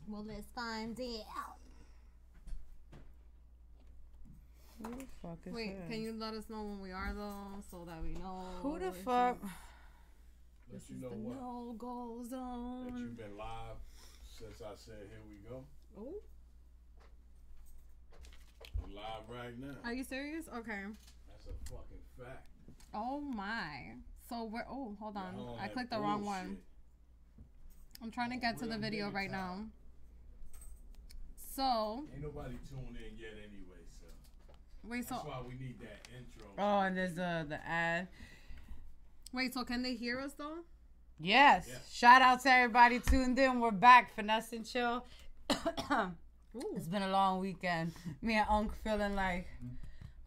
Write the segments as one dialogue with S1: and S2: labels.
S1: Well, let's find it out.
S2: Who the fuck is
S1: Wait,
S2: that?
S1: can you let us know when we are though, so that we know?
S2: Who the fuck?
S1: This is the no-go zone.
S3: That you've been live since I said here we go.
S1: Oh.
S3: We're live right now.
S1: Are you serious? Okay.
S3: That's a fucking fact.
S1: Oh my. So we're hold on.
S3: Y'all
S1: I
S3: that
S1: clicked the wrong
S3: bullshit.
S1: one. I'm trying to get to the video right now. So
S3: Ain't nobody tuned in yet anyway, so
S1: wait,
S3: that's why we need that intro.
S2: Oh, and there's the ad.
S1: Wait, so can they hear us though?
S2: Yes.
S3: Yeah.
S2: Shout out to everybody tuned in. We're back. Finesse and chill. It's been a long weekend. Me and Unc feeling like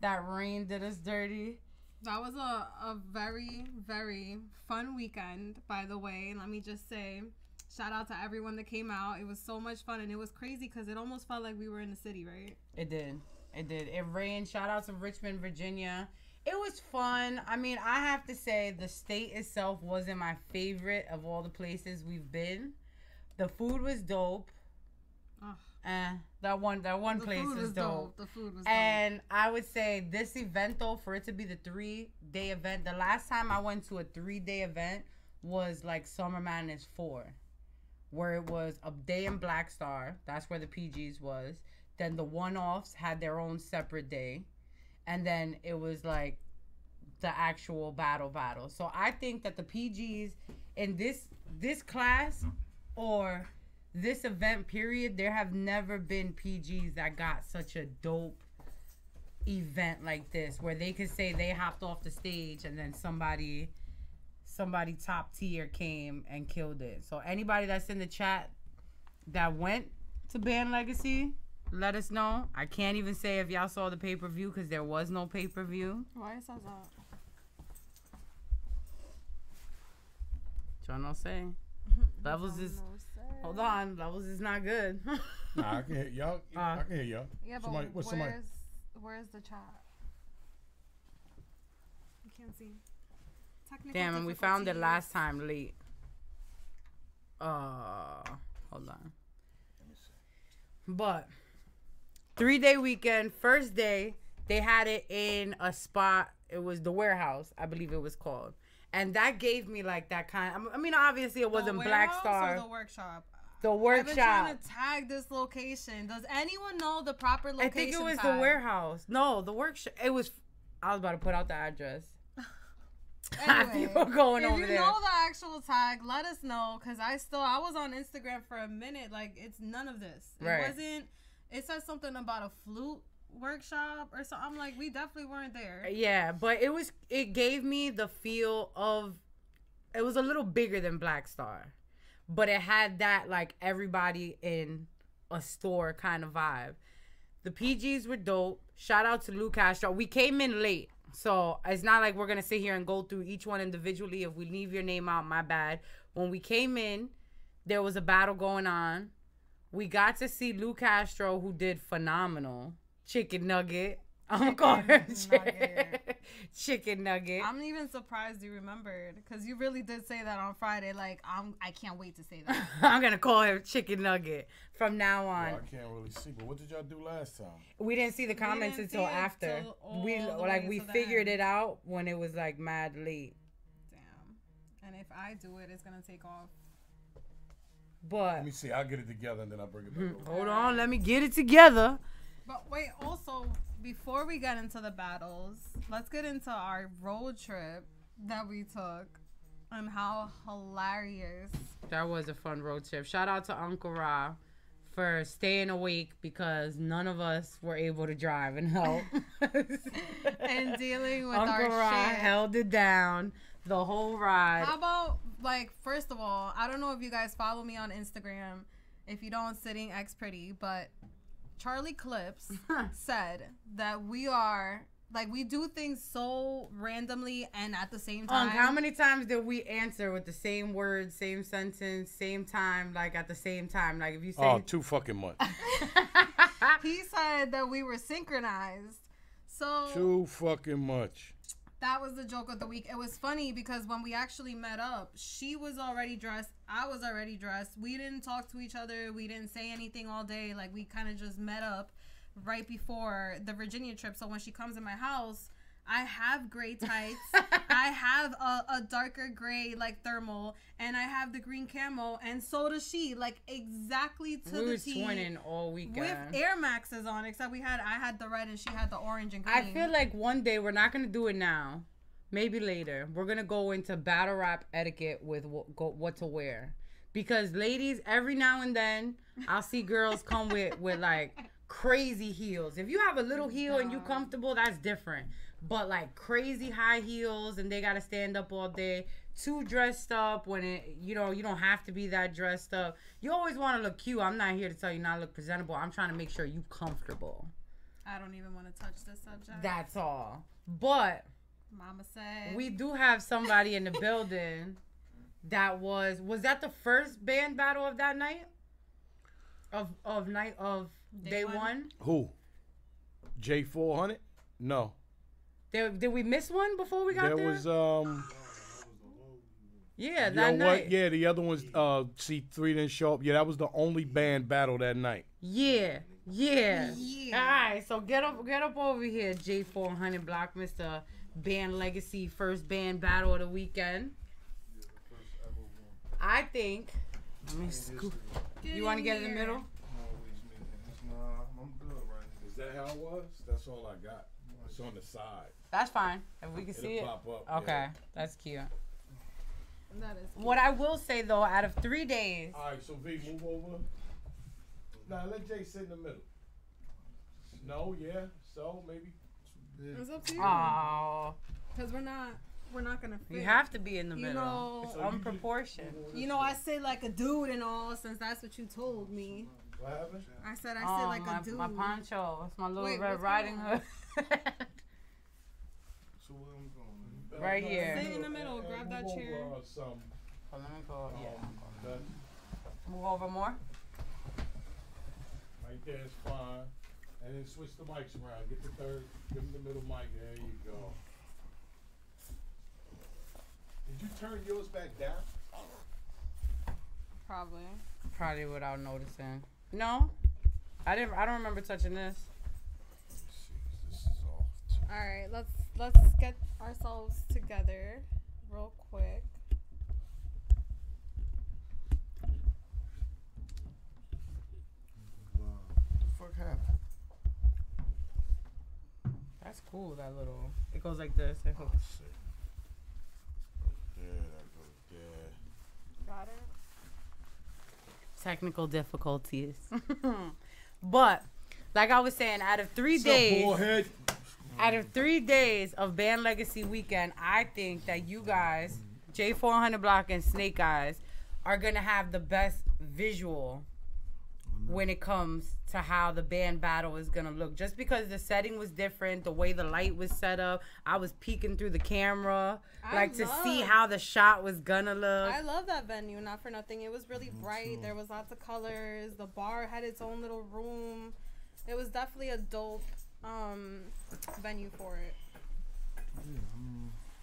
S2: that rain did us dirty.
S1: That was a very, very fun weekend, by the way. Let me just say, shout out to everyone that came out. It was so much fun, and it was crazy because it almost felt like we were in the city, right?
S2: It did. It did. It rained. Shout out to Richmond, Virginia. It was fun. I mean, I have to say the state itself wasn't my favorite of all the places we've been. The food was dope.
S1: Ugh.
S2: That one place was dope.
S1: The food was
S2: And I would say this event, though, for it to be the 3-day event, the last time I went to a 3-day event was like Summer Madness 4, where it was a day in Black Star. That's where the PGs was. Then the one-offs had their own separate day. And then it was like the actual battle. So I think that the PGs in this class or this event period, there have never been PGs that got such a dope event like this, where they could say they hopped off the stage and then somebody top tier came and killed it. So anybody that's in the chat that went to Band Legacy, let us know. I can't even say if y'all saw the pay-per-view because there was no pay-per-view.
S1: Why is that?
S2: Y'all know say. Levels is... Hold on. Levels is not good.
S3: Nah, I can hear y'all. I can hear y'all.
S1: Yeah, but where's the chat? You can't see.
S2: Damn, and we found it last time late. Hold on.
S3: Let me see.
S2: But 3-day weekend, first day, they had it in a spot. It was the Warehouse, I believe it was called. And that gave me like that kind of, I mean, obviously it wasn't Black Star.
S1: Or the workshop?
S2: The workshop.
S1: I've been trying to tag this location. Does anyone know the proper location?
S2: I think it was
S1: tag?
S2: the Warehouse. No, the workshop. It was, I was about to put out the address.
S1: Anyway,
S2: people going over there.
S1: If you know the actual tag, let us know. Because I was on Instagram for a minute. Like, it's none of this. It wasn't, it says something about a flute workshop or something. I'm like, we definitely weren't there.
S2: Yeah, but it gave me the feel of, it was a little bigger than Black Star, but it had that like everybody in a store kind of vibe. The PGs were dope. Shout out to Lou Castro. We came in late, so it's not like we're gonna sit here and go through each one individually. If we leave your name out, my bad. When we came in, there was a battle going on. We got to see Lou Castro, who did phenomenal. Chicken nugget. I'm calling her chicken nugget.
S1: I'm even surprised you remembered, because you really did say that on Friday. Like, I can't wait to say that.
S2: I'm gonna call her chicken nugget from now on.
S3: Well, I can't really see, but what did y'all do last time?
S2: We didn't see the comments until after. We figured it out when it was like mad late.
S1: Damn. And if I do it, it's gonna take off.
S2: But
S3: Let me see. I'll get it together and then I'll bring it back over.
S2: Hold on, let me get it together.
S1: But wait, also, before we get into the battles, let's get into our road trip that we took and how hilarious.
S2: That was a fun road trip. Shout out to Uncle Ra for staying awake because none of us were able to drive and help.
S1: And dealing with
S2: Uncle Ra
S1: shit.
S2: held it down the whole ride.
S1: How about, like, first of all, I don't know if you guys follow me on Instagram. If you don't, Sitting X Pretty, but Charlie Clips said that we are, like, we do things so randomly and at the same time.
S2: How many times did we answer with the same word, same sentence, same time, like at the same time? Like if you say
S3: too fucking much.
S1: He said that we were synchronized. So
S3: Too fucking much.
S1: That was the joke of the week. It was funny because when we actually met up, she was already dressed. I was already dressed. We didn't talk to each other. We didn't say anything all day. Like, we kind of just met up right before the Virginia trip. So when she comes in my house, I have gray tights. I have a darker gray, like, thermal. And I have the green camo. And so does she. Like, exactly to the T.
S2: We were twinning all weekend.
S1: With Air Maxes on. Except I had the red and she had the orange and green.
S2: I feel like one day, we're not going to do it now. Maybe later. We're going to go into battle rap etiquette with what to wear. Because, ladies, every now and then, I'll see girls come with like, crazy heels. If you have a little heel and you comfortable, that's different. But like crazy high heels and they gotta stand up all day, too dressed up when you don't have to be that dressed up. You always want to look cute. I'm not here to tell you not to look presentable. I'm trying to make sure you comfortable.
S1: I don't even want to touch this subject.
S2: That's all. But
S1: Mama said
S2: we do have somebody in the building that was that the first band battle of that night? Of day one?
S3: Who? J400? No.
S2: Did we miss one before we got there?
S3: There was
S2: yeah,
S3: you
S2: that
S3: know
S2: night.
S3: what? Yeah, the other one's C3 didn't show up. Yeah, that was the only band battle that night.
S2: Yeah. All right, so get up over here, J400 Block, Mr. Band Legacy, first band battle of the weekend. I think. Let me scoop. You want to get in the middle?
S4: I'm good right here.
S3: Is that how it was? That's all I got. It's on the side.
S2: That's fine. If we can see it.
S3: Pop up.
S2: Okay,
S3: Yeah.
S2: that's cute.
S1: that is cute.
S2: What I will say though, out of 3 days,
S3: All right, so V, move over. Now let Jay sit in the middle. No, yeah. So maybe.
S1: It's up to you.
S2: oh,
S1: Because we're not gonna fit.
S2: you have to be in the
S1: You
S2: middle.
S1: know,
S3: So
S2: On
S3: you
S2: proportion.
S1: you know, I sit like a dude and all, since that's what you told me.
S3: What happened?
S1: I said I sit like a dude.
S2: My poncho. It's my little
S1: Wait,
S2: Red
S1: what's
S2: Riding
S1: going on?
S2: Hood.
S4: So where I'm going?
S2: Right here.
S1: Sit in the middle. Grab that
S3: move
S1: chair.
S3: Over, some,
S2: Oh, let me go. Yeah.
S3: that
S2: Move over more.
S3: right there is fine. And then switch the mics around. Get the third. Give him the middle mic. There you go. Did you turn yours back down?
S1: Probably.
S2: Without noticing. No, I didn't. I don't remember touching this.
S4: Let me see. This is off.
S1: All right, let's get ourselves together real quick.
S4: What the fuck happened?
S2: That's cool. That little. It goes like this. It
S4: Oh,
S2: hooks.
S4: shit. There, that goes there.
S1: Got it.
S2: Technical difficulties. But like I was saying, out of 3
S3: What's up,
S2: days,
S3: bullhead?
S2: out of 3 days of Band Legacy weekend, I think that you guys, J400 Block and Snake Eyes, are gonna have the best visual when it comes to how the band battle is gonna look. Just because the setting was different, the way the light was set up, I was peeking through the camera, to see how the shot was gonna look.
S1: I love that venue, not for nothing. It was really bright. There was lots of colors. The bar had its own little room. It was definitely a dope venue for it.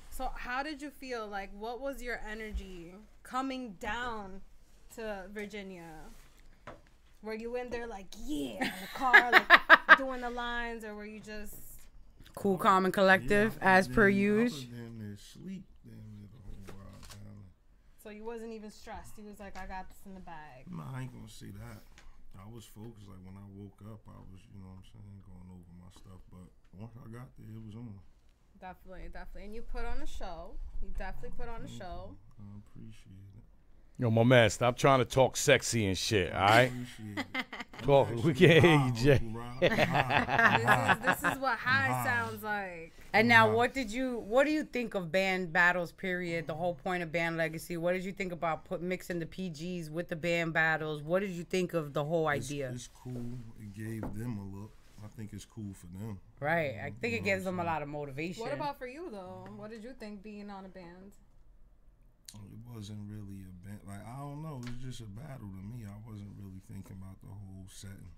S1: So how did you feel? Like, what was your energy coming down to Virginia? Were you in there like, yeah, in the car, like doing the lines, or were you just
S2: Cool, calm, and collective, as per usual.
S4: Damn near sleep. Damn near the whole ride down.
S1: so you wasn't even stressed? You was like, I got this in the bag.
S4: No, I ain't gonna say that. I was focused. Like when I woke up, I was, you know what I'm saying, going over my stuff. But once I got there, it was on.
S1: Definitely. And you put on a show. You definitely put on a show.
S4: I appreciate it.
S3: Yo, my man, stop trying to talk sexy and shit, all right?
S4: Appreciate it.
S3: Talk, we can hear you, Jay.
S1: This is what high sounds like.
S2: And now, what do you think of band battles? Period. The whole point of Band Legacy. What did you think about mixing the PGs with the band battles? What did you think of the whole idea?
S4: It's cool. It gave them a look. I think it's cool for them.
S2: Right. I think it gives them a lot of motivation.
S1: What about for you though? What did you think being on a band?
S4: It wasn't really a band. Like, I don't know. It was just a battle to me. I wasn't really thinking about the whole setting.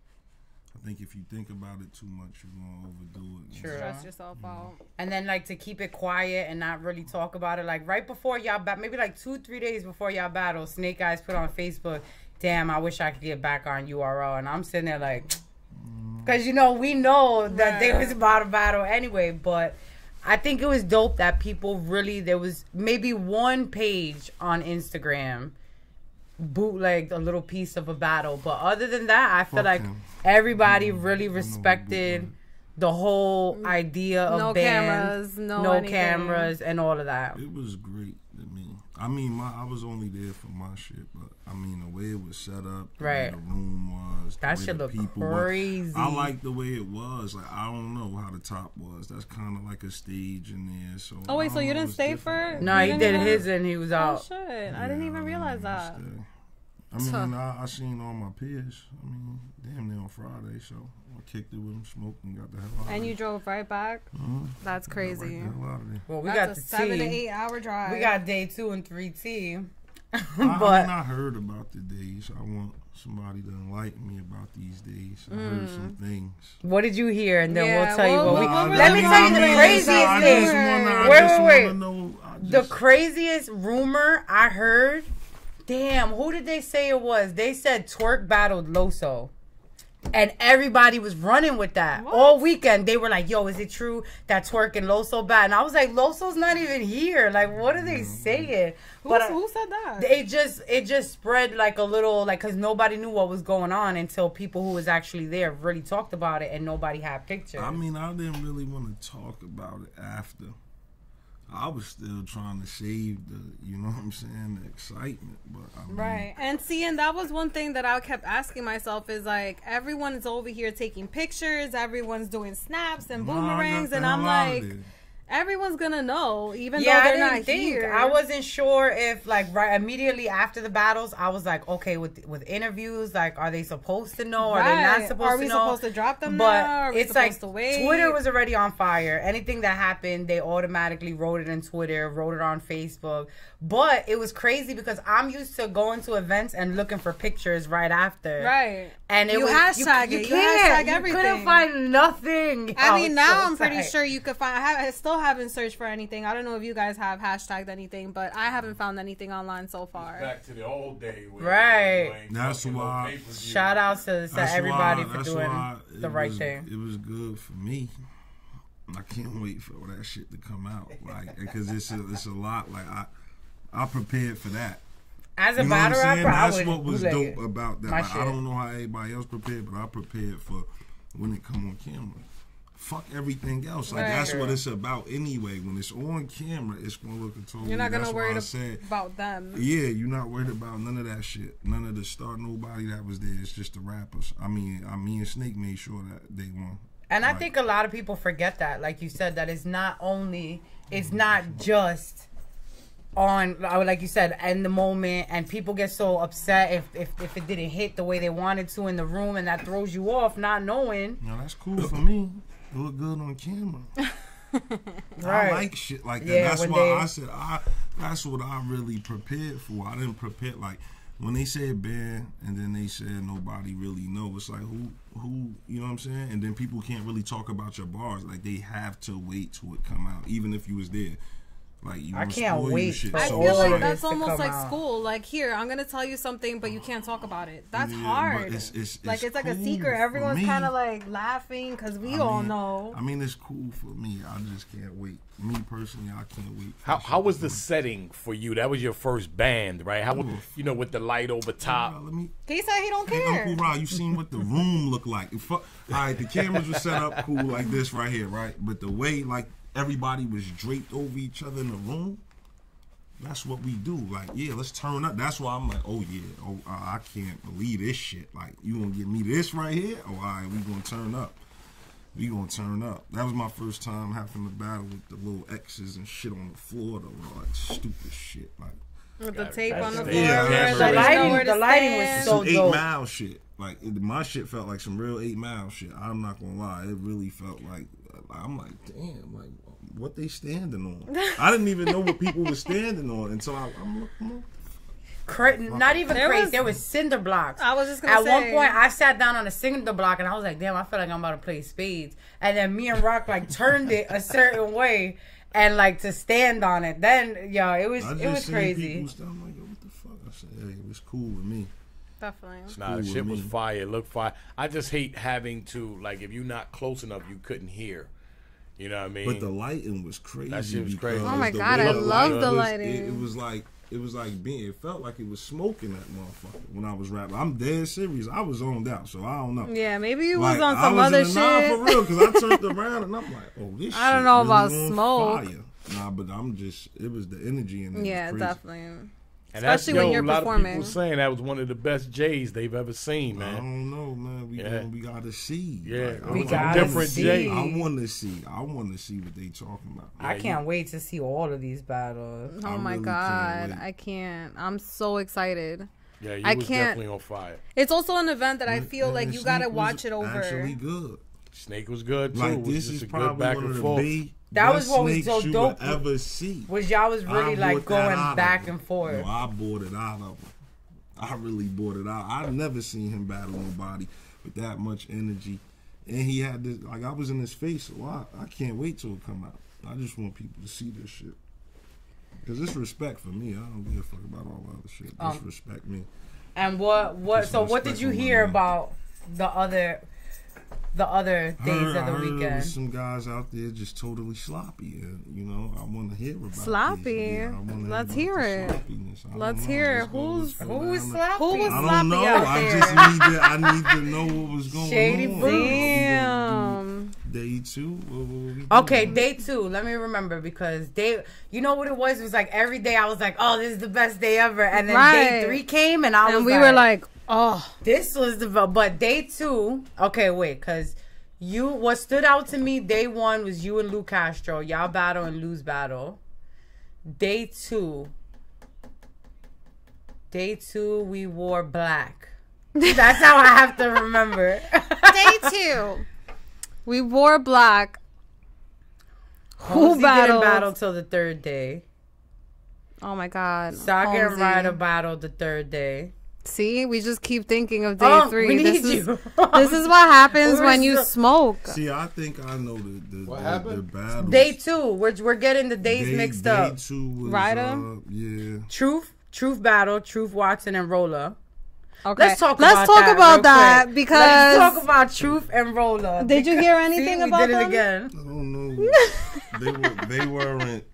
S4: I think if you think about it too much, you're gonna overdo it.
S2: True.
S1: Stress yourself out.
S2: And then like to keep it quiet and not really talk about it. Like right before y'all maybe like 2-3 days before y'all battle, Snake Eyes put on Facebook, "Damn, I wish I could get back on URL." And I'm sitting there like, because you know we know that they was about to battle anyway. But I think it was dope that people really, there was maybe one page on Instagram bootlegged a little piece of a battle, but other than that, I feel like everybody really respected the whole idea of bands, no cameras, and all of that.
S4: It was great to me. I mean, I was only there for my shit, but I mean the way it was set up, the way the room was,
S2: that shit looked crazy.
S4: I like the way it was. Like I don't know how the top was. That's kind of like a stage in there. So
S1: oh wait, so you didn't stay for it?
S2: No, he did his and he was out.
S1: Oh shit! I didn't even realize that.
S4: I mean, I seen all my peers. I mean, damn near on Friday, so I kicked it with them, smoked, and got the hell out of there.
S1: And you drove right back? That's crazy.
S4: Right the hell out of there.
S2: Well, we
S1: That's
S2: got the
S1: 7 to 8 hour drive.
S2: We got day 2 and 3T.
S4: I heard about the days. I want somebody to enlighten me about these days. I heard some things.
S2: What did you hear? And then we'll tell you what we...
S1: Let
S2: me tell you the craziest thing. Wait. The craziest rumor I heard... Damn, who did they say it was? They said Twerk battled Loso. And everybody was running with that. What? All weekend. They were like, yo, is it true that Twerk and Loso battled? And I was like, Loso's not even here. Like, what are they saying?
S1: Who said that?
S2: It just spread like a little, like, because nobody knew what was going on until people who was actually there really talked about it and nobody had pictures.
S4: I mean, I didn't really want to talk about it after. I was still trying to save the, you know what I'm saying, the excitement. But I mean,
S1: right. And see, and that was one thing that I kept asking myself is like, everyone's over here taking pictures, everyone's doing snaps and boomerangs, and I'm like, everyone's gonna know, even though they're not here.
S2: I wasn't sure if, like, right immediately after the battles, I was like, okay, with interviews, like, are they supposed to know? Are they not supposed to know?
S1: Are we supposed to drop them
S2: but
S1: now? Are we
S2: it's like,
S1: to wait?
S2: Twitter was already on fire. Anything that happened, they automatically wrote it in Twitter, wrote it on Facebook. But it was crazy because I'm used to going to events and looking for pictures right after.
S1: Right.
S2: And
S1: you hashtag it. You hashtag everything.
S2: You couldn't find nothing.
S1: I mean, now I'm pretty sure you could find. I still haven't searched for anything. I don't know if you guys have hashtagged anything, but I haven't found anything online so far.
S3: Back to the old day.
S2: Right.
S4: That's why.
S2: Shout out to everybody for doing the right thing.
S4: It was good for me. I can't wait for that shit to come out, like, because it's a lot. Like I prepared for that.
S2: As a battle rapper,
S4: that's what was dope about that. Like, I don't know how everybody else prepared, but I prepared for when it come on camera. Fuck everything else. Like that's what it's about anyway. When it's on camera, it's gonna look totally.
S1: You're not gonna worry
S4: about
S1: them.
S4: Yeah, you're not worried about none of that shit. None of the star, nobody that was there. It's just the rappers. I mean, me and Snake made sure that they won.
S2: And I think a lot of people forget that, like you said, that it's not just on, like you said, in the moment, and people get so upset if it didn't hit the way they wanted to in the room, and that throws you off, not knowing.
S4: No, that's cool for me. It look good on camera. Right. I like shit like that. Yeah, that's why I said that's what I really prepared for. I didn't prepare, like, when they said ban and then they said nobody really know, it's like who you know what I'm saying? And then people can't really talk about your bars. Like, they have to wait till it come out, even if you was there. Like, you
S2: I can't wait.
S4: Shit.
S1: I feel like that's almost like school. Like, here, I'm gonna tell you something, but you can't talk about it. That's hard.
S4: It's
S1: like it's
S4: cool
S1: like a secret. Everyone's kind of like laughing because we all know.
S4: I mean, it's cool for me. I just can't wait. Me personally, I can't wait.
S5: How was the setting for you? That was your first band, right? How you know, with the light over top?
S1: He said he don't care.
S4: Uncle Rob, you seen what the room looked like? All right, the cameras were set up cool like this right here, right? But the way like everybody was draped over each other in the room, that's what we do. Like, yeah, let's turn up. That's why I'm like, oh yeah, I can't believe this shit. Like, you gonna give me this right here? Oh, all right, we gonna turn up. We gonna turn up. That was my first time having to battle with the little X's and shit on the floor, though. Like, stupid shit. Like,
S1: with the tape on the floor.
S4: Yeah,
S2: the lighting was so
S4: some
S2: dope.
S4: 8 Mile shit. Like, my shit felt like some real 8 Mile shit. I'm not gonna lie. It really felt like, I'm like, damn, like, what they standing on? I didn't even know what people were standing on until I'm
S2: not even
S1: There
S2: crates.
S1: was-
S2: There was cinder blocks.
S1: I was just gonna
S2: At
S1: say.
S2: one point, I sat down on a cinder block and I was like, "Damn, I feel like I'm about to play spades." And then me and Rock like turned it a certain way and like to stand on it. Then, yo, it was
S4: seen
S2: crazy.
S4: people still, I'm like, yo, what the fuck? I said, hey, it was cool with me.
S1: Definitely.
S5: Nah,
S4: cool
S5: the
S4: with
S5: shit was
S4: me.
S5: fire. It looked fire. I just hate having to, like, if you're not close enough, you couldn't hear. You know what I mean?
S4: But the lighting was crazy.
S5: That shit was
S4: because
S5: crazy.
S1: Oh my
S4: the
S1: God,
S4: way
S1: I
S4: the
S1: love
S4: light
S1: the
S4: was-
S1: lighting.
S4: It was like being. It felt like it was smoking that motherfucker when I was rapping. I'm dead serious. I was zoned out, so I don't know.
S1: Yeah, maybe you
S4: Like,
S1: was on
S4: I
S1: some
S4: was
S1: other
S4: in the nine
S1: shit.
S4: for real because I turned around and I'm like, oh, this.
S1: I don't
S4: shit
S1: know
S4: really
S1: about
S4: on
S1: smoke.
S4: Fire. Nah, but I'm just. It was the energy in it.
S1: Yeah,
S4: was crazy.
S1: definitely.
S5: and
S1: especially when you're
S5: a lot
S1: performing.
S5: of people saying that was one of the best J's they've ever seen,
S4: I
S5: man.
S4: don't know, man. We gotta see.
S5: Yeah,
S4: I
S2: we
S4: wanna
S2: gotta
S5: different
S2: see.
S5: J.
S4: I want to see. I want to see what they talking about.
S2: I can't wait to see all of these battles.
S1: Oh
S4: I
S1: my
S4: really
S1: God,
S4: can't wait.
S1: I can't. I'm so excited.
S5: Yeah, you
S1: I
S5: was
S1: can't-
S5: definitely on fire.
S1: It's also an event that I feel
S4: And
S1: like you
S4: Snake
S1: gotta
S4: was
S1: watch it over.
S4: Actually good.
S5: Snake was good too.
S4: Like
S5: It was
S4: this
S5: just
S4: is
S5: a good
S4: probably
S5: back
S4: one
S5: and
S4: of the
S5: forth.
S2: That was
S4: best
S2: what was
S4: snakes
S2: so
S4: you
S2: dope.
S4: would ever see.
S2: Was y'all was really
S4: I
S2: like
S4: bought that out
S2: going
S4: of
S2: back
S4: him.
S2: and forth.
S4: No, I bought it out of him. I really bought it out. I've never seen him battle nobody with that much energy. And he had this, like, I was in his face, so I can't wait till it come out. I just want people to see this shit. Because it's respect for me. I don't give a fuck about all the other shit. Just respect me.
S2: And what did you
S4: Disrespect
S2: hear
S4: on my
S2: about the other days
S4: I
S2: of the
S4: heard there
S2: weekend?
S4: was some guys out there just totally sloppy, and I want to hear about these.
S1: Sloppy?
S4: Yeah, I wanna
S1: Let's
S4: about
S1: hear
S4: the
S1: it.
S4: sloppiness. I don't
S1: Let's
S4: know.
S1: hear it.
S4: Let's go- let's go
S2: Who was
S4: down
S2: sloppy?
S1: Who was
S4: I
S1: sloppy
S4: don't know.
S1: out
S4: I
S1: there?
S4: just need to know what was going
S2: Shady
S4: on.
S2: fruit.
S1: Damn.
S4: Day 2. What we doing?
S2: Okay, day 2. Let me remember because you know what it was? It was like every day I was like, oh, this is the best day ever. And then day
S1: Right.
S2: 3 came and I was
S1: And we were like, oh.
S2: this was but day 2, okay, wait, because what stood out to me, day 1 was you and Lou Castro. Y'all battle and Lou's battle. Day 2, we wore black. That's how I have to remember.
S1: Day 2. We wore black. Who
S2: Holmesy
S1: battled?
S2: didn't battle till the 3rd day.
S1: Oh my God.
S2: Saga and
S1: Holmesy.
S2: Ryder battled the 3rd day.
S1: See, we just keep thinking of day 3.
S2: We need
S1: This is
S2: you.
S1: this is what happens
S2: We're
S1: when you
S2: so-
S1: smoke.
S4: See, I think I know the
S3: happened?
S4: battles.
S2: Day 2, we're getting the days mixed up.
S4: Day 2 was
S1: Ryder?
S4: yeah.
S2: Truth battle, Truth Watson and Roller.
S1: Okay.
S2: Let's talk
S1: about
S2: real
S1: that
S2: quick.
S1: because
S2: Let's talk about Truth and Roller.
S1: Did you hear anything
S2: See,
S1: about
S2: we did
S1: them?
S2: it again.
S4: I don't know. they weren't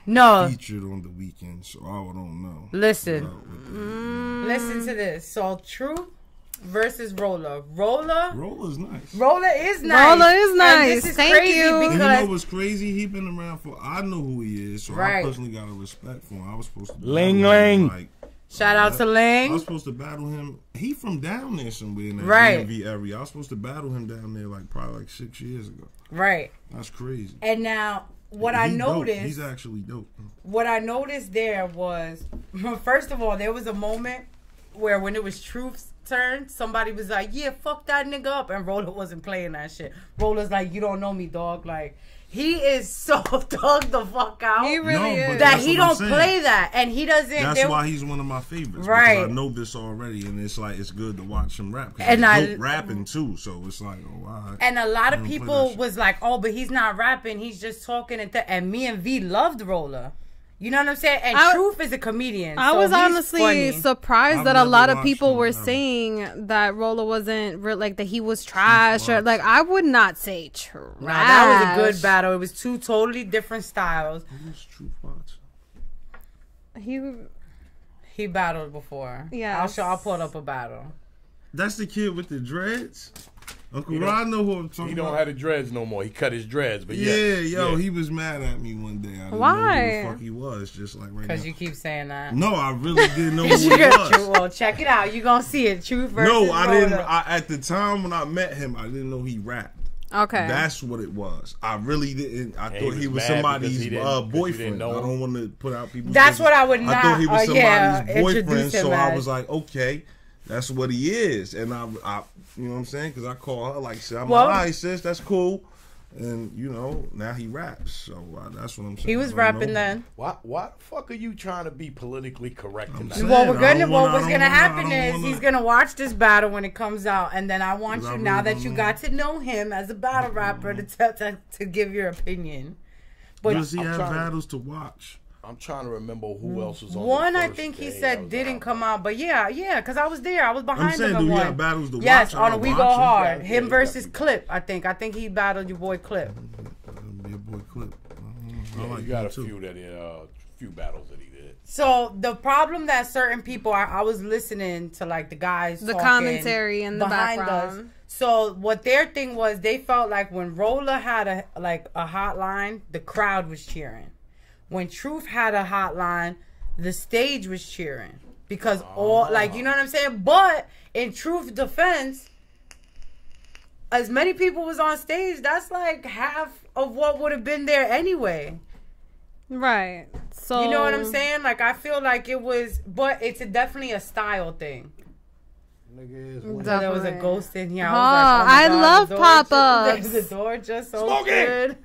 S2: No,
S4: featured on the weekend, so I don't know.
S2: listen to this. So Truth versus Roller.
S4: Roller's nice.
S2: Roller is nice.
S1: Roller is
S2: And
S1: nice.
S2: this is
S1: Thank
S2: crazy
S1: you.
S4: And you
S2: because
S4: know what's crazy? He been around for. I know who he is, so
S2: Right.
S4: I personally got a respect for him. I was supposed to
S5: Ling
S4: battle him,
S5: Ling.
S4: like,
S2: shout out to
S4: I
S2: Ling.
S4: was supposed to battle him. He from down there somewhere in that
S2: Right.
S4: DMV area. I was supposed to battle him down there like probably like 6 years ago.
S2: Right.
S4: That's crazy.
S2: And now what I
S4: He dope.
S2: noticed.
S4: He's actually dope.
S2: What I noticed there was, first of all, there was a moment where when it was Truth's turn, somebody was like, yeah, fuck that nigga up. And Roller wasn't playing that shit. Roller's like, you don't know me, dog. Like, he is so thugged the fuck out
S1: He really
S4: No,
S1: is.
S4: but
S2: that
S4: that's
S2: he
S4: what I'm
S2: don't
S4: saying.
S2: play that. And he doesn't.
S4: That's
S2: there-
S4: why he's one of my favorites.
S2: Right.
S4: Because I know this already, and it's like it's good to watch him rap. 'Cause
S2: And
S4: he's
S2: I-
S4: dope rapping too, so it's like, oh, all right.
S2: And a lot of
S4: I don't play
S2: people
S4: that shit.
S2: was like, oh, but he's not rapping. He's just talking. And me and V loved Roller. You know what I'm saying? And Truth is a comedian.
S1: I
S2: so
S1: was
S2: he's
S1: honestly
S2: funny.
S1: surprised
S4: I've
S1: that a
S4: never
S1: lot of
S4: watched
S1: people
S4: him
S1: were
S4: ever.
S1: saying that Roller wasn't like that he was trash or
S4: was.
S1: like I would not say trash.
S2: Nah, that was a good battle. It was 2 totally different styles.
S4: Who's Truth Watch?
S2: He battled before.
S1: Yes.
S2: I'll pull up a battle.
S4: That's the kid with the dreads. Uncle
S5: He
S4: Ron know who I'm talking
S5: He
S4: about.
S5: don't have the dreads no more. He cut his dreads, but
S4: He was mad at me one day. I didn't know
S1: Why?
S4: who the fuck he was, just like right now.
S2: Because you keep saying that.
S4: No, I really didn't know who
S2: You
S4: he
S2: got
S4: was.
S2: you. Well, check it out. You gonna see it. Truth versus
S4: No, I didn't.
S2: Roller.
S4: At the time when I met him, I didn't know he rapped.
S1: Okay.
S4: That's what it was. I really didn't. I
S5: he
S4: thought he
S5: was
S4: was
S5: mad
S4: somebody's
S5: because he didn't- because you
S4: boyfriend.
S5: didn't know
S4: I
S5: him.
S4: don't want to put out people's
S2: That's
S4: business.
S2: what I would
S4: I
S2: not.
S4: thought he was somebody's boyfriend,
S2: introduce him
S4: so I
S2: as.
S4: was like, okay, that's what he is. And I you know what I'm saying? Because I call her like, I'm
S2: Well-
S4: like, all right, sis, that's cool. And you know, now he raps, so that's what I'm saying.
S2: He was rapping then.
S5: Why the fuck are you trying to be politically correct tonight?
S4: saying,
S2: Well,
S4: what's
S2: gonna happen is he's gonna watch this battle when it comes out, and then I want you, now that you got to know him as a battle rapper, to give your opinion. But
S4: does he have battles to watch?
S5: I'm trying to remember who else was on
S2: one.
S5: the
S2: I
S5: first
S2: think he
S5: day
S2: said didn't come out, but yeah, because I was there. I was behind
S4: I'm saying,
S2: him.
S4: do
S2: One.
S4: he have battles to watch?
S2: Yes, on a We Go Hard.
S5: Yeah,
S2: Him
S5: he
S2: versus
S5: definitely
S2: Clip. I think he battled your boy Clip.
S4: Be a boy Clip.
S5: Yeah,
S4: I like
S5: you got
S4: him
S5: a
S4: too.
S5: few battles that he did.
S2: So the problem that certain people, I was listening to like the guys,
S1: The
S2: talking
S1: commentary in the
S2: behind us.
S1: background.
S2: So what their thing was, they felt like when Roller had a hotline, the crowd was cheering. When Truth had a hotline, the stage was cheering because all you know what I'm saying. But in Truth's defense, as many people was on stage, that's like half of what would have been there anyway.
S1: Right. So
S2: You know what I'm saying? Like, I feel like it was, but it's definitely a style thing.
S5: Nigga
S2: There was a ghost in here.
S1: I love pop-ups.
S2: The door just
S5: Smoke
S2: opened.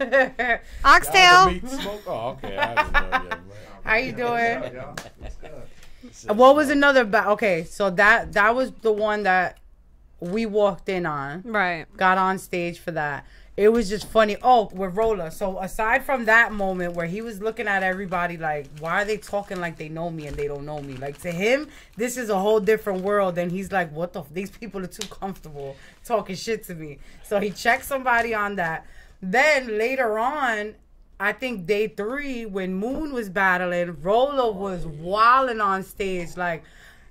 S1: Oxtail.
S5: Smoke? Oh, okay. I didn't know yet.
S2: How you doing? What was another? Okay, so that was the one that we walked in on.
S1: Right.
S2: Got on stage for that. It was just funny. Oh, with Roller. So aside from that moment where he was looking at everybody like, why are they talking like they know me and they don't know me? Like, to him, this is a whole different world. And he's like, what the? These people are too comfortable talking shit to me. So he checked somebody on that. Then later on, I think day 3, when Moon was battling, Roller was wilding on stage like,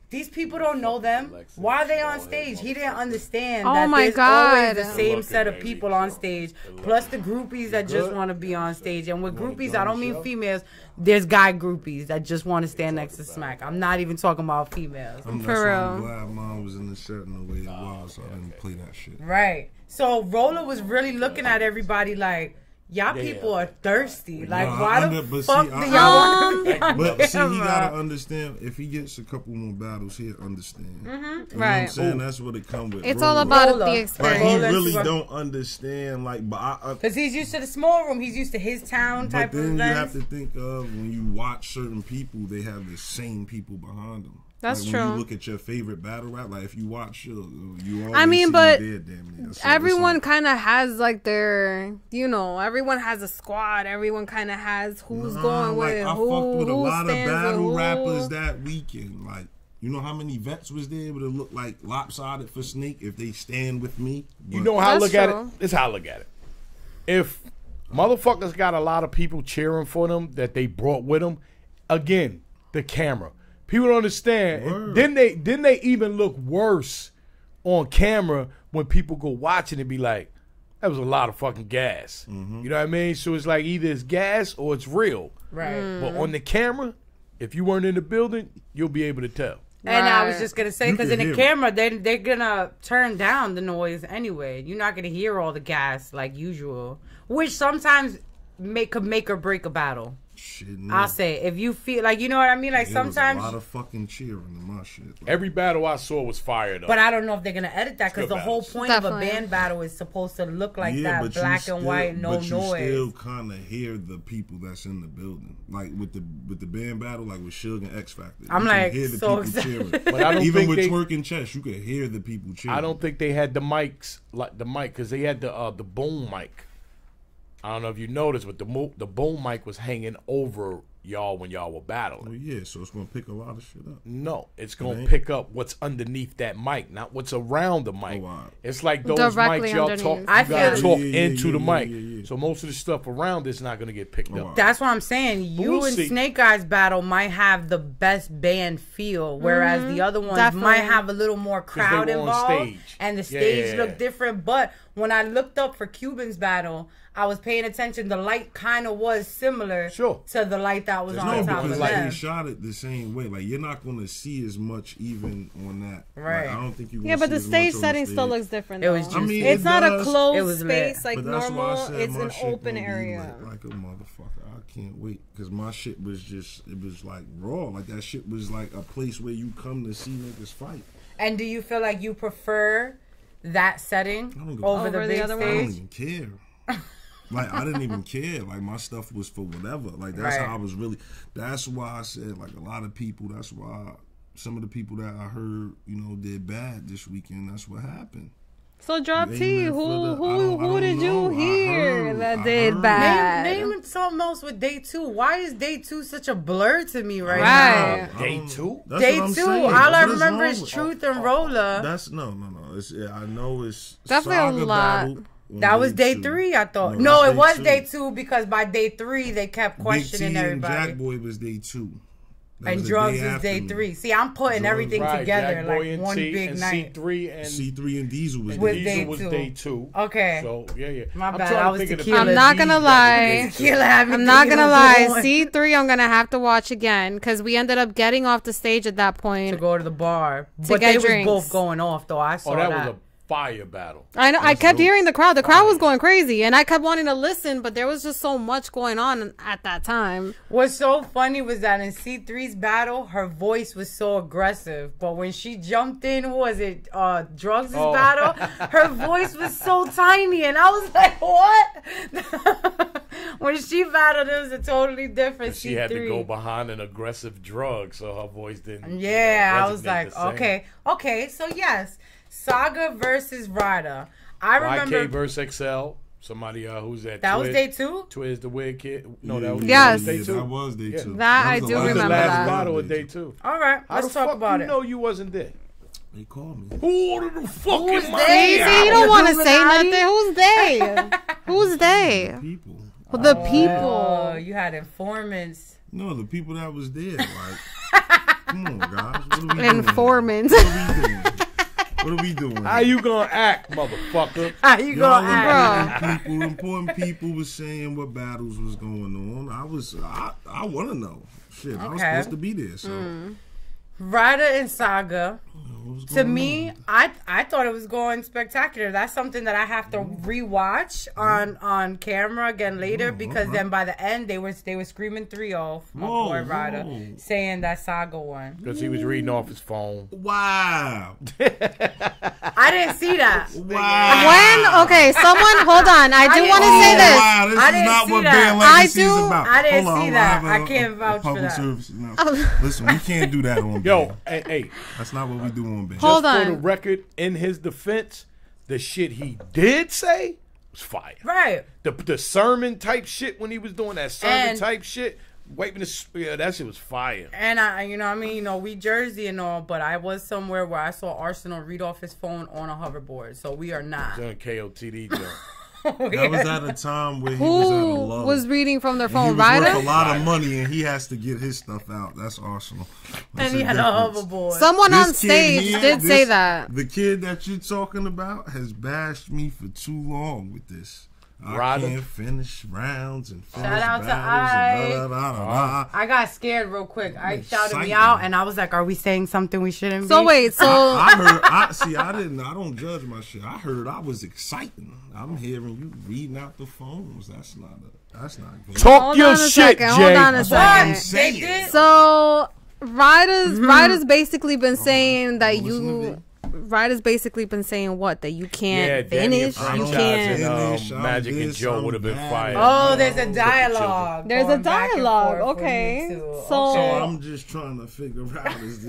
S2: these people don't know them. Why are they on stage? He didn't understand that there's always the same set of people on stage, plus the groupies that just want to be on stage. And with groupies, I don't mean females. There's guy groupies that just want to stand next to Smack. I'm not even talking about females.
S4: I'm glad Mom was in the set in the way it was, so I didn't play that shit.
S2: Right. So Roller was really looking at everybody like, y'all people are thirsty. Like, why the fuck do y'all want to be on
S4: But see, he
S2: camera?
S4: gotta understand. If he gets a couple more battles, he'll understand. You know what I'm saying? That's what it comes with.
S1: It's all about
S2: Roller.
S1: the
S4: Like,
S1: experience.
S4: he really don't understand. Like, but
S2: Because he's used to the small room. He's used to his town type
S4: but
S2: of
S4: then you have
S2: events.
S4: to think of when you watch certain people, they have the same people behind them.
S1: That's
S4: like,
S1: true.
S4: When you look at your favorite battle rap, like if you watch, you always
S1: I mean,
S4: see
S1: but
S4: there, damn near. So
S1: everyone
S4: it's
S1: kind of has like their, you know, everyone has a squad. Everyone kind of has who's going
S4: like,
S1: with
S4: I
S1: who.
S4: fucked with a
S1: who
S4: lot of
S1: stands with
S4: battle
S1: who.
S4: rappers that weekend. Like, you know how many vets was there able to look like lopsided for Snake if they stand with me?
S5: You know how I
S1: That's
S5: look at it?
S1: true.
S5: This is how I look at it. If motherfuckers got a lot of people cheering for them that they brought with them, again, the camera. People don't understand.
S4: Word.
S5: Then they even look worse on camera when people go watching and be like, that was a lot of fucking gas. You know what I mean? So it's like either it's gas or it's real.
S2: Right.
S5: But on the camera, if you weren't in the building, you'll be able to tell.
S2: And I was
S1: Right.
S2: just gonna say,
S4: You
S2: because
S4: can
S2: in the
S4: hear it.
S2: camera, they're gonna turn down the noise anyway. You're not gonna hear all the gas like usual, which sometimes could make or break a battle.
S4: Shit,
S2: I'll say, if you feel like, you know what I mean, like
S4: there was
S2: sometimes.
S4: a lot of fucking cheering in my shit. Like,
S5: Every battle I saw was fired up.
S2: But I don't know if they're gonna edit that because
S5: Good
S2: the whole
S5: battles.
S2: point of
S1: Definitely.
S2: a band battle is supposed to look like
S4: yeah,
S2: that,
S4: but
S2: black
S4: you
S2: and
S4: still,
S2: white, no
S4: but you
S2: noise.
S4: still kind of hear the people that's in the building, like with the band battle, like with Suge and X Factor.
S2: I'm
S4: you can
S2: like,
S4: hear the
S2: so
S4: people
S2: excited.
S4: cheering.
S5: But I don't
S4: Even
S5: think
S4: with
S5: they-
S4: twerk and chess, you could hear the people cheering.
S5: I don't think they had the mics like the mic because they had the boom mic. I don't know if you noticed, but the boom mic was hanging over y'all when y'all were battling.
S4: Well, yeah, so it's gonna pick a lot of shit up.
S5: No, it's gonna
S4: ain't?
S5: pick up what's underneath that mic, not what's around the mic.
S4: Oh, wow.
S5: It's like those
S1: Directly
S5: mics y'all
S1: underneath.
S5: talk. You
S2: I
S5: gotta
S2: feel-
S5: talk
S4: Yeah,
S5: into the
S4: yeah,
S5: mic.
S4: yeah.
S5: So most of the stuff around it's not gonna get picked
S4: Oh,
S5: up.
S4: wow.
S2: That's what I'm saying. You
S5: we'll
S2: and
S5: see.
S2: Snake Eyes battle might have the best band feel, whereas the other ones
S1: Definitely.
S2: might have a little more crowd
S5: they were on
S2: involved,
S5: stage.
S2: and the
S5: Yeah,
S2: stage
S5: yeah,
S2: looked
S5: yeah.
S2: different. But when I looked up for Cuban's battle, I was paying attention. The light kind of was similar
S5: Sure.
S2: to the light that was
S5: There's
S2: on
S5: no
S2: top
S4: because
S2: of
S5: like
S4: they
S2: them.
S4: shot it the same way. Like you're not gonna see as much even on that.
S2: Right.
S4: Like, I don't think you.
S1: Yeah, but the
S4: see as
S1: stage
S4: much on
S1: setting
S4: the
S1: still
S4: stage.
S1: looks different.
S2: It was
S1: though.
S2: just- I
S4: mean,
S1: it's
S4: it
S1: not
S4: does.
S1: a closed
S2: It was lit.
S1: space like
S4: But that's why I
S1: normal.
S4: said
S1: It's
S4: my
S1: an
S4: shit
S1: open
S4: gonna be
S1: area.
S4: Like a motherfucker. I can't wait because my shit was just it was like raw. Like that shit was like a place where you come to see niggas fight.
S2: And do you feel like you prefer that setting
S4: I don't give
S2: over
S4: a
S2: the
S1: Over the
S2: big
S1: other
S4: I don't
S2: stage?
S4: even care. Like I didn't even care. Like my stuff was for whatever. Like that's
S2: Right.
S4: how I was really. That's why I said like a lot of people. That's why some of the people that I heard, did bad this weekend. That's what happened.
S1: So drop
S4: They
S1: T.
S4: meant for the- I
S1: Who
S4: don't
S1: did
S4: know.
S1: you
S4: I
S1: hear
S4: heard-
S1: that
S4: I
S1: did
S4: heard.
S1: bad?
S2: Name something else with day 2. Why is day 2 such a blur to me right
S1: Right.
S2: now?
S5: Day 2?
S4: That's
S2: Day
S4: what I'm
S2: 2,
S4: saying.
S2: all I
S4: What is
S2: remember
S4: wrong
S2: is
S4: with-
S2: Truth and Roller.
S4: That's no. It's, I know it's
S1: Definitely a
S4: Saga
S1: lot.
S4: battle on
S2: That was day
S4: 2.
S2: 3, I thought.
S4: No,
S2: No,
S4: that's
S2: it was
S4: day
S2: day
S4: 2.
S2: 2 because by day 3 they kept questioning
S4: Big T
S2: everybody.
S4: and Jack Boy was day 2. That
S2: And
S4: was the
S2: drugs
S4: day
S2: was
S4: after
S2: day
S4: me.
S2: 3. See, I'm putting
S4: Drugs.
S2: everything
S5: Right,
S2: together
S5: Jack Boy
S2: like
S5: and
S2: one
S5: T
S2: big
S5: and
S2: night.
S5: C3 and
S4: C3 and Diesel was
S2: With
S4: day
S2: day
S4: 2.
S5: was
S2: 2.
S5: day 2.
S2: Okay.
S5: So yeah.
S2: My
S5: I'm
S2: bad,
S5: trying
S2: I
S5: to
S2: was
S5: think of the
S2: tequila.
S1: I'm not gonna lie.
S2: Tequila had me
S1: I'm not
S2: thinking
S1: gonna
S2: of
S1: lie.
S2: the one
S1: C3, I'm gonna have to watch again because we ended up getting off the stage at that
S2: to
S1: point.
S2: go to the bar.
S1: To
S2: But
S1: get
S2: they
S1: drinks.
S2: was both going off though. I saw
S5: Oh, that
S2: that.
S5: was a fire battle.
S1: I know. I
S4: That's
S1: kept
S4: dope.
S1: hearing the crowd. The crowd was going crazy, and I kept wanting to listen, but there was just so much going on at that time.
S2: What's so funny was that in C3's battle, her voice was so aggressive. But when she jumped in, who was it? Drugs'
S5: Oh.
S2: battle, her voice was so tiny. And I was like, what? When she battled, it was a totally different
S5: She
S2: C3.
S5: had to go behind an aggressive drug, so her voice didn't.
S2: Yeah, I was
S5: resonate
S2: like,
S5: the same.
S2: okay. So yes, Saga versus Ryder. I remember
S5: YK versus XL. Somebody who's that?
S2: that was
S5: Twiz?
S2: day 2.
S5: Twiz the weird kid. No, that was
S1: Yes.
S5: day 2.
S4: That was day 2.
S1: That I
S4: was
S1: do
S4: the last-
S5: That was the
S1: remember
S5: last
S1: that.
S5: battle of day 2.
S2: All right,
S5: How
S2: let's
S5: the
S2: talk
S5: fuck
S2: about
S5: you
S2: it.
S5: know you wasn't there?
S4: They called me.
S5: Who the fuck
S2: Who's
S5: am
S2: they?
S1: See,
S5: I?
S1: you don't want to say
S2: Illuminati?
S1: nothing. Who's they? Who's they?
S4: People.
S1: The
S2: Oh,
S1: people.
S2: you had informants.
S4: No, the people that was there. Like, come on, guys. What are we doing?
S1: Informants.
S4: What are we doing? What are we doing?
S5: How you gonna act, motherfucker?
S2: How you
S4: Y'all
S2: gonna act?
S4: important people was saying what battles was going on. I want to know. Shit, I was
S2: Okay.
S4: supposed to be there. So
S2: Ryder and Saga.
S4: what was
S2: To
S4: going
S2: me,
S4: on?
S2: I thought it was going spectacular. That's something that I have to rewatch on camera again later because then by the end they were screaming 3-0, my
S4: Whoa,
S2: boy Ryder,
S4: whoa.
S2: saying that Saga won.
S5: Because he was reading off his phone.
S4: Wow.
S2: I didn't see that.
S4: Wow.
S1: When? Okay, someone, hold on. I do
S2: didn't
S1: want to
S2: see
S1: say this.
S4: Wow, this
S2: I
S4: is
S2: didn't
S4: not
S2: see
S4: what
S2: that.
S4: band
S1: I
S4: legacy is
S1: do-
S4: about.
S2: I didn't
S4: Hold on,
S2: see
S4: I
S2: that.
S4: have
S2: I can't vouch for
S4: public
S2: that.
S4: service. No. Listen, we can't do that on
S5: Yo,
S4: band.
S5: hey,
S4: That's not what we do on band.
S1: Hold
S5: just for the
S1: on.
S5: record, in his defense, the shit he did say was fire.
S2: Right.
S5: The sermon type shit when he was doing that sermon
S2: And-
S5: type shit, waving the spear, that shit was fire.
S2: And we Jersey and all, but I was somewhere where I saw Arsenal read off his phone on a hoverboard. So we are not.
S5: Doing KOTD joint.
S4: That was at a time where he was at a
S1: Who
S4: low.
S1: was reading from their
S4: And he
S1: phone?
S4: was worth a
S1: Ryder?
S4: lot of money, and he has to get his stuff out. That's Arsenal. That's
S2: And he
S4: the
S2: had a
S4: difference.
S2: hoverboard.
S1: Someone on
S4: This kid
S1: stage
S4: here,
S1: did say
S4: this-
S1: that.
S4: The kid that you're talking about has bashed me for too long with this. I
S5: Ryder?
S4: can't finish rounds and finish
S2: Shout out to
S4: battles and da-da-da-da-da.
S2: I got scared real quick. I shouted me
S4: Exciting.
S2: out, and I was like, "Are we saying something we shouldn't
S1: So
S2: be?"
S1: wait, so
S4: I heard. I don't judge my shit. I heard I was exciting. I'm hearing you reading out the phones. That's not good.
S5: Talk
S1: hold
S5: your
S1: on a
S5: shit,
S1: second.
S5: Jay.
S1: Hold on a
S4: That's what I'm
S1: second.
S2: They
S4: saying.
S2: did.
S1: So Ryder's basically been saying that
S4: listen to
S1: you.
S4: me.
S1: Ryder's basically been saying what? That you can't
S5: Danny and
S1: finish. You
S5: Franchise
S1: can't.
S5: and
S4: Finish,
S5: Magic and
S4: this,
S5: Joe would have been
S4: I'm
S5: fired.
S2: Oh, there's a
S5: children.
S2: dialogue.
S1: There's a
S2: going back and
S1: dialogue,
S2: forth with
S1: okay.
S2: you two.
S1: So-
S4: So
S2: Okay.
S4: I'm just trying to figure out is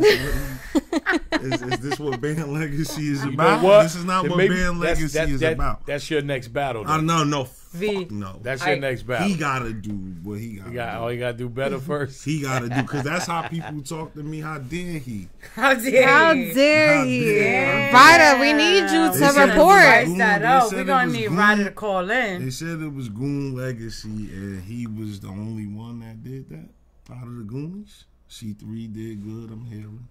S4: this what band legacy is
S5: You know
S4: about?
S5: what?
S4: This is not
S5: Then
S4: what
S5: maybe
S4: band legacy is about.
S5: That's your next battle.
S4: I
S5: Though.
S4: no,
S2: V.
S4: fuck no.
S5: That's your next battle.
S4: He gotta do what he gotta do.
S5: You gotta do better first.
S4: He gotta do because that's how people talk to me. How dare he?
S2: How dare
S1: How
S2: you?
S1: dare
S4: How
S1: you,
S4: dare you.
S1: Ryder? We need you
S4: They
S1: to
S4: said it was
S1: report.
S4: right.
S2: Spice that
S4: They
S2: up.
S4: said
S2: We're
S4: it
S2: gonna
S4: was
S2: need
S4: Goon.
S2: Ryder to call
S4: They
S2: in.
S4: said it was Goon Legacy, and he was the only one that did that out of the Goonies. C3 did good. I'm hearing.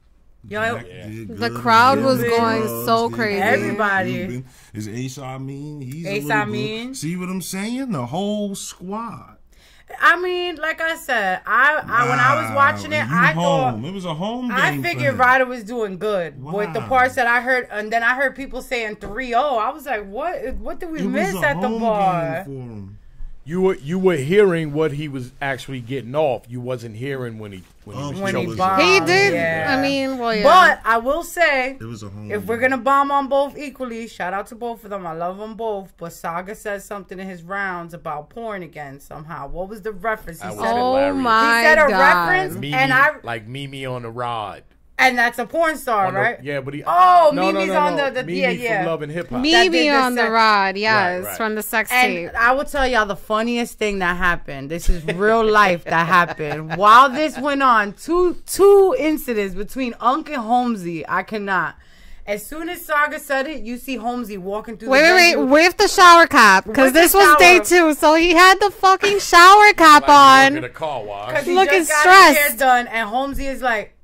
S2: Yo,
S4: Jack
S5: Yeah.
S4: did
S1: The
S4: good.
S1: crowd
S4: Billy
S2: was
S1: going
S4: Ruggs
S1: so
S4: did
S1: crazy.
S4: good.
S2: Everybody.
S4: Ruben. Is Ace Amin? He's
S2: Ace
S4: a little
S2: Amin.
S4: good. See what I'm saying? The whole squad.
S2: I mean, like I said, I when I was watching it,
S4: You
S2: I thought
S4: home. It was a home game.
S2: I
S4: for
S2: figured
S4: him.
S2: Ryder was doing good with the
S4: Wow.
S2: parts that I heard, and then I heard people saying 3-0. I was like, what? What did we
S4: It
S2: miss
S4: was a
S2: at the
S4: home
S2: bar?
S4: game for him.
S5: You were hearing what he was actually getting off. You wasn't hearing when he was choking.
S2: bombed.
S1: He did.
S2: Yeah.
S1: I mean, well, yeah.
S2: But I will say,
S4: It was a home.
S2: if we're gonna bomb on both equally, shout out to both of them. I love them both. But Saga said something in his rounds about porn again somehow. What was the reference? He
S5: That
S2: said,
S5: was
S1: oh
S5: hilarious.
S1: my
S2: he said a
S1: God.
S2: reference,
S5: Mimi,
S2: and I
S5: like Mimi on the rod.
S2: and that's a porn star,
S5: On the-
S2: right?
S5: Yeah, but he.
S2: Oh,
S5: no,
S2: Mimi's
S5: no, no,
S2: on
S5: no.
S2: the
S5: Mimi
S2: yeah.
S5: from Love and Hip Hop.
S2: That did
S1: Maybe
S2: the
S1: on the
S2: sex-
S1: rod, yes,
S5: right.
S1: from the sex tape.
S2: And I will tell y'all the funniest thing that happened. This is real life that happened. While this went on, two incidents between Unc and Holmesy. I cannot. As soon as Saga said it, you see Holmesy walking through the
S1: Wait,
S2: venue.
S1: with the shower cap, because
S2: With the
S1: this was day
S2: shower.
S1: 2, so he had the fucking shower cap
S5: Like,
S1: on.
S5: a car wash.
S2: 'Cause he
S1: looking
S2: just got his hair
S1: stressed.
S2: done, and Holmesy is like,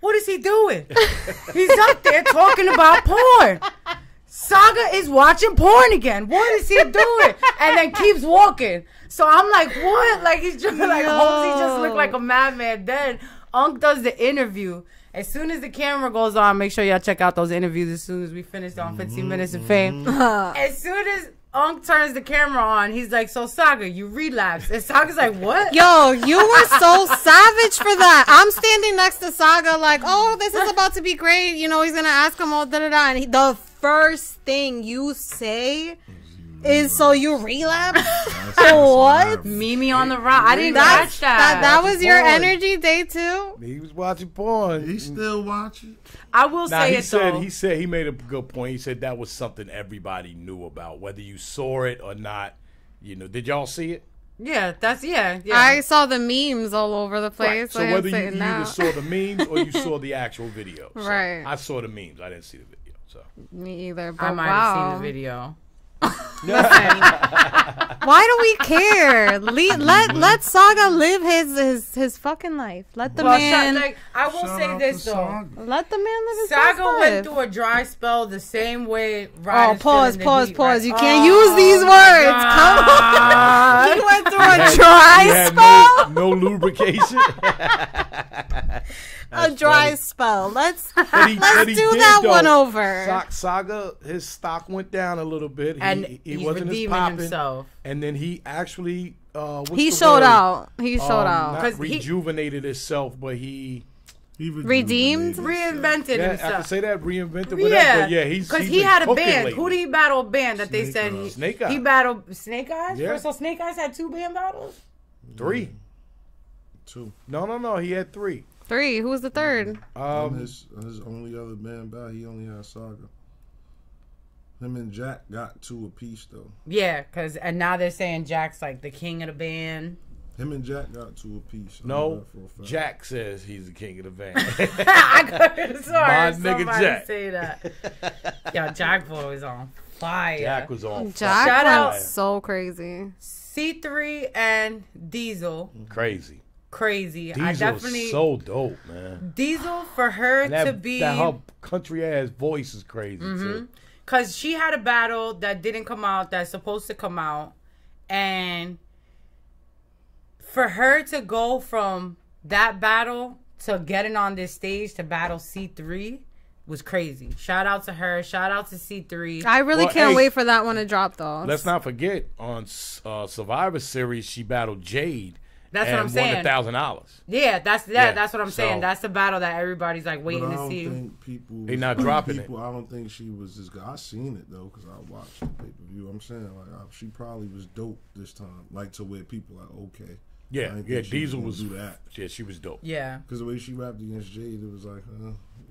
S2: what is he doing? He's up there talking about porn. Saga is watching porn again. What is he doing? And then keeps walking. So I'm like, what? Like he's just like Holmesy just looked like a madman. Then Unc does the interview. As soon as the camera goes on, make sure y'all check out those interviews as soon as we finish on 15 Minutes of Fame. As soon as Unc turns the camera on, he's like, so Saga, you relapsed. And Saga's like, what?
S1: Yo, you were so savage for that. I'm standing next to Saga like, oh, this is about to be great. You know, he's going to ask him all da-da-da. And the first thing you say is, so you relapse? What?
S2: Mimi on the rock. I didn't catch that.
S1: That was your
S5: porn.
S1: energy day 2?
S5: He was watching porn.
S4: He still watching.
S2: I will
S5: Nah,
S2: say
S5: he
S2: it
S5: said
S2: though.
S5: he made a good point. He said that was something everybody knew about, whether you saw it or not. You know, did y'all see it?
S2: Yeah, that's yeah.
S1: I saw the memes all over the place.
S5: So
S1: with him
S5: whether you
S1: sitting
S5: either
S1: out.
S5: saw the memes or you saw the actual video. So
S1: Right.
S5: I saw the memes. I didn't see the video. So
S1: Me either, but
S2: I might
S1: wow.
S2: have seen the video.
S1: Why do we care? Let Saga live his fucking life. Let the man.
S2: I will
S4: Shout
S2: say
S4: out
S2: this
S4: to
S2: though.
S4: Saga.
S1: Let the man live his best
S2: Saga
S1: life.
S2: went through a dry spell the same way.
S1: Oh,
S2: Riders
S1: pause.
S2: feeling the heat, right?
S1: You can't use these words. Come on. He went through a dry
S5: he had
S1: spell.
S5: no lubrication.
S1: A dry spell. Let's
S5: But he
S1: do
S5: did,
S1: that
S5: though.
S1: one over.
S5: Saga, his stock went down a little bit.
S2: And
S5: He
S2: he's
S5: wasn't as
S2: redeeming
S5: popping.
S2: himself.
S5: And then he actually
S1: He showed out. He showed
S5: Not
S1: out.
S2: 'Cause he-
S5: rejuvenated himself, but he
S1: Redeemed?
S2: Reinvented
S5: I
S2: himself.
S5: can say that reinvented. Whatever,
S2: Yeah,
S5: but yeah, he's
S2: because
S5: he's
S2: he
S5: been
S2: had a
S5: cooking
S2: band.
S5: lately.
S2: Who did he battle? A band that they said he
S5: Snake Eyes.
S2: he battled Snake Eyes.
S5: Yeah.
S2: So Snake Eyes had 2 band battles.
S5: 3.
S4: 2.
S5: No. He had 3.
S1: 3. Who was the third?
S4: His only other man back, he only had Saga. Him and Jack got 2 apiece though.
S2: Yeah, and now they're saying Jack's like the king of the band.
S4: Him and Jack got 2 apiece. I know
S5: No,
S4: that for a fact.
S5: Jack says he's the king of the band.
S2: I could
S5: My
S2: sorry,
S5: nigga
S2: somebody
S5: Jack.
S2: say that. Yo, Jack boy was on fire.
S5: Jack was on
S1: Jack
S2: Shout
S1: went
S2: out.
S1: so crazy.
S2: C3 and Diesel,
S5: crazy.
S2: crazy. I
S5: Diesel's
S2: definitely
S5: so dope, man.
S2: Diesel for her
S5: And that,
S2: to be
S5: that her country ass voice is crazy too.
S2: because she had a battle that didn't come out that's supposed to come out, and for her to go from that battle to getting on this stage to battle C3 was crazy. Shout out to her. Shout out to C3.
S1: I really
S5: Well,
S1: can't
S5: hey,
S1: wait for that one to drop though.
S5: Let's not forget on Survivor Series she battled Jade.
S2: That's
S5: and
S2: what I'm saying.
S5: Won $1,000.
S2: Yeah, that's
S5: Yeah,
S2: that's what I'm
S5: so-
S2: saying. That's the battle that everybody's like
S4: But
S2: waiting
S4: I
S2: to
S4: don't
S2: see.
S4: think people.
S5: They not dropping it.
S4: I don't think she was as good. I seen it though because I watched the pay per view. I'm saying she probably was dope this time, like to where people like okay. I
S5: Yeah,
S4: didn't
S5: yeah.
S4: think she
S5: Diesel
S4: gonna
S5: was.
S4: do that
S5: Yeah, she was dope.
S2: Yeah.
S4: because the way she rapped against Jade, it was like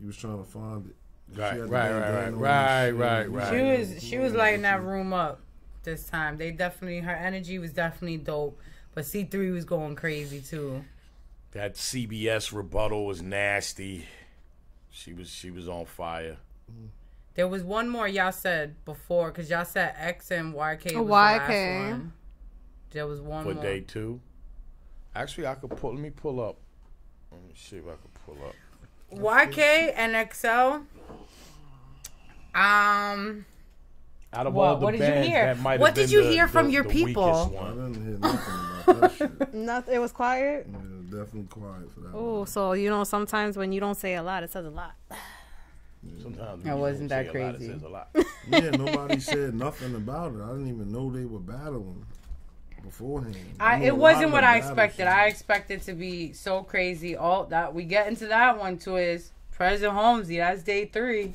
S4: he was trying to find it. She
S5: Right,
S4: had the
S5: right,
S4: bandana
S5: right,
S4: on
S5: right,
S4: and
S5: right,
S4: shit.
S5: right.
S2: She was lighting that room up this time. They definitely her energy was definitely dope. But C3 was going crazy too.
S5: That CBS rebuttal was nasty. She was on fire.
S2: There was one more y'all said before because y'all said X and YK was the
S1: YK.
S2: last one. There was one
S5: For
S2: more.
S5: day 2. Actually, I could pull. Let me pull up. Let me see if I can pull up.
S2: YK and XL.
S5: Out of
S2: What?
S5: all the
S2: What did you
S5: bands,
S2: hear?
S5: that might
S2: What
S5: have
S2: did
S5: been
S2: you hear from your people?
S5: weakest
S4: I
S5: one.
S4: didn't hear nothing about that shit.
S1: Nothing. It was quiet.
S4: Yeah, definitely quiet for that.
S1: Oh, so you know sometimes when you don't say a lot, it says a lot.
S5: Sometimes
S2: That
S5: when you
S2: wasn't
S5: don't
S2: that
S5: say a lot, it
S2: crazy.
S5: says a lot.
S4: Yeah, nobody said nothing about it. I didn't even know they were battling. beforehand.
S2: It wasn't what I expected. I expected to be so crazy. All that we get into that one too is President Holmesy. That's day 3.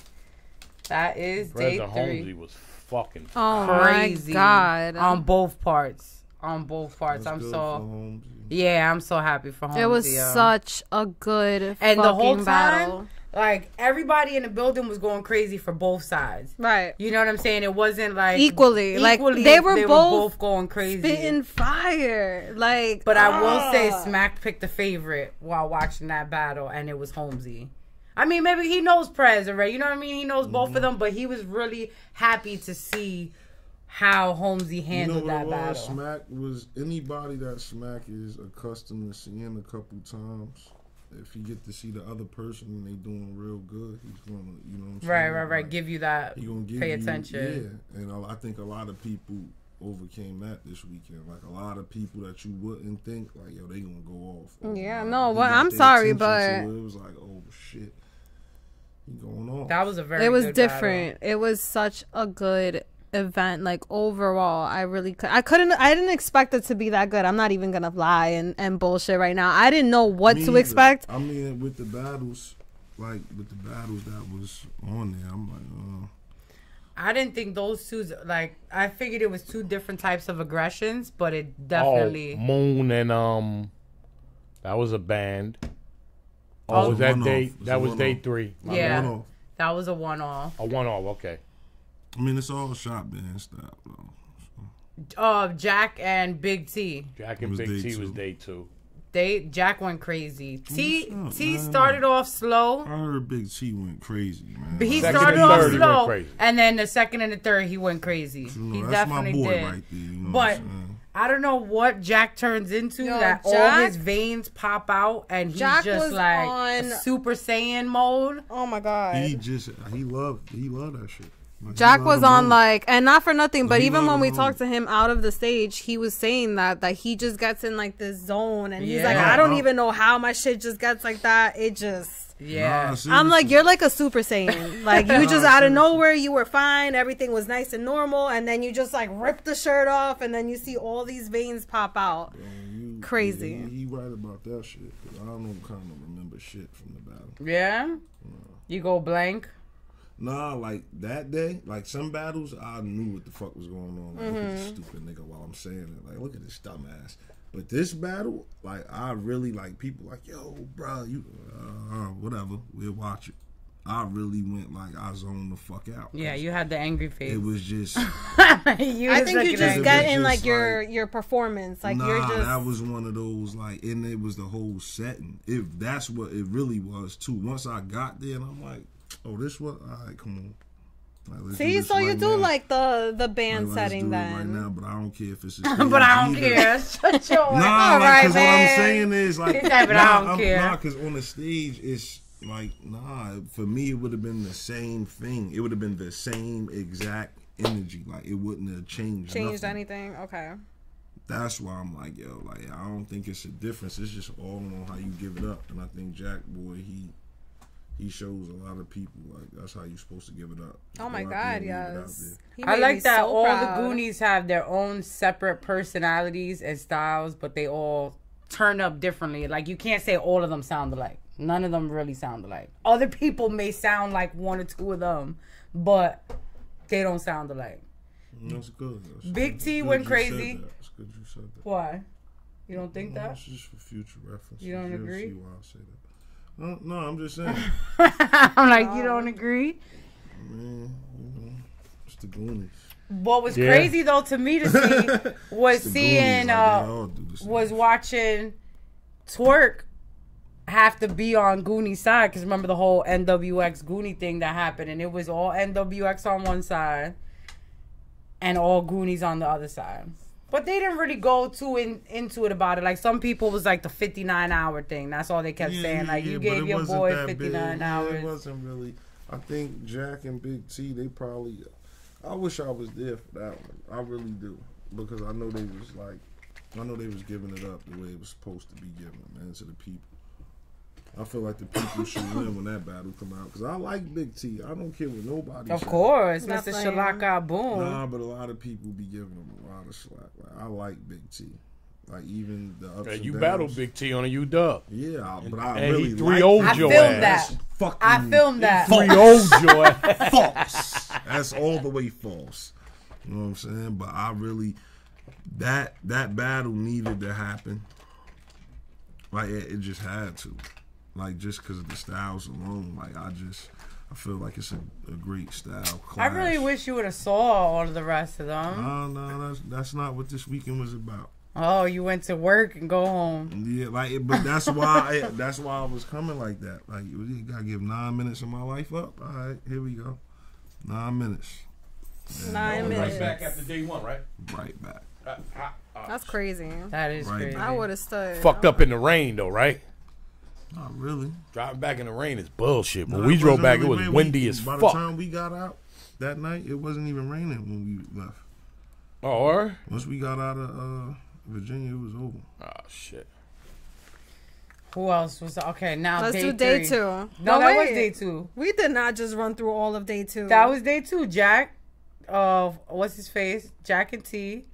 S2: That is
S5: President
S2: day 3.
S5: Holmesy was fucking
S2: crazy.
S1: My God.
S2: On both parts.
S4: That's
S2: I'm
S4: good
S2: so
S4: for Holmes.
S2: yeah. I'm so happy for Holmesy.
S1: It was such a good
S2: and the whole time.
S1: battle.
S2: Like, everybody in the building was going crazy for both sides.
S1: Right.
S2: You know what I'm saying? It wasn't like...
S1: Equally. Like, they were both
S2: going crazy.
S1: spitting fire. Like,
S2: But I will say Smack picked a favorite while watching that battle, and it was Holmesy. I mean, maybe he knows Prez already. You know what I mean? He knows both of them, but he was really happy to see how Holmesy handled that battle.
S4: Smack was... Anybody that Smack is accustomed to seeing a couple times... If you get to see the other person and they doing real good, he's gonna, you know what I'm saying?
S2: Right.
S4: Like,
S2: give you that.
S4: He gonna give
S2: pay
S4: you,
S2: attention.
S4: Yeah, and I think a lot of people overcame that this weekend. Like a lot of people that you wouldn't think, like, yo, they gonna go off.
S1: Yeah,
S4: like,
S1: no, but I'm sorry, but
S4: it was like, oh shit, he going off.
S2: That was a very.
S1: It was
S2: good
S1: different.
S2: battle.
S1: It was such a good event. Like overall, I didn't expect it to be that good. I'm not even gonna lie and bullshit right now. I didn't know what to expect.
S4: I mean, with the battles that was on there, I'm like,
S2: I didn't think those two, like, I figured it was 2 different types of aggressions, but it definitely.
S5: Moon and that was a band. Oh, was that day? That was day 3.
S2: Yeah, that was a one-off.
S5: A one-off. Okay.
S4: I mean, it's all shot band stuff, though.
S2: Jack and Big T.
S5: Jack and Big T was day 2.
S2: Jack went crazy. T started off slow.
S4: I heard Big T went crazy, man.
S2: But he
S5: Second
S2: started
S5: and
S2: off
S5: third, he
S2: slow,
S5: went crazy.
S2: and then the second and the third he went crazy. He
S4: That's
S2: definitely
S4: my boy
S2: did.
S4: right there. You know
S2: But
S4: what I'm saying?
S2: I don't know what Jack turns into.
S1: Yo,
S2: that all
S1: Jack-
S2: his veins pop out, and he's
S1: Jack
S2: just
S1: was
S2: like
S1: on-
S2: a Super Saiyan mode.
S1: Oh my God.
S4: He loved that shit. Like,
S1: Jack
S4: he
S1: was
S4: loved
S1: on
S4: him.
S1: like, and not for nothing, but
S4: He
S1: even when
S4: loved
S1: we
S4: him.
S1: talked to him out of the stage, he was saying that he just gets in like this zone, and he's like,
S2: Yeah.
S1: I don't even know how my shit just gets like that. It just.
S2: Yeah.
S4: Nah,
S1: I'm like, you're like a Super Saiyan. Like, you just out of nowhere, you were fine. Everything was nice and normal. And then you just, like, rip the shirt off. And then you see all these veins pop out. Crazy.
S4: He right about that shit. 'Cause I don't kind of remember shit from the battle.
S2: Yeah? You go blank?
S4: Nah, like, that day, like, some battles, I knew what the fuck was going on. Like, look at this stupid nigga while I'm saying it. Like, look at this dumbass. But this battle, like, I really, like, people like, yo, bro, you, whatever, we'll watch it. I really went, like, I zoned the fuck out.
S2: Yeah, you had the angry face.
S4: It was just...
S1: I think you just get in, like,
S4: just,
S1: your performance. Like, you're just...
S4: that was one of those, like, and it was the whole setting. That's what it really was, too. Once I got there, and I'm like, oh, this what? All right, come on. Like,
S1: see, so you do,
S4: now.
S1: like, the band
S4: Like,
S1: setting
S4: let's do
S1: then.
S4: it right now, but I don't care if it's a
S2: But I don't care. Shut your
S4: Nah,
S2: all
S4: like,
S2: right,
S4: because what
S2: man.
S4: I'm saying is, like,
S2: But I don't care.
S4: Nah, because on the stage, it's like, nah, for me, it would have been the same thing. It would have been the same exact energy. Like, it wouldn't have changed nothing.
S1: Anything? Okay.
S4: That's why I'm like, yo, like, I don't think it's a difference. It's just all on how you give it up. And I think Jack Boy, he shows a lot of people, like, that's how you're supposed to give it up.
S1: Oh my
S4: Go out
S1: God,
S4: there and leave it out
S1: yes.
S4: there.
S1: He
S2: I
S1: made
S2: like
S1: me
S2: that
S1: so
S2: all
S1: proud.
S2: the Goonies have their own separate personalities and styles, but they all turn up differently. Like, you can't say all of them sound alike. None of them really sound alike. Other people may sound like 1 or 2 of them, but they don't sound alike.
S4: That's good.
S2: Big T
S4: good
S2: went
S4: you
S2: crazy.
S4: said that. It's good you said that.
S2: Why? You don't think that?
S4: It's just for future reference.
S2: You don't agree?
S4: See why I say that. No, I'm just saying.
S2: I'm like, you don't agree?
S4: Man, it's the Goonies.
S2: What was
S5: Yeah.
S2: crazy though to me to see was
S4: It's the
S2: seeing
S4: Goonies, like, they all do the same
S2: was
S4: shit.
S2: watching Twerk have to be on Goonies side, because remember the whole NWX Goonie thing that happened, and it was all NWX on one side and all Goonies on the other side. But they didn't really go too into it about it. Like, some people was like the 59-hour thing. That's all they kept saying. Like, you
S4: but
S2: gave
S4: it
S2: your
S4: wasn't
S2: boy
S4: that
S2: 59
S4: big.
S2: hours.
S4: It wasn't really. I think Jack and Big T, they probably. I wish I was there for that one. I really do, because I know they was like, I know they was giving it up the way it was supposed to be given, man, to the people. I feel like the people should win when that battle come out. Because I like Big T. I don't care what nobody
S2: Of
S4: says.
S2: course,
S1: Not
S2: Mr.
S1: playing.
S2: Shalaka Boom.
S4: Nah, but a lot of people be giving him a lot of slack. Like, I like Big T. Like, even the ups and
S5: You
S4: downs.
S5: battled Big T on a UW.
S4: Yeah, but I
S5: And
S4: really
S5: he
S4: like
S5: 3-0'd
S2: I
S5: your
S2: filmed
S5: ass.
S2: that.
S4: Fucking
S2: I filmed that.
S5: 3-0'd your ass.
S4: false. That's all the way false. You know what I'm saying? But I really, that battle needed to happen. Like, it just had to. Like, just because of the styles alone. Like, I feel like it's a great style clash.
S2: I really wish you would have saw all of the rest of them.
S4: No, that's not what this weekend was about.
S2: Oh, you went to work and go home.
S4: Yeah, like, but that's why I was coming like that. Like, you gotta give 9 minutes of my life up. All right, here we go. 9 minutes.
S1: 9 minutes.
S5: Right back after day one, right?
S4: Right back.
S1: That's crazy.
S2: That is
S4: Right.
S2: crazy.
S1: I would have stood.
S5: Fucked up in the rain though, right?
S4: Not really.
S5: Driving back in the rain is bullshit. When
S4: No,
S5: we
S4: it
S5: drove
S4: wasn't
S5: back,
S4: really
S5: it was
S4: rain.
S5: windy as
S4: By the
S5: fuck.
S4: time we got out that night, it wasn't even raining when we left.
S5: Oh, or?
S4: Once we got out of Virginia, it was over.
S5: Oh, shit.
S2: Who else was okay? Now
S1: Let's
S2: day
S1: do day
S2: 3.
S1: 2.
S2: No,
S1: No,
S2: that was
S1: wait.
S2: day 2.
S1: We did not just run through all of day 2.
S2: That was day 2. Jack, what's his face? Jack and T.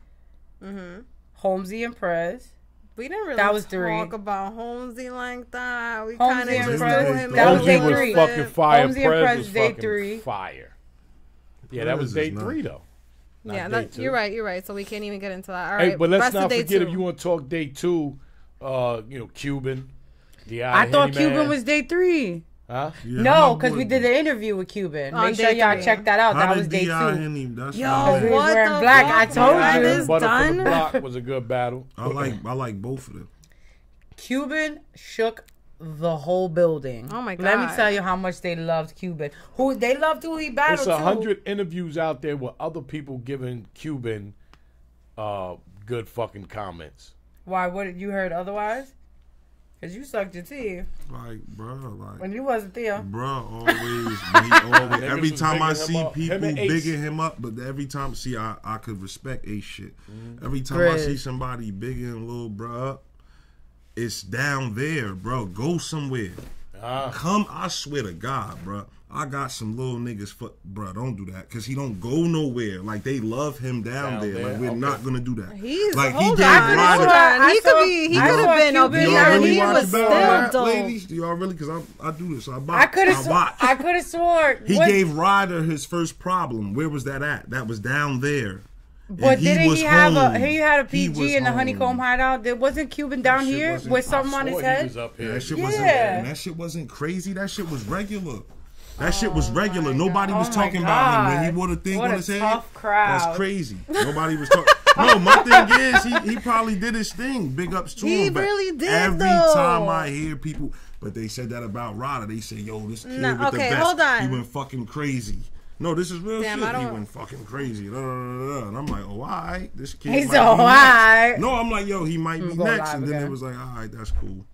S1: Mm-hmm.
S2: Holmesy and Prez.
S1: We didn't really
S2: That was
S1: talk
S2: 3.
S1: about Holmesy like that. We
S2: Holmesy
S1: kind of
S2: and
S1: just
S2: Prez.
S1: threw him
S2: That was
S1: in
S2: day
S1: a
S5: Holmesy was
S2: 3.
S1: little
S5: fucking
S1: bit.
S5: fire.
S2: Holmesy and
S5: Prez
S2: Prez
S5: was
S2: day
S5: fucking
S2: 3.
S5: fire. Yeah, that was
S4: Prez
S5: day
S4: is
S5: 3
S4: nice.
S5: though. Not
S1: Yeah,
S5: day 2.
S1: you're right. So we can't even get into that. All right,
S5: Hey, but let's
S1: rest of
S5: not
S1: day
S5: forget
S1: 2.
S5: if you want to talk day 2, Cuban.
S2: I thought Cuban was day 3.
S5: Huh?
S4: Yeah,
S2: No,
S4: I'm
S2: because we
S4: with
S2: did
S4: you.
S2: the interview with Cuban.
S1: On
S2: Make sure
S1: day
S2: y'all
S1: 3.
S2: check that out.
S4: How
S2: That
S4: did
S2: was day 2.
S4: D.I. hit him? That's
S1: Yo,
S4: fine.
S2: we was
S1: what
S2: wearing
S1: the
S2: black.
S1: fuck?
S2: I told
S1: That
S2: you.
S1: is
S5: Butter from the
S1: done.
S5: Block was a good battle.
S4: I like both of them.
S2: Cuban shook the whole building.
S1: Oh my
S2: Let me
S1: God.
S2: tell you how much they loved Cuban. They loved who he battled
S5: It's
S2: too.
S5: 100 interviews out there with other people giving Cuban good fucking comments.
S2: Why? What you heard otherwise? Cause you sucked your teeth
S4: Like, bro, like.
S2: when you wasn't there.
S4: Bro, always, every
S5: was
S4: time I
S5: bigging him
S4: see
S5: up.
S4: people
S5: Him and Ace.
S4: bigging him up, but every time, see, I could respect Ace shit. Every time I
S2: Chris.
S4: see somebody bigging little bro up, it's down there, bro. Go somewhere. Come, I swear to God, bro. I got some little niggas foot, bro. Don't do that, cause he don't go nowhere. Like they love him down there. Like we're
S5: okay.
S4: not gonna do that.
S1: He's
S4: like
S1: hold
S4: gave
S1: on.
S4: Ryder.
S1: He could have been up
S4: Do y'all
S1: here and
S4: really
S1: he
S4: watch
S1: was
S4: the
S1: still
S4: battle rap,
S1: dope.
S4: ladies? Do y'all really? Cause I do this. I
S2: I could have.
S4: watch.
S2: I could have sworn.
S4: He
S2: what-
S4: gave Ryder his first problem. Where was that at? That was down there.
S2: But
S4: And
S2: didn't
S4: was
S2: he have
S4: home.
S2: a? He had a
S4: He was
S2: PG in the
S4: home.
S2: honeycomb hideout. There wasn't Cuban down
S4: shit
S2: here
S4: wasn't-
S2: with something on
S5: I
S2: his
S5: swore he
S2: head.
S5: was up here.
S4: That shit
S2: Yeah.
S4: wasn't. And that shit wasn't crazy. That shit was regular. That shit was regular. Nobody was
S2: Oh my
S4: talking about him when he
S2: God.
S4: wore the thing
S2: What
S4: on
S2: a
S4: his head.
S2: tough crowd.
S4: That's crazy. Nobody was talking. No, my thing is he probably did his thing. Big ups to
S1: He
S4: him. But
S1: really did,
S4: every
S1: though.
S4: time I hear people, but they said that about Ryder. They say, "Yo, this kid
S1: Nah,
S4: with the
S1: okay,
S4: vest,
S1: hold on.
S4: he went fucking crazy." No, this is real
S1: Damn,
S4: shit.
S1: I
S4: He
S1: don't-
S4: went fucking crazy. Da, da, da, da, da. And I'm like, oh, all right. This kid
S2: He's
S4: might
S2: all
S4: be next.
S2: right.
S4: No, I'm like, yo, he might be
S2: go
S4: next.
S2: live
S4: And then
S2: again.
S4: it was like, all right, that's cool.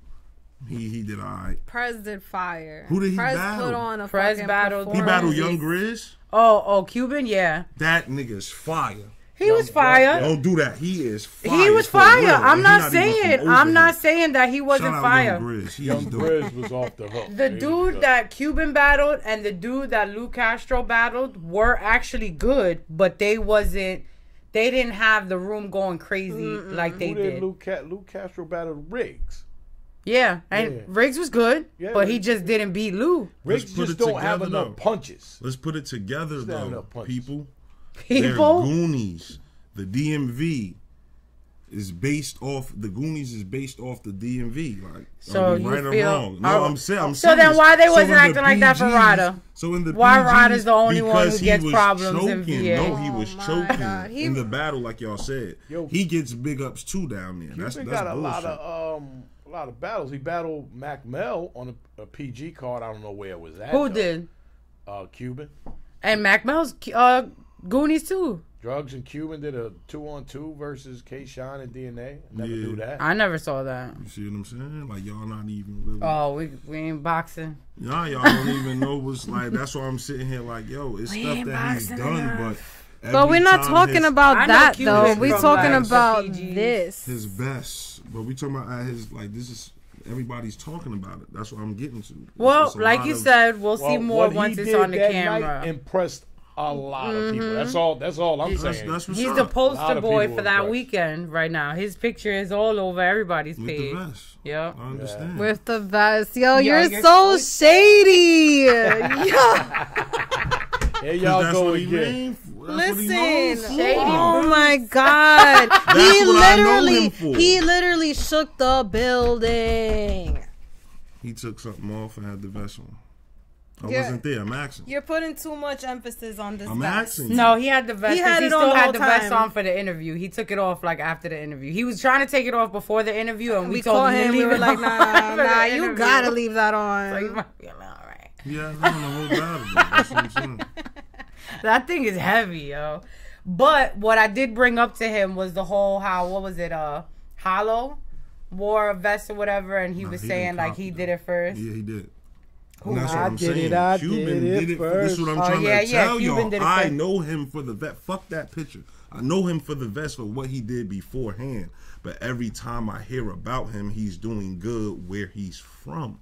S4: He did all right.
S1: Prez did fire.
S4: Who did he
S1: Prez
S4: battle?
S1: put on a
S2: Prez
S1: fucking
S2: battled-
S4: He battled
S1: performance.
S4: Young Grizz.
S2: Oh, Cuban, yeah.
S4: That nigga's fire.
S2: He was fire.
S4: Don't do that. He is fire.
S2: He was
S4: for
S2: fire.
S4: real.
S2: I'm
S4: And
S2: not
S4: he even
S2: saying.
S4: from
S2: I'm
S4: over
S2: not
S4: here.
S2: saying that he wasn't
S4: Shout out
S2: fire.
S4: Young Grizz. He
S5: Young
S4: is dope.
S5: Grizz was off the hook.
S2: The
S5: He was
S2: dude
S5: good.
S2: that Cuban battled and the dude that Lou Castro battled were actually good, but they didn't have the room going crazy like they
S5: Who
S2: did.
S5: Lou Castro battled Riggs.
S2: Yeah, and
S5: Yeah.
S2: Riggs was good,
S5: Yeah,
S2: but he
S5: Riggs-
S2: just didn't beat Lou.
S5: Riggs
S4: Let's put
S5: just
S4: it
S5: don't have
S4: together,
S5: enough
S4: though.
S5: punches.
S4: Let's put it together,
S5: Just have
S4: though,
S5: enough punches.
S4: people. They're
S2: People,
S4: Goonies. The DMV is based off. The Goonies is based off the DMV. Like,
S2: So
S4: are we
S2: you
S4: right or
S2: feel-
S4: wrong? No,
S2: oh,
S4: I'm saying. I'm
S2: so then
S4: serious.
S2: why they wasn't
S4: in the
S2: acting like that for
S4: PGs
S2: Ryder?
S4: So in the
S2: Why
S4: PGs,
S2: Ryder's the only one who
S4: because he
S2: gets
S4: was
S2: problems in
S4: choking.
S2: VA?
S4: No, he was
S1: Oh my
S4: choking
S1: God.
S4: in the battle, like y'all said.
S5: Yo.
S4: He gets big ups too down there. That's
S5: Cuban
S4: bullshit.
S5: got a lot of battles. He battled Mac Mel on a PG card. I don't know where it was at.
S2: who
S5: though.
S2: did?
S5: Cuban.
S2: And Mac Mel's Goonies too.
S5: Drugs and Cuban did a 2-on-2 versus K-Shine and DNA. Never
S4: Yeah.
S5: knew that.
S2: I never saw that.
S4: You see what I'm saying? Like y'all not even really.
S2: Oh, we ain't boxing.
S4: Y'all don't even know what's like. That's why I'm sitting here like, yo, it's
S2: We
S4: stuff
S2: ain't
S4: that he's
S2: boxing
S4: done,
S2: enough.
S4: but.
S1: But we're not talking
S2: I
S1: about
S2: know
S1: that
S2: Cuban
S1: though.
S2: is
S1: We're
S2: from,
S1: talking
S2: like, the
S1: about
S2: PGs.
S1: this.
S4: his best. But we talking about his like this is everybody's talking about it. That's what I'm getting to.
S2: Well,
S4: It's a
S2: like
S4: lot
S2: you
S4: of-
S2: said, we'll see more
S5: what
S2: once
S5: he
S2: it's
S5: did
S2: on the
S5: that
S2: camera.
S5: night impressed a lot of people. That's all I'm saying.
S4: That's what's
S2: He's
S4: up.
S2: the
S5: A lot
S2: poster
S5: of
S2: boy
S5: people
S2: for that
S5: impressed.
S2: weekend right now. His picture is all over everybody's
S4: With
S2: page.
S4: the vest.
S2: Yep.
S4: I understand.
S1: With the vest. Yo,
S2: Yeah,
S1: you're
S2: you're
S1: so
S2: so-
S1: shady. Yeah.
S5: Here
S4: 'Cause
S5: y'all
S4: that's
S5: go
S4: what he
S5: again.
S4: made for. That's what he known
S1: Listen.
S4: for.
S2: Shady.
S1: Oh my God.
S4: That's what I know him for.
S1: He literally shook the building.
S4: He took something off and had the vest on. I
S1: Yeah.
S4: wasn't there. I'm asking.
S1: You're putting too much emphasis on this
S4: I'm
S1: vest.
S4: asking.
S2: No, he had the vest.
S1: He
S2: 'cause
S1: had
S2: he
S1: it on
S2: still
S1: the
S2: had
S1: whole
S2: the vest
S1: time.
S2: on for the interview. He took it off like after the interview. He was trying to take it off before the interview, and we
S1: We
S2: told
S1: called
S2: him to
S1: him. We
S2: leave
S1: were
S2: it
S1: like,
S2: on
S1: nah,
S2: for the
S1: nah, you
S2: interview.
S1: gotta leave that
S2: So you
S1: on.
S2: might be like, all right.
S4: Yeah, I don't know whole doubt about it. That's what I'm saying.
S2: That thing is heavy, yo. But what I did bring up to him was the whole what was it? Hollow wore a vest or whatever, and he
S4: Nah,
S2: was
S4: he
S2: saying
S4: didn't
S2: like
S4: cop
S2: he
S4: it,
S2: did
S4: though.
S2: it first.
S4: Yeah, he did. And that's what
S5: I
S4: I'm
S5: did
S4: saying.
S5: it, I
S4: Cuban
S5: did it
S4: This is what I'm
S2: Oh,
S4: trying
S2: yeah,
S4: to
S2: yeah,
S4: tell
S2: Cuban
S4: y'all.
S2: did it
S4: I
S2: first.
S4: know him for the vet. Fuck that picture. I know him for the vest for what he did beforehand. But every time I hear about him, he's doing good where he's from.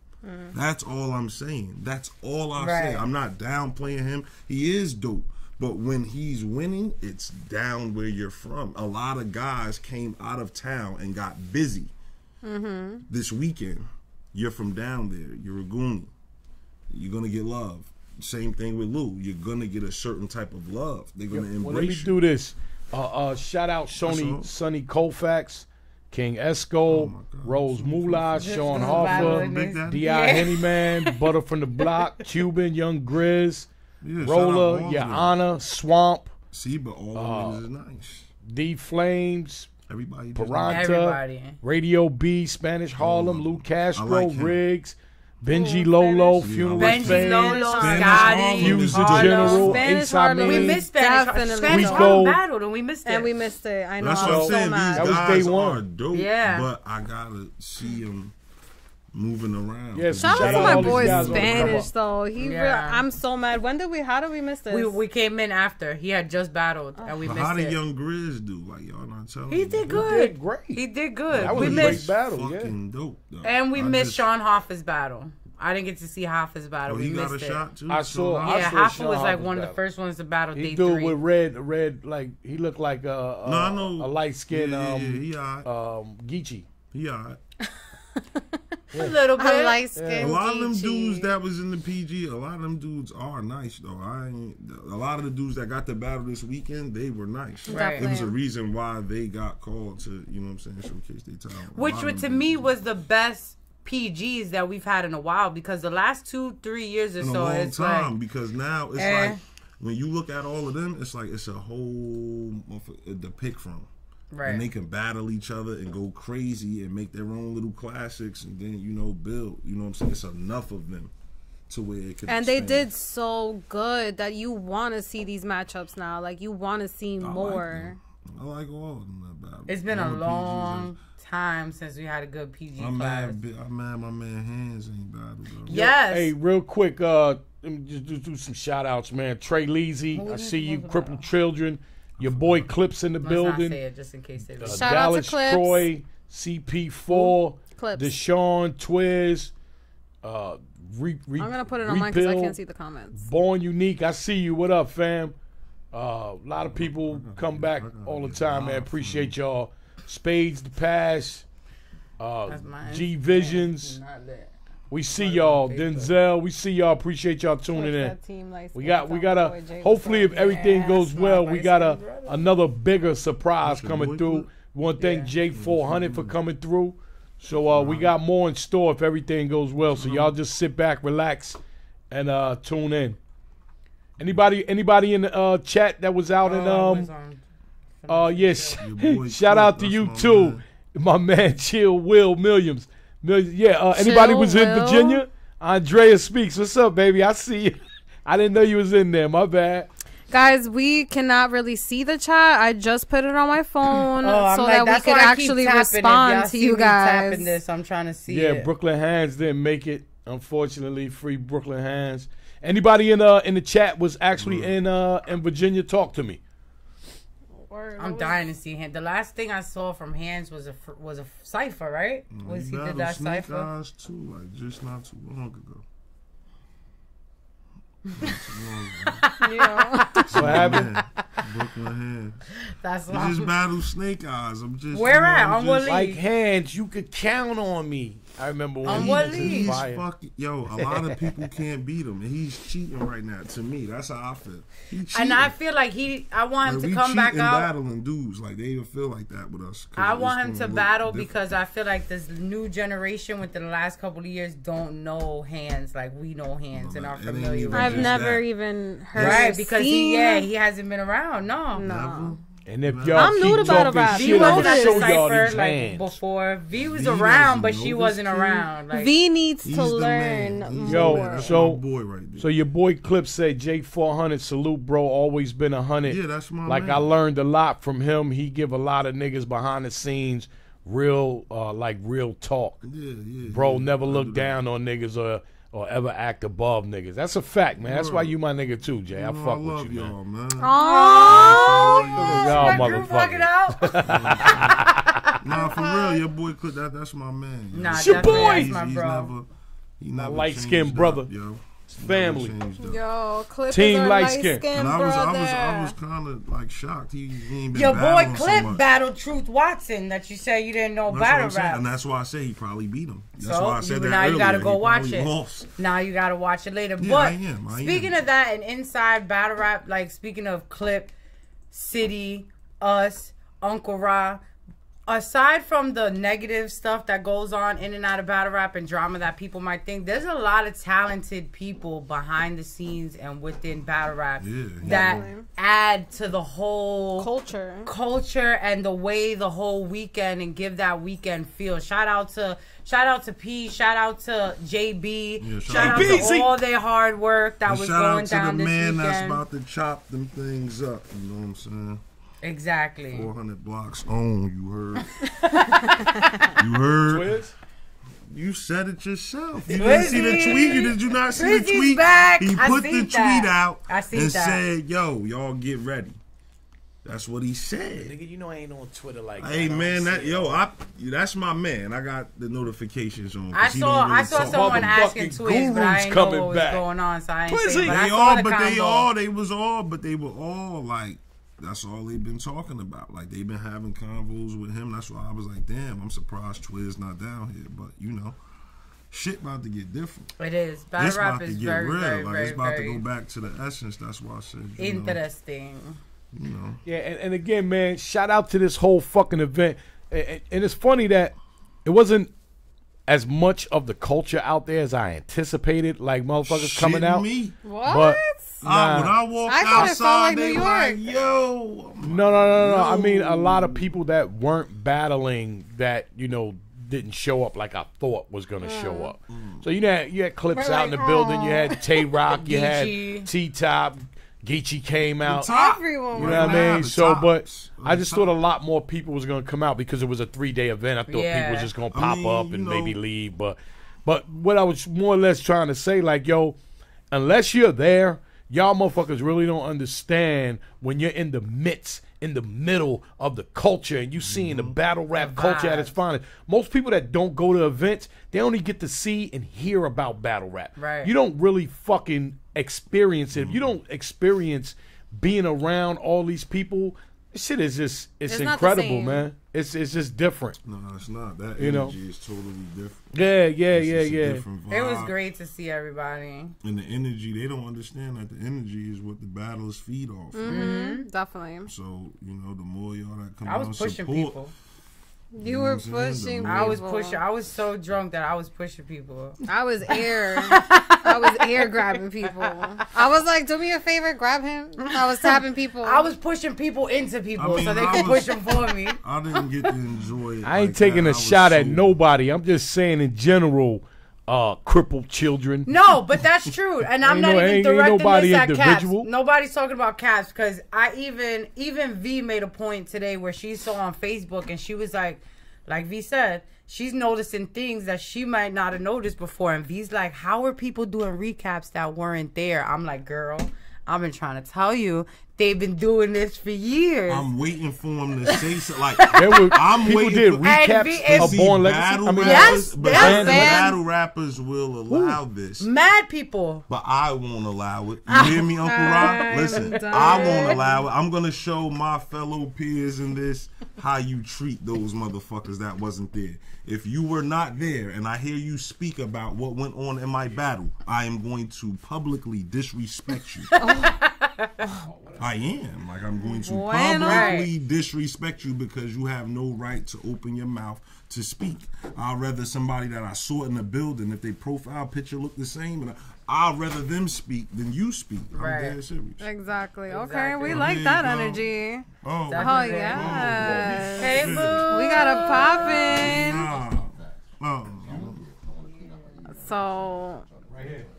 S4: That's all I'm saying. That's all I say.
S2: Right.
S4: I'm not downplaying him. He is dope. But when he's winning, it's down where you're from. A lot of guys came out of town and got busy this weekend. You're from down there. You're a Goonie. You're going to get love. Same thing with Lou. You're going to get a certain type of love. They're going to embrace
S5: Well, let me
S4: you.
S5: do this. Shout out
S4: all.
S5: Sonny Colfax, King Esco,
S4: my God.
S5: Rose Moolah, Sean
S2: was
S5: Harper,
S2: battling
S4: Big
S2: this.
S4: Daddy.
S5: D.I. Hennyman, Butter from the Block, Cuban, Young Grizz,
S4: Yeah, shout out
S5: Roller,
S4: all of
S5: Your
S4: them.
S5: Honor, Swamp,
S4: See, but all of them is nice.
S5: D Flames,
S4: Everybody just
S5: Piranha,
S2: Everybody.
S5: Radio B, Spanish Harlem, Lou Castro,
S4: like him.
S5: Riggs, Benji Lolo,
S1: Spanish.
S5: Funeral
S2: Benji
S5: Fans,
S2: Lolo,
S4: Spanish
S2: Scotty,
S4: Harlem
S5: Fuse
S4: is
S5: the
S4: Harlem.
S5: General,
S1: Spanish
S5: Ace
S1: Harlem.
S2: We
S5: Amin.
S2: missed Spanish.
S1: Definitely.
S2: Spanish
S5: Squeeze
S2: Harlem
S5: Gold.
S2: battled, and we missed it.
S1: And we missed it. I know.
S4: That's
S1: I'm
S4: what I'm
S1: so
S4: saying.
S1: mad.
S5: That
S4: These
S5: was
S4: guys
S5: day one.
S4: are dope,
S2: Yeah.
S4: but I gotta see them moving around.
S5: Yeah,
S1: Shout
S5: Shout
S1: out to
S5: out
S1: my
S5: all these
S1: boy
S5: guys on the come
S1: Spanish
S5: up.
S1: though.
S2: Yeah.
S1: I'm so mad. How did we miss this?
S2: We came in after. He had just battled, and we
S4: But
S2: missed
S4: how did
S2: it.
S4: Young Grizz do? Like y'all not telling
S2: He
S4: me.
S2: did
S5: He
S2: good.
S5: did great.
S2: He did good.
S5: That was
S2: We
S5: a great
S2: missed,
S5: battle, yeah.
S4: Fucking dope, though.
S2: and we
S4: I
S2: missed
S4: just-
S2: Sean Hoffa's battle. I didn't get to see Hoffa's battle.
S4: Oh,
S2: we
S4: he got
S2: missed
S4: a
S2: it.
S4: shot too.
S5: I
S4: So
S5: saw- I
S2: Yeah,
S5: saw
S2: Hoffa
S5: Sean
S2: was like
S5: Hoffa's
S2: one of the
S5: battle.
S2: first ones to battle
S5: He
S2: day
S5: do it
S2: 3.
S5: with red, like he looked like
S4: I know.
S5: a light skinned
S4: he alright.
S5: Geechee.
S4: He alright.
S2: A little bit.
S1: I like
S4: A
S1: skin.
S4: lot of them dudes that was in the PG, a lot of them dudes are nice though. A lot of the dudes that got the battle this weekend, they were nice.
S2: Right.
S4: It was a reason why they got called to, you know what I'm saying, showcase their talent. A
S2: Which
S4: lot of
S2: to
S4: them
S2: me
S4: dudes
S2: was the best PGs that we've had in a while, because the last 2-3 years or
S4: in a
S2: so
S4: long
S2: it's
S4: time
S2: like
S4: because now it's
S2: Eh.
S4: like when you look at all of them, it's like it's a whole to pick from.
S2: right.
S4: And they can battle each other and go crazy and make their own little classics and then, you know, build. You know what I'm saying? It's enough of them to where it can
S1: And they
S4: expand.
S1: did so good that you want to see these matchups now. Like you want to see more.
S4: I like all of them that battle.
S2: It's been a
S4: All the PGs
S2: long time since we had a good PG
S4: I'm
S2: class.
S4: mad my man Hands ain't battled though.
S2: Yes.
S5: Hey, real quick, let me just do some shout outs, man. Trey Leezy, I see you, Crippled Children. Your boy Clips in the
S2: Let's not
S5: building.
S2: say it just in case they don't.
S1: Shout out to
S5: Dallas
S1: Clips.
S5: Troy, CP4,
S1: Clips.
S5: Deshaun, Twiz,
S1: I'm gonna put it on mine because I can't see the comments.
S5: Born Unique, I see you. What up, fam? A lot of people come back all the time, man. Appreciate y'all. Spades the Pass,
S2: That's mine.
S5: G Visions.
S2: Not lit.
S5: We see y'all. Denzel, we see y'all. Appreciate y'all tuning in. We got a. Hopefully, if everything goes well, we got another bigger surprise coming through. We want to thank J400 for coming through. So we got more in store if everything goes well. So y'all just sit back, relax, and tune in. Anybody in the chat that was out in yes.
S4: Your boy
S5: Shout out to
S4: Clip,
S5: you
S4: that's
S5: too,
S4: my man.
S5: my man. Chill Will Milliams. Yeah. Anybody
S1: Chill
S5: was in
S1: Will?
S5: Virginia? Andrea Speaks. What's up, baby? I see you. I didn't know you was in there. My bad.
S1: Guys, we cannot really see the chat. I just put it on my phone so that we could actually respond to you guys.
S2: Tapping this, I'm trying to see
S5: Yeah,
S2: it.
S5: Brooklyn Hands didn't make it. Unfortunately, free Brooklyn Hands. Anybody in the chat was actually in Virginia? Talk to me.
S2: I'm dying to see him. The last thing I saw from Hands was a cipher, right? Was he did that
S4: Snake
S2: cipher?
S4: Eyes too, like just not too long ago.
S1: Yeah.
S5: What happened?
S4: Brooklyn Hands.
S2: That's
S4: He
S2: why.
S4: just battle Snake Eyes. I'm just
S2: Where at?
S4: I'm
S2: On what
S4: just-
S2: league?
S5: Like Hands, you could count on me. I remember when
S2: On
S5: he
S2: what
S5: was
S2: league?
S4: He's
S5: fire.
S4: fucking a lot of people can't beat him, and he's cheating right now. To me, that's how I feel. He cheating.
S2: And I feel like I want him
S4: Like,
S2: to
S4: we
S2: come back
S4: cheating
S2: out.
S4: battling dudes like they even feel like that with us. 'Cause
S2: I
S4: it's
S2: want him
S4: gonna
S2: to
S4: look
S2: battle
S4: different.
S2: because I feel like this new generation within the last couple of years don't know Hands like we know Hands and
S4: No,
S2: are
S4: it ain't
S2: familiar
S4: even
S2: with
S1: I've
S2: him.
S4: just
S1: never
S4: that.
S1: even heard.
S2: Right,
S1: or
S2: because
S1: seen.
S2: he hasn't been around. No.
S1: No.
S5: And if y'all
S1: I'm new
S5: keep
S1: to battle
S5: talking
S1: rap.
S2: V
S5: shit,
S1: know
S5: I'ma
S2: wasn't at
S5: show
S2: the
S5: y'all
S2: cipher
S5: these
S2: like
S5: hands.
S2: before. V was
S4: V
S2: around,
S4: doesn't
S2: but
S4: know
S2: she
S4: this
S2: wasn't
S4: kid.
S2: around. Like,
S1: V needs
S4: He's
S1: to
S4: the
S1: learn
S4: man. He's
S5: Yo,
S4: the man. That's
S5: so-
S4: my boy right there.
S5: So your boy Clip said J400 salute, bro. Always been 100.
S4: Yeah, that's my
S5: Like
S4: man.
S5: I learned a lot from him. He give a lot of niggas behind the scenes real real talk.
S4: Yeah, yeah.
S5: Bro,
S4: yeah,
S5: never
S4: I
S5: look
S4: do that.
S5: down on niggas or ever act above niggas. That's a fact, man. That's why you my nigga too, Jay. I
S4: You know,
S5: fuck
S4: I love
S5: with you,
S4: y'all,
S5: man.
S4: man.
S1: Oh,
S5: Y'all
S2: my group fucking
S5: motherfuckers.
S2: out.
S4: Nah, for real, your boy Clip, that's my man. yo.
S2: Nah,
S5: It's your
S2: definitely,
S5: boy.
S2: that's my bro.
S4: He never
S5: light-skinned
S4: changed
S5: brother.
S4: up, yo.
S5: Family.
S4: Never changed up.
S1: yo, Clip
S5: Team
S1: is our
S5: light
S1: light
S5: skin.
S1: skin
S4: And I
S1: brother.
S4: was kind of like shocked. He ain't been
S2: Your boy
S4: battling
S2: Clip
S4: so much.
S2: battled Truth Watson that you said you didn't know
S4: That's what I'm
S2: battle
S4: saying,
S2: rap.
S4: and that's why I say he probably beat him. That's
S2: So,
S4: why I said that
S2: now you
S4: earlier.
S2: gotta go
S4: He
S2: watch
S4: probably
S2: it.
S4: lost.
S2: Now you gotta watch it later.
S4: Yeah,
S2: But
S4: I am.
S2: speaking of that, and inside battle rap, like speaking of Clip, City, us, Uncle Ra, aside from the negative stuff that goes on in and out of battle rap and drama that people might think, there's a lot of talented people behind the scenes and within battle rap that
S1: Definitely.
S2: add to the whole
S1: culture
S2: and the way the whole weekend and give that weekend feel. Shout out to P, shout out to JB,
S4: Yeah,
S2: shout out
S5: JB.
S2: to all their hard work that
S4: And
S2: was
S4: shout
S2: going
S4: out to
S2: down
S4: the
S2: this
S4: man
S2: weekend.
S4: that's about to chop them things up. You know what I'm saying?
S2: Exactly.
S4: 400 blocks on. You heard? You heard?
S5: Twiz?
S4: You said it yourself. You didn't see the
S2: Twizzy.
S4: tweet? Did you not see the
S2: Twizzy's
S4: tweet?
S2: back.
S4: He
S2: I
S4: put the
S2: seen
S4: tweet
S2: that.
S4: out
S2: I seen
S4: and
S2: that.
S4: said, "Yo, y'all get ready." That's what he said.
S5: Nigga, you know I ain't on Twitter like that.
S4: Hey
S5: I don't
S4: man,
S5: see it.
S4: that's my man. I got the notifications on.
S2: I
S4: 'cause he
S2: saw
S4: don't really
S2: saw
S4: talk.
S2: someone
S5: Motherfucking
S2: asking Twiz, but I
S5: gurus
S2: didn't know
S5: coming
S2: what was
S5: back.
S2: going on, so I ain't
S5: Twizzy.
S2: say. But I
S4: They
S2: saw
S4: all,
S2: the
S4: but
S2: combo.
S4: they were all like, that's all they've been talking about. Like they've been having convos with him. That's why I was like, damn, I'm surprised Twiz not down here. But you know, shit about to get different.
S2: It is.
S4: It's
S2: Battle rap
S4: about to
S2: is
S4: get
S2: very,
S4: real.
S2: very,
S4: Like
S2: very,
S4: it's about to
S2: very
S4: go back to the essence. That's why I said,
S2: interesting.
S4: You know.
S5: Yeah, and again, man, shout out to this whole fucking event. And it's funny that it wasn't as much of the culture out there as I anticipated. Like motherfuckers coming out.
S4: Me.
S1: What?
S5: But
S4: When I walk
S1: I thought it felt
S4: outside,
S1: like
S4: they
S1: New
S4: like,
S1: York.
S4: yo.
S5: no. I mean, a lot of people that weren't battling that, you know, didn't show up like I thought was gonna show up. So you had clips
S1: We're
S5: out in
S1: like,
S5: the building. You had Tay Rock. You had
S2: Geechee.
S5: T-Top. Geechee came out.
S1: Everyone
S5: You
S1: was
S5: know what I
S1: like-
S5: mean?
S4: the
S5: So, but
S4: tops.
S5: I just thought a lot more people was gonna come out because it was a 3-day event. I thought
S2: Yeah.
S5: people was just gonna
S4: I
S5: pop
S4: mean,
S5: up
S4: you
S5: and
S4: know-
S5: maybe leave. But what I was more or less trying to say, like, yo, unless you're there, y'all motherfuckers really don't understand when you're in the midst, in the middle of the culture, and you seeing the battle rap culture at its finest. Most people that don't go to events, they only get to see and hear about battle rap.
S2: Right.
S5: You don't really fucking experience it. If you don't experience being around all these people, this shit is just it's
S1: It's not the
S5: incredible,
S1: same.
S5: man. It's just different.
S4: No, it's not. That
S5: You know.
S4: energy is totally different.
S5: Yeah.
S4: It's just a different
S2: It was
S4: vibe.
S2: great to see everybody.
S4: And the energy, they don't understand that the energy is what the battlers feed off.
S1: Definitely.
S4: So, you know, the more y'all that come
S2: I
S4: out
S2: was
S4: and
S2: pushing
S4: support,
S2: people.
S1: You
S4: know
S1: were
S4: what I'm saying?
S1: pushing.
S4: The
S2: I was
S1: people.
S2: pushing. I was so drunk that I was pushing people.
S1: I was air grabbing people. I was like, do me a favor, grab him. I was tapping people.
S2: I was pushing people into people
S4: I mean,
S2: so they
S4: I
S2: could
S4: was-
S2: push them for me.
S4: I didn't get to enjoy it.
S5: I ain't
S4: like
S5: taking
S4: that.
S5: a
S4: I was
S5: shot at
S4: so-
S5: nobody. I'm just saying in general, crippled children.
S2: No, but that's true, and I'm
S5: Ain't
S2: not
S5: no-
S2: even
S5: ain't
S2: directing
S5: nobody
S2: this at Caps.
S5: individual.
S2: Nobody's talking about Caps because I even V made a point today where she saw on Facebook and she was like V said, she's noticing things that she might not have noticed before, and V's like, how are people doing recaps that weren't there? I'm like, girl, I've been trying to tell you, they've been doing this for years.
S4: I'm waiting for them to say something. Like,
S5: I'm
S4: people
S5: waiting
S4: did
S5: for recaps of Born Legacy.
S2: Yes,
S4: but battle rappers will allow this.
S2: Mad people.
S4: But I won't allow it. You hear me, Uncle Rob? Listen, I won't allow it. I'm going to show my fellow peers in this how you treat those motherfuckers that wasn't there. If you were not there and I hear you speak about what went on in my battle, I am going to publicly disrespect you. I am. Like, I'm going to publicly disrespect you because you have no right to open your mouth to speak. I'd rather somebody that I saw in the building, if their profile picture looked the same, and I'd rather them speak than you speak. I'm dead serious.
S1: Exactly. Okay, we like that energy.
S4: Oh
S1: yeah.
S2: Hey, boo.
S1: We got a poppin'. So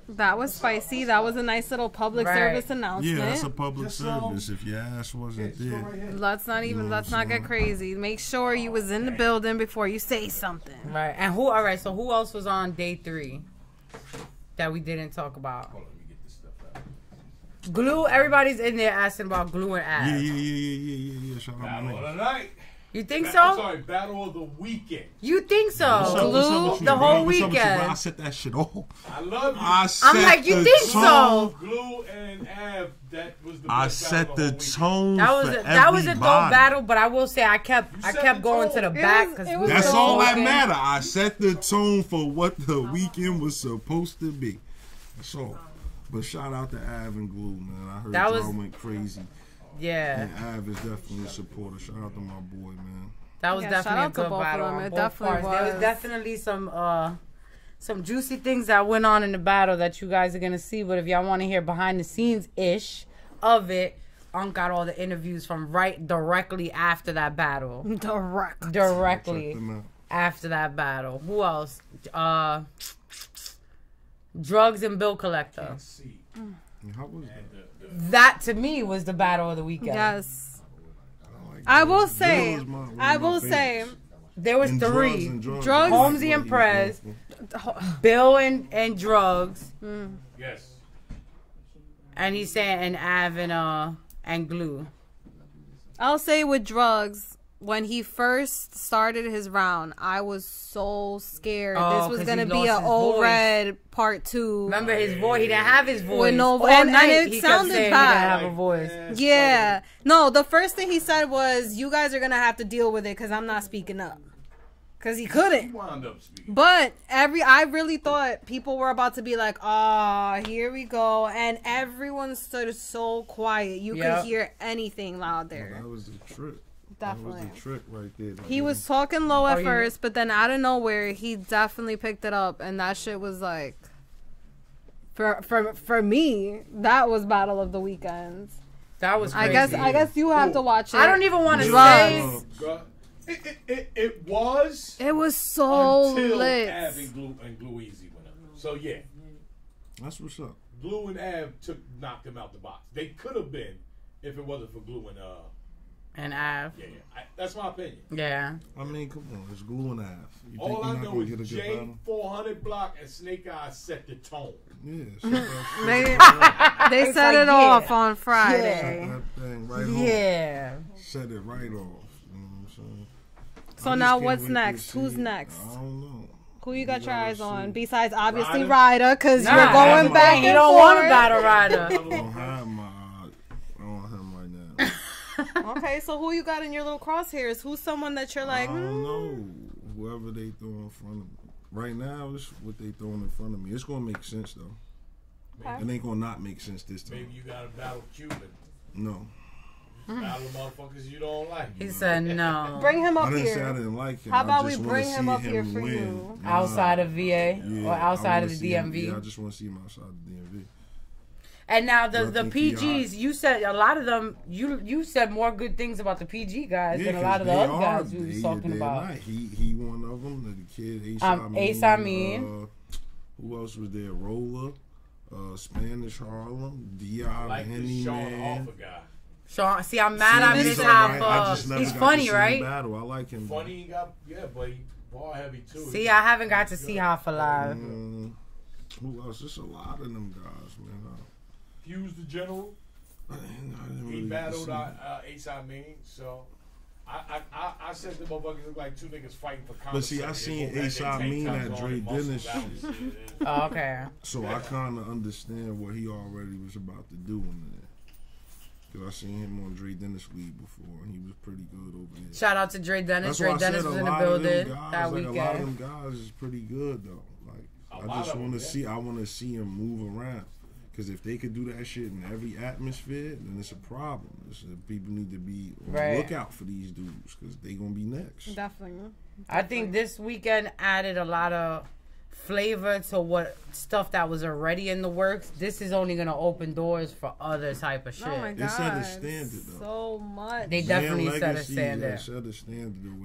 S1: that was spicy. That was a nice little public service announcement.
S4: Yeah, that's a public service. If your ass wasn't there,
S1: let's not get crazy. Make sure you was in the building before you say something.
S2: Right. And who? All right. So who else was on day 3 that we didn't talk about? Glue. Everybody's in there asking about Glue and Ab.
S4: Yeah. Shout out
S3: Battle
S4: my
S3: of the
S4: name.
S3: night.
S2: You think so?
S3: I'm sorry, Battle of the Weekend.
S2: You think so?
S4: What's
S2: Glue the whole weekend.
S4: I set that shit off.
S3: I love you.
S2: I'm like, you think so?
S3: Glue and Ab, that was the
S4: I
S3: best
S4: set the
S3: tone.
S2: That was a dope battle, but I will say I kept going to the back because
S4: that's all that matter. I set the tone for what the weekend was supposed to be. That's all. But shout out to Av and Glue, man. I heard y'all went crazy.
S2: Yeah.
S4: And Av is definitely a supporter. Shout out to my boy, man.
S2: That was definitely a good battle on both parts. There was definitely some juicy things that went on in the battle that you guys are gonna see. But if y'all want to hear behind the scenes ish of it, got all the interviews from directly after that battle. Directly after that battle. Who else? Drugs and Bill Collector.
S4: How was
S2: that to me was the battle of the weekend.
S1: Yes. I will say there was 3. Drugs, Holmesy and Prez, Bill and Drugs.
S3: Yes.
S2: And he's saying and Av and Glue.
S1: I'll say with Drugs, when he first started his round, I was so scared. This was gonna be an old red part 2.
S2: Remember his voice? He didn't have his voice.
S1: And it sounded bad. He didn't
S2: have a voice.
S1: Yeah. No, the first thing he said was, "You guys are gonna have to deal with it because I'm not speaking up." Because he couldn't.
S3: He wound up speaking.
S1: But I really thought people were about to be like, "Ah, here we go," and everyone stood so quiet. You could hear anything loud there.
S4: That was the trick.
S1: Definitely.
S4: That was the trick right there.
S1: He was talking low at first, but then out of nowhere, he definitely picked it up, and that shit was like, for me, that was Battle of the Weekends.
S2: That was crazy.
S1: I guess you have to watch it.
S2: I don't even want to say.
S3: It was.
S1: It was so lit.
S3: Av and Glue Easy went up. So yeah,
S4: that's what's up.
S3: Glue and Av knocked him out the box. They could have been if it wasn't for Glue
S2: and Av.
S3: Yeah. That's my opinion.
S2: Yeah.
S4: I mean, come on, it's Glue and Av. You
S3: All I know is J400 Block and Snake Eyes set the tone.
S4: Yeah.
S1: They set it off on Friday.
S4: Set that thing right off. Set it right off. You know what I'm saying?
S1: So now what's next? Who's next?
S4: I don't know.
S1: Who you got your eyes on? Besides, obviously, Ryder, because you're going back and forth.
S2: You don't want to battle Ryder.
S4: I don't have him right now.
S1: Okay, so who you got in your little crosshairs? Who's someone that you're like,
S4: I don't know. Whoever they throw in front of me. Right now, it's what they throwing in front of me. It's going to make sense, though. Okay. It ain't going to not make sense this time.
S3: Maybe you got to battle Cuban.
S4: No.
S3: Battle motherfuckers you don't like.
S2: He said no.
S1: Bring him up
S4: I didn't
S1: here.
S4: say I didn't like him.
S1: How about we bring him up here for you?
S2: Outside of VA or outside of the DMV?
S4: Yeah, I just want to see him outside of the DMV.
S2: And now the PGs, you said a lot of them. You said more good things about the PG guys than a lot of the other guys you was talking about.
S4: He one of them. The kid
S2: Ace Amin.
S4: Who else was there? Roller, Spanish Harlem, Dion,
S3: like
S4: Henny Man.
S2: Sean, see, I'm mad I missed half. He's funny, right?
S4: Battle. I like him.
S3: Funny, but he ball heavy too.
S2: See, I haven't got to see half alive.
S4: Who else? There's a lot of them guys, man.
S3: Fuse the General. He battled A-Side Mean, so I said the motherfuckers look like two niggas fighting for conversation.
S4: But see, I seen A-Side Mean that Dre Dennis shit.
S2: Oh, okay.
S4: So I kind of understand what he already was about to do in there. Because I seen him on Dre Dennis weed before, and he was pretty good over there.
S2: Shout out to Dre Dennis.
S4: Dre
S2: Dennis was in the building that weekend.
S4: A lot of them guys is pretty good though. Like I just want to see. I want to see him move around. Because if they could do that shit in every atmosphere, then it's a problem. People need to be on the lookout for these dudes because they gonna be next.
S1: Definitely.
S2: I think this weekend added a lot of flavor to what stuff that was already in the works. This is only gonna open doors for other type of shit.
S1: Oh my God.
S4: It set a standard though.
S1: So much.
S2: They definitely set a standard.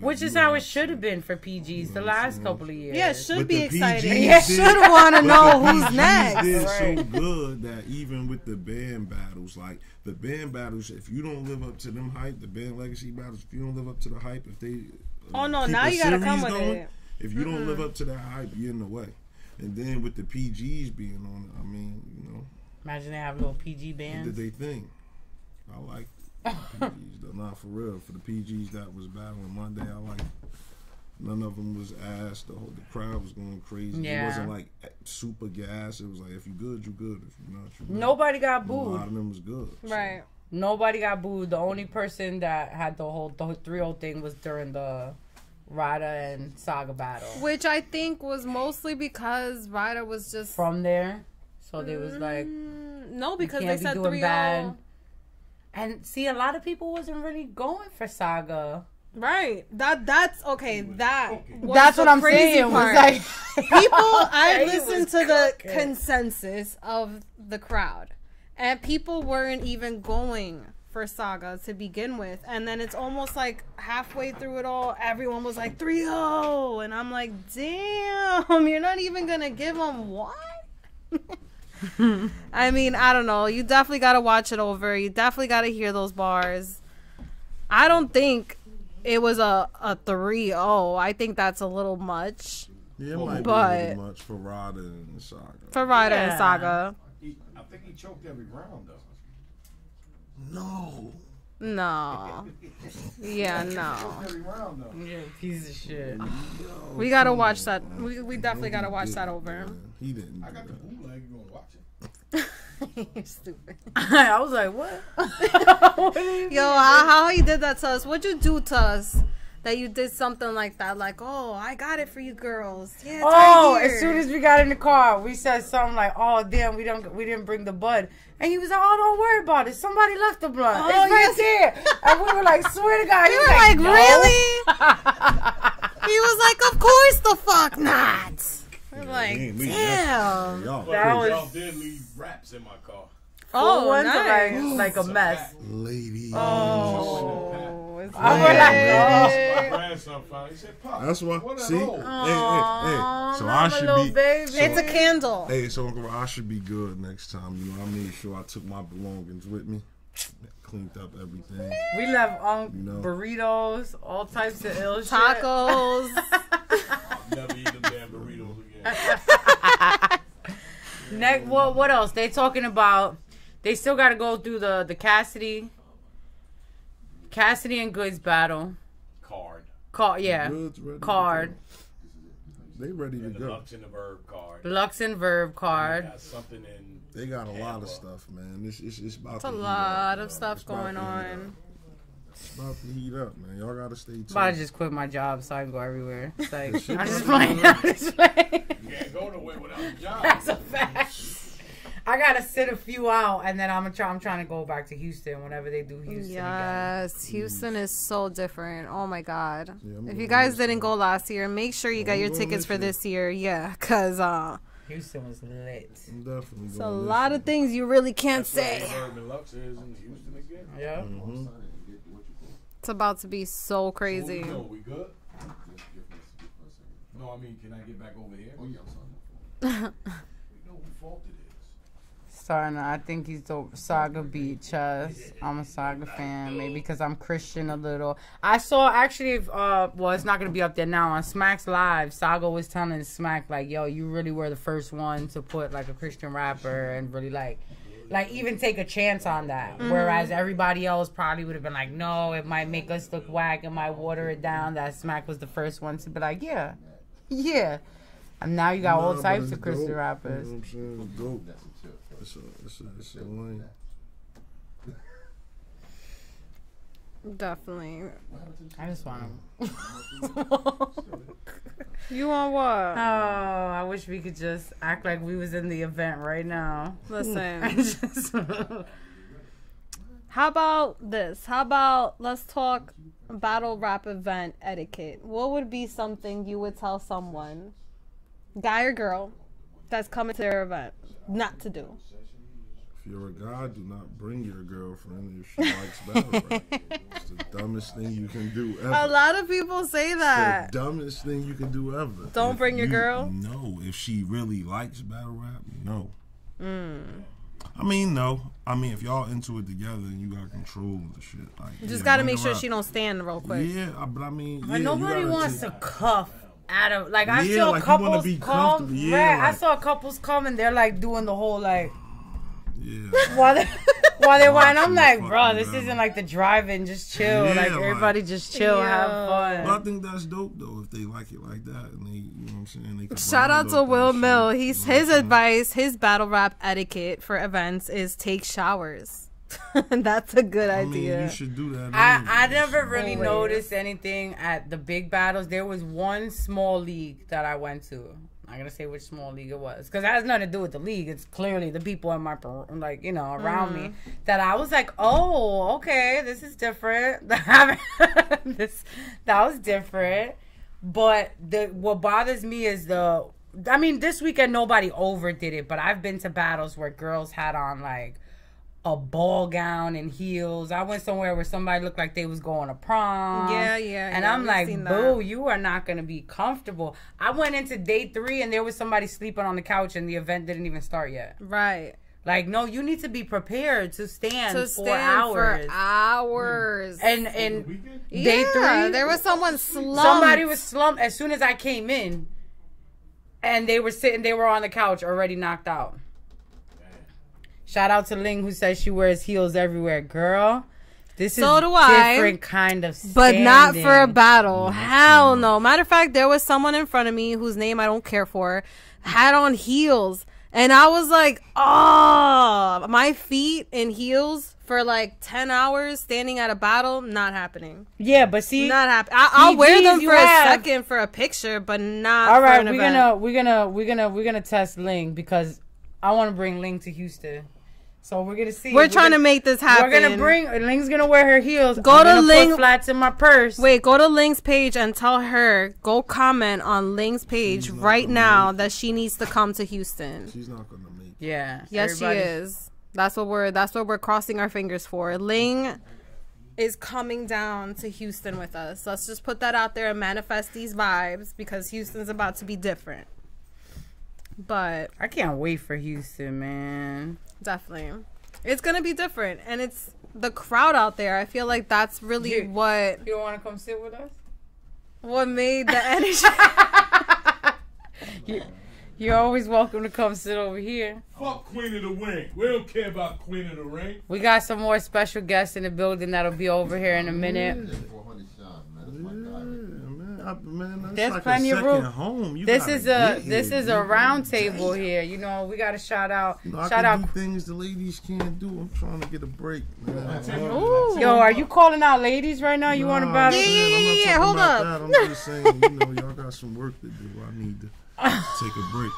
S2: Which is how it should have been for PGs the last couple of years.
S1: Yeah, it should be
S4: the
S1: exciting.
S4: PGs
S1: Yeah, should want to know who's
S4: PGs
S1: next.
S4: did so good that even with the band battles, like the band battles, if you don't live up to them hype, the band legacy battles, if you don't live up to the hype, if they
S1: oh no,
S4: keep
S1: now
S4: a
S1: you gotta come
S4: series
S1: with
S4: going,
S1: it.
S4: If you don't live up to that hype, you're in the way. And then with the PGs being on it, I mean, you know.
S2: Imagine they have little PG bands.
S4: Did they think? I like PGs though. Not for real. For the PGs that was battling Monday, I like. None of them was ass. The crowd was going crazy.
S2: Yeah.
S4: It wasn't like super gas. It was like if you good, you good. If you not, you good.
S2: Nobody got
S4: A
S2: booed.
S4: lot of them was good.
S1: Right.
S4: So.
S2: Nobody got booed. The only person that had the 3-0 thing was during the Ryder and Saga battle.
S1: Which I think was mostly because Ryder was just
S2: from there. So they was like,
S1: no, because they said 3-0.
S2: Bad. And see, a lot of people wasn't really going for Saga.
S1: Right. That's okay.
S2: That's what I'm saying.
S1: Part.
S2: Like,
S1: people, I listened to the consensus of the crowd, and people weren't even going for Saga to begin with, and then it's almost like halfway through it all, everyone was like 3-0, and I'm like, damn, you're not even gonna give them what? I mean, I don't know. You definitely gotta watch it over. You definitely gotta hear those bars. I don't think it was a 3-0. I think that's a little much.
S4: Yeah, it might be a little much for Ryder and Saga.
S1: For Ryder and Saga.
S3: I think he choked every round though.
S4: No.
S1: Yeah, no.
S2: Yeah, piece of shit.
S1: We gotta watch that. We definitely gotta watch that over.
S4: He didn't.
S3: I got the bootleg. You gonna watch it?
S1: You're stupid.
S2: I was like, what?
S1: Yo, how he did that to us? What'd you do to us? That you did something like that, like, oh, I got it for you girls. Yeah.
S2: Oh, as soon as we got in the car, we said something like, oh damn, we didn't bring the bud, and he was like, oh, don't worry about it. Somebody left the blunt.
S1: Oh,
S2: it's right there. And we were like, swear to God.
S1: We were like, no. Really? He was like, of course the fuck not. We're like, damn.
S3: Y'all did leave raps in my car.
S2: Oh, nice. Like a mess.
S4: Lady.
S1: Oh.
S4: That's why. See, hey. So I should be.
S1: It's a candle.
S4: Hey, so I should be good next time. You know, I made sure I took my belongings with me, cleaned up everything.
S2: We left burritos, all types of ill
S1: tacos.
S3: I'll never eat them damn burritos again.
S2: Next, what else? They talking about? They still got to go through the Cassidy and Goods battle. Yeah. Card.
S4: They ready to go.
S3: Lux and the Verb card.
S2: Lux and Verb card.
S4: They got a lot of stuff, man. It's about
S1: to heat up. It's a lot of stuff going on.
S4: It's about to heat up, man. Y'all gotta stay tuned.
S2: I'm about to just quit my job so I can go everywhere. It's like, I'm just playing. You
S3: can't go nowhere without a job.
S2: That's a fact. I gotta sit a few out, and then I'm trying to go back to Houston whenever they do Houston.
S1: Yes, again. Houston is so different. Oh my God! Yeah, if you guys didn't go last year, make sure you got your tickets for this year. Yeah, cause
S2: Houston was lit.
S4: I'm definitely.
S1: It's a lot of things you really can't say.
S2: Yeah.
S4: Mm-hmm.
S1: It's about to be so crazy.
S3: So we good? No, I mean, can I get back over here? Oh yeah, I'm sorry. We know whose fault it is.
S2: Starting, I think he's the Saga beat Chess. I'm a Saga fan, maybe because I'm Christian a little. I saw actually, well, it's not gonna be up there now on Smack's Live. Saga was telling Smack like, "Yo, you really were the first one to put like a Christian rapper and really like like even take a chance on that. Whereas everybody else probably would have been like, no, it might make us look whack, it might water it down. That Smack was the first one to be like, yeah. And now you got all types of Christian rappers.
S4: You know what I'm saying? It's dope. It's a lane.
S1: Definitely.
S2: I just want to.
S1: You want what?
S2: Oh, I wish we could just act like we was in the event right now.
S1: Listen. How about this? How about let's talk battle rap event etiquette. What would be something you would tell someone, guy or girl, that's coming to their event, not to do?
S4: If you're a guy, do not bring your girlfriend if she likes battle rap. It's the dumbest thing you can do ever.
S1: A lot of people say that.
S4: It's the dumbest thing you can do ever.
S1: Don't bring your girl?
S4: No. If she really likes battle rap, no. I mean, no. I mean, if y'all into it together and you got control of the shit. Like,
S1: You just got to make sure she don't stand real quick.
S4: Yeah, but I mean,
S2: But nobody wants to cuff out of, like, I
S4: Yeah,
S2: saw
S4: like, you
S2: couples
S4: wanna be
S2: come.
S4: comfortable. Yeah,
S2: I
S4: like-
S2: saw couples come and they're like doing the whole like
S4: Yeah.
S2: while they whine. I'm
S4: Watching
S2: like,
S4: the
S2: bro,
S4: fucking
S2: this
S4: battle.
S2: isn't like the drive-in, just chill.
S4: Yeah,
S2: like
S4: like-
S2: everybody just chill, have fun.
S4: But I think that's dope though if they like it like that and they, you know what I'm saying. They can
S1: Shout out
S4: round
S1: to
S4: up
S1: Will
S4: that
S1: Mill.
S4: shit,
S1: His
S4: you know what I'm saying?
S1: advice, his battle rap etiquette for events is take showers. That's a good
S4: I mean,
S1: idea.
S4: you should do that.
S2: I
S4: anyway,
S2: never
S4: so.
S2: really
S1: Always.
S2: noticed anything at the big battles. There was one small league that I went to. I'm gonna say which small league it was because it has nothing to do with the league. It's clearly the people in my around me that I was like, oh, okay, this is different. That was different. But what bothers me is this weekend nobody overdid it, but I've been to battles where girls had on like a ball gown and heels. I went somewhere where somebody looked like they was going to prom.
S1: Yeah.
S2: And I'm like, boo, you are not going to be comfortable. I went into day 3 and there was somebody sleeping on the couch and the event didn't even start yet.
S1: Right.
S2: Like, no, you need to be prepared to stand for
S1: For
S2: hours.
S1: hours.
S2: And day 3,
S1: there was someone slumped.
S2: somebody was slumped as soon as I came in. And they were on the couch already knocked out. Shout out to Ling who says she wears heels everywhere. Girl, this is different kind of standing.
S1: But not for a battle. Hell no. Matter of fact, there was someone in front of me whose name I don't care for, had on heels. And I was like, oh, my feet in heels for like 10 hours standing at a battle, not happening.
S2: Yeah, but see,
S1: not happening. I'll wear them for a
S2: have-
S1: second for a picture, but not
S2: All
S1: for
S2: right,
S1: an
S2: we're
S1: event.
S2: gonna test Ling because I want to bring Ling to Houston. So we're gonna see.
S1: We're trying to make this happen.
S2: We're gonna bring Ling's gonna wear her heels.
S1: Go
S2: I'm
S1: to
S2: gonna
S1: Ling.
S2: put flats in my purse.
S1: Wait, go to Ling's page and tell her, go comment on Ling's page right now that she needs to come to Houston.
S4: She's not gonna make it.
S2: Yeah.
S1: Yes, she is. That's what we're crossing our fingers for. Ling is coming down to Houston with us. Let's just put that out there and manifest these vibes because Houston's about to be different. But
S2: I can't wait for Houston, man.
S1: definitely. It's going to be different. And it's the crowd out there. I feel like that's really what...
S2: You don't want to come sit with us?
S1: What made the energy...
S2: You're always welcome to come sit over here.
S3: Fuck Queen of the Ring. We don't care about Queen of the Ring.
S2: We got some more special guests in the building that'll be over here in a minute.
S4: Man, that's
S2: There's
S4: like
S2: plenty
S4: a
S2: of room.
S4: second home. You
S2: This
S4: gotta
S2: is
S4: get here,
S2: a round table here. You know, we got to shout out.
S4: You know, I
S2: shout
S4: can
S2: out.
S4: do things the ladies can't do. I'm trying to get a break, man.
S1: Ooh.
S2: Yo, are you calling out ladies right now? You want to battle?
S1: Yeah, hold up.
S4: I'm just saying, you know, y'all got some work to do. I need to take a break.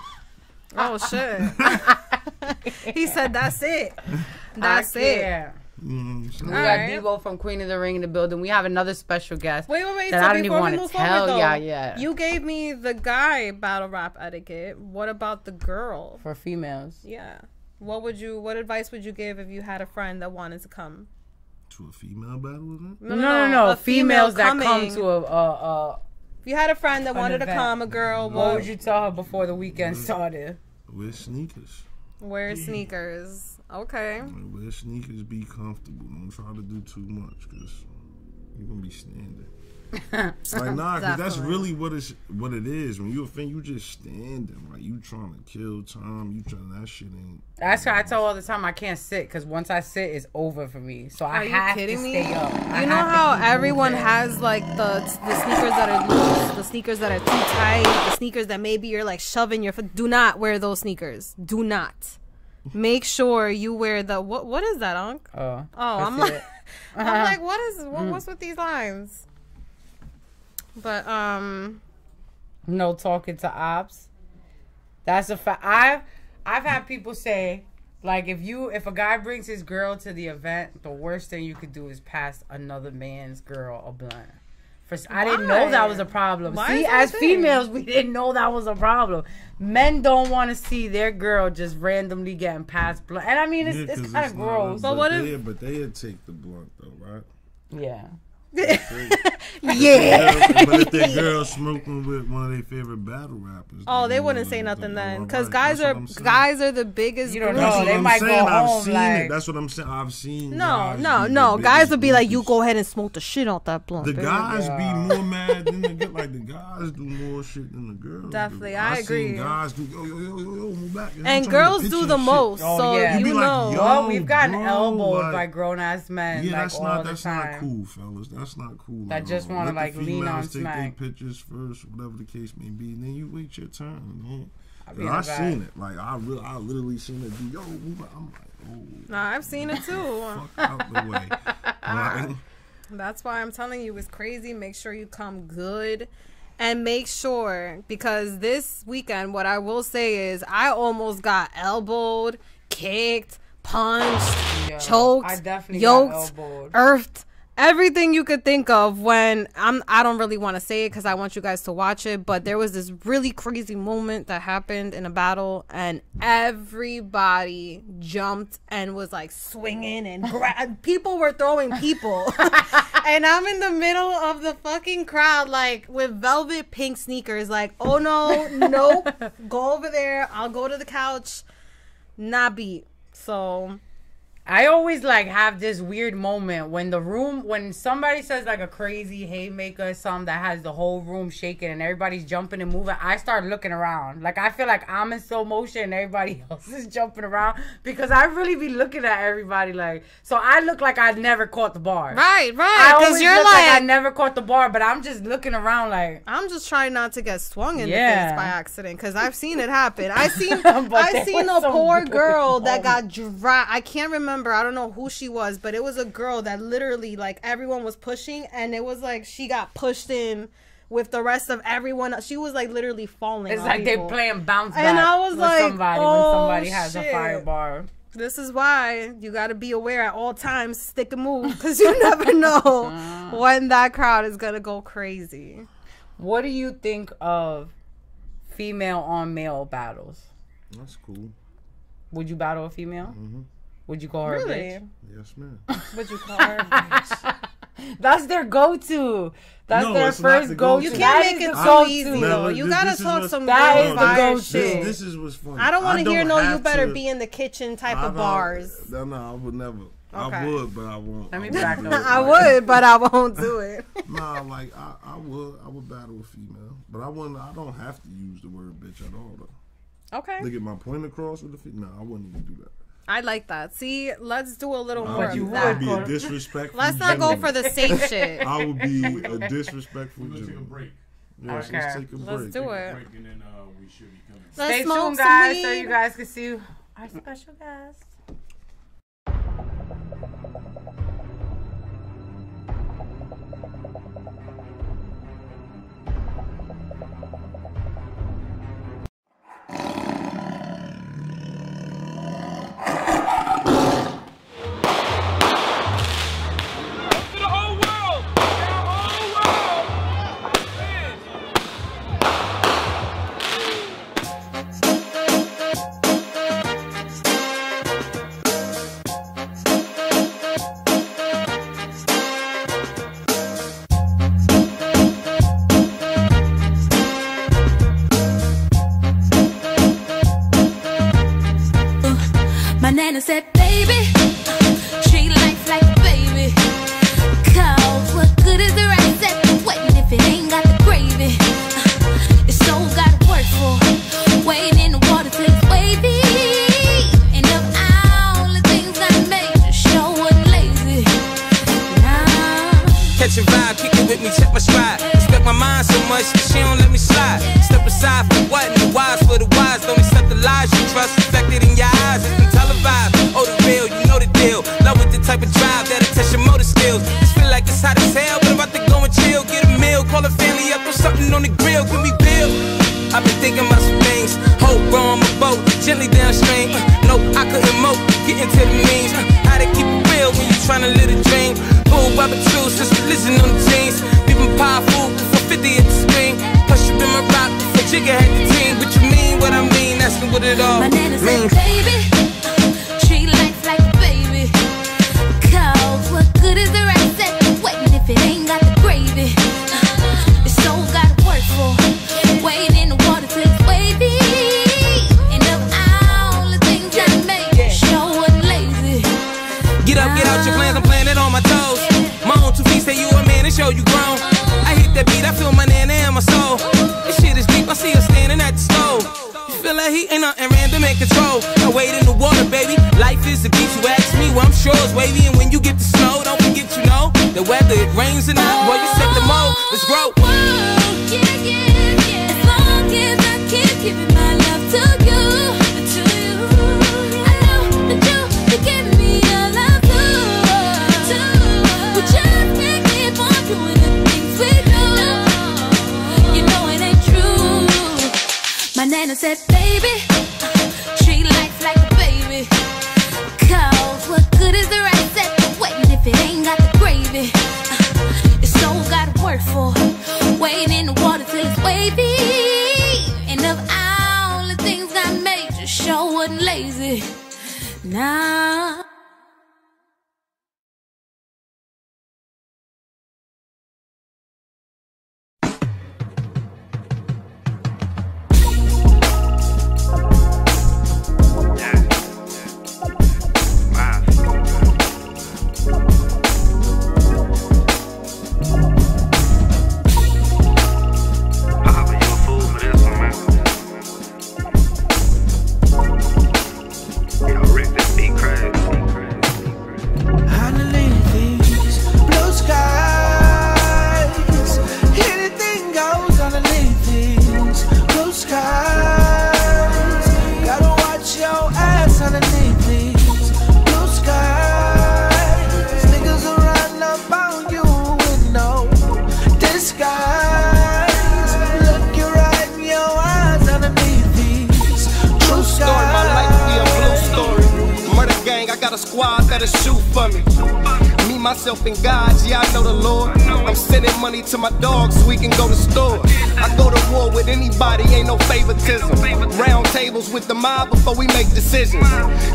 S1: Oh, shit. He said, that's it. That's it.
S2: Yeah.
S4: Mm-hmm.
S2: We
S1: All
S2: got
S1: right.
S2: Devo from Queen of the Ring in the building. We have another special guest.
S1: Wait.
S2: that
S1: So
S2: I don't even
S1: before we
S2: wanna
S1: move
S2: tell
S1: forward, though,
S2: y'all yet.
S1: you gave me the guy battle rap etiquette. What about the girl?
S2: For females.
S1: Yeah. What advice would you give if you had a friend that wanted to come?
S4: To a female battle event?
S2: No.
S1: A female
S2: Females that come
S1: coming.
S2: to a
S1: If you had a friend that wanted to
S2: event.
S1: come, a girl,
S2: what would you tell her before the weekend started?
S4: Wear sneakers.
S1: wear sneakers? Okay.
S4: Wear sneakers, be comfortable. Don't try to do too much, because you're gonna be standing. Like nah, cause that's really what it is. When you offend, you just standing. Like you trying to kill time. You trying that shit ain't.
S2: That's why I tell all the time I can't sit because once I sit, it's over for me. So I have to stay up.
S1: You know how everyone has like the sneakers that are loose, the sneakers that are too tight, the sneakers that maybe you're like shoving your foot. Do not wear those sneakers. Do not. Make sure you wear the what is that, Unc? I'm like I'm like what's with these lines? But
S2: no talking to ops. That's a fact. I've had people say like if a guy brings his girl to the event, the worst thing you could do is pass another man's girl a blunt. I didn't know that was a problem. See, as females, we didn't know that was a problem. Men don't want to see their girl just randomly getting passed blunt. And I mean, it's kind of gross.
S4: But but they'd take the blunt though, right?
S2: Yeah.
S1: Yeah.
S4: But if their girl smoking with one of their favorite battle rappers,
S1: they wouldn't say nothing then, because guys are the biggest.
S2: You don't know. They might go home like.
S4: That's what I'm saying. I've seen.
S1: No. Guys would be like, you go ahead and smoke the shit out that blunt.
S4: The guys be more mad than the girls. Like the guys do more shit than the girls.
S1: Definitely, I agree.
S4: Seen guys do yo, move back.
S1: And girls do the most. So you know.
S2: Well, we've gotten elbowed by grown ass men.
S4: Yeah,
S2: like
S4: that's not cool, fellas. That's not cool.
S2: That just want to like lean on smack.
S4: Take their pictures first, whatever the case may be, and then you wait your turn. I seen it. Like I literally seen it. Do yo, I'm like, oh.
S1: Nah, I've seen it too.
S4: Fuck out the way.
S1: That's why I'm telling you, it's crazy. Make sure you come good, and make sure, because this weekend, what I will say is, I almost got elbowed, kicked, punched, choked, yoked, earthed. Everything you could think of when I don't really want to say it because I want you guys to watch it, but there was this really crazy moment that happened in a battle and everybody jumped and was like swinging and people were throwing people and I'm in the middle of the fucking crowd like with velvet pink sneakers like, oh no, nope, go over there, I'll go to the couch, not beat. So
S2: I always like have this weird moment when somebody says like a crazy haymaker or something that has the whole room shaking and everybody's jumping and moving. I start looking around. Like I feel like I'm in slow motion and everybody else is jumping around because I really be looking at everybody like. So I look like I never caught the bar.
S1: Right. Because you're like
S2: I never caught the bar, but I'm just looking around like
S1: I'm just trying not to get swung in the face by accident because I've seen it happen. I seen a poor girl that got dragged. I can't remember. I don't know who she was, but it was a girl that literally like everyone was pushing and it was like she got pushed in with the rest of everyone. She was like literally falling.
S2: It's like
S1: people.
S2: They playing bounce back
S1: and I was like,
S2: when somebody has a fire bar.
S1: This is why you got to be aware at all times, stick and move, because you never know when that crowd is gonna go crazy.
S2: What do you think of female on male battles?
S4: That's cool.
S2: Would you battle a female?
S4: Mm-hmm.
S2: Would you call her a bitch?
S4: Yes, ma'am.
S1: Would you call her a bitch?
S2: That's their go-to. That's their first go-to.
S1: You can't make it so easy, though. You gotta talk some real fire shit.
S4: This is what's funny.
S1: I don't want to hear no you better be in the kitchen type of bars.
S4: No, I would never.
S1: Okay.
S4: I would, but I won't.
S2: Let me back up.
S1: I would, but I won't do it.
S4: Nah, like I would battle a female, but I don't have to use the word bitch at all, though.
S1: Okay.
S4: To get my point across with the female, I wouldn't even do that.
S1: I like that. See, let's do a little more of that.
S4: I would be a disrespectful.
S1: Let's not go for the safe shit.
S4: I would be a disrespectful.
S3: Let's take a break.
S4: Yes, let's take a break.
S1: Let's do it.
S3: Break and then we should be coming.
S2: Stay tuned, guys, so you guys can see our special guest.
S6: catching vibe, kick it with me, check my stride. Respect my mind so much that she don't let me slide. Step aside for what? And the wise for the wise. Don't accept the lies you trust. Reflected in your eyes, it's been televised. Oh, the real, you know the deal. Love with the type of drive that'll test your motor skills. Just feel like it's hot as hell, but I'm about to go and chill. Get a meal, call a family up, throw something on the grill. Can we build? I've been thinking about some things. Hope, row on my boat, gently downstream. No, I couldn't mope, get into the means. How to keep it real when you tryna live a dream. Bull, Bobby Truth, just religion on the jeans. People powerful, for 50 at the screen. Plus you been my rock, before Jigga had the team. But you mean what I mean, asking what it all
S7: means. My nana said, baby, treat life like a baby. Cause what good is the rice at the wedding if it ain't got the gravy? The soul got work for. Wade in the water till it's wavy. And of all the things I make, show wasn't lazy.
S6: Get up, get out your plans, I'm playing it on my toes. My own 2 feet say you a man and show you grown. I hit that beat, I feel my nana in my soul. This shit is deep, I see her standing at the stove. You feel like he ain't nothing random in control. I wade in the water, baby. Life is a beach, you ask me, well I'm sure it's wavy. And when you get the snow, don't forget you know the weather, it rains or not, boy you set the mode, let's grow.
S7: Giving my love to you, I know that you give me your love too. We just can't keep on doing the things we do. You know it ain't true. My nana said, baby, treat life like a baby. Cause what good is the rice at the wedding if it ain't got the gravy? Your soul gotta work for. Wade in the water till it's wavy. And of all the things I made, you sure wasn't lazy. Nah.
S8: Myself and God, yeah, I know the Lord. I'm sending money to my dog so we can go to store. I go to war with anybody, ain't no favoritism. Round tables with the mob before we make decisions.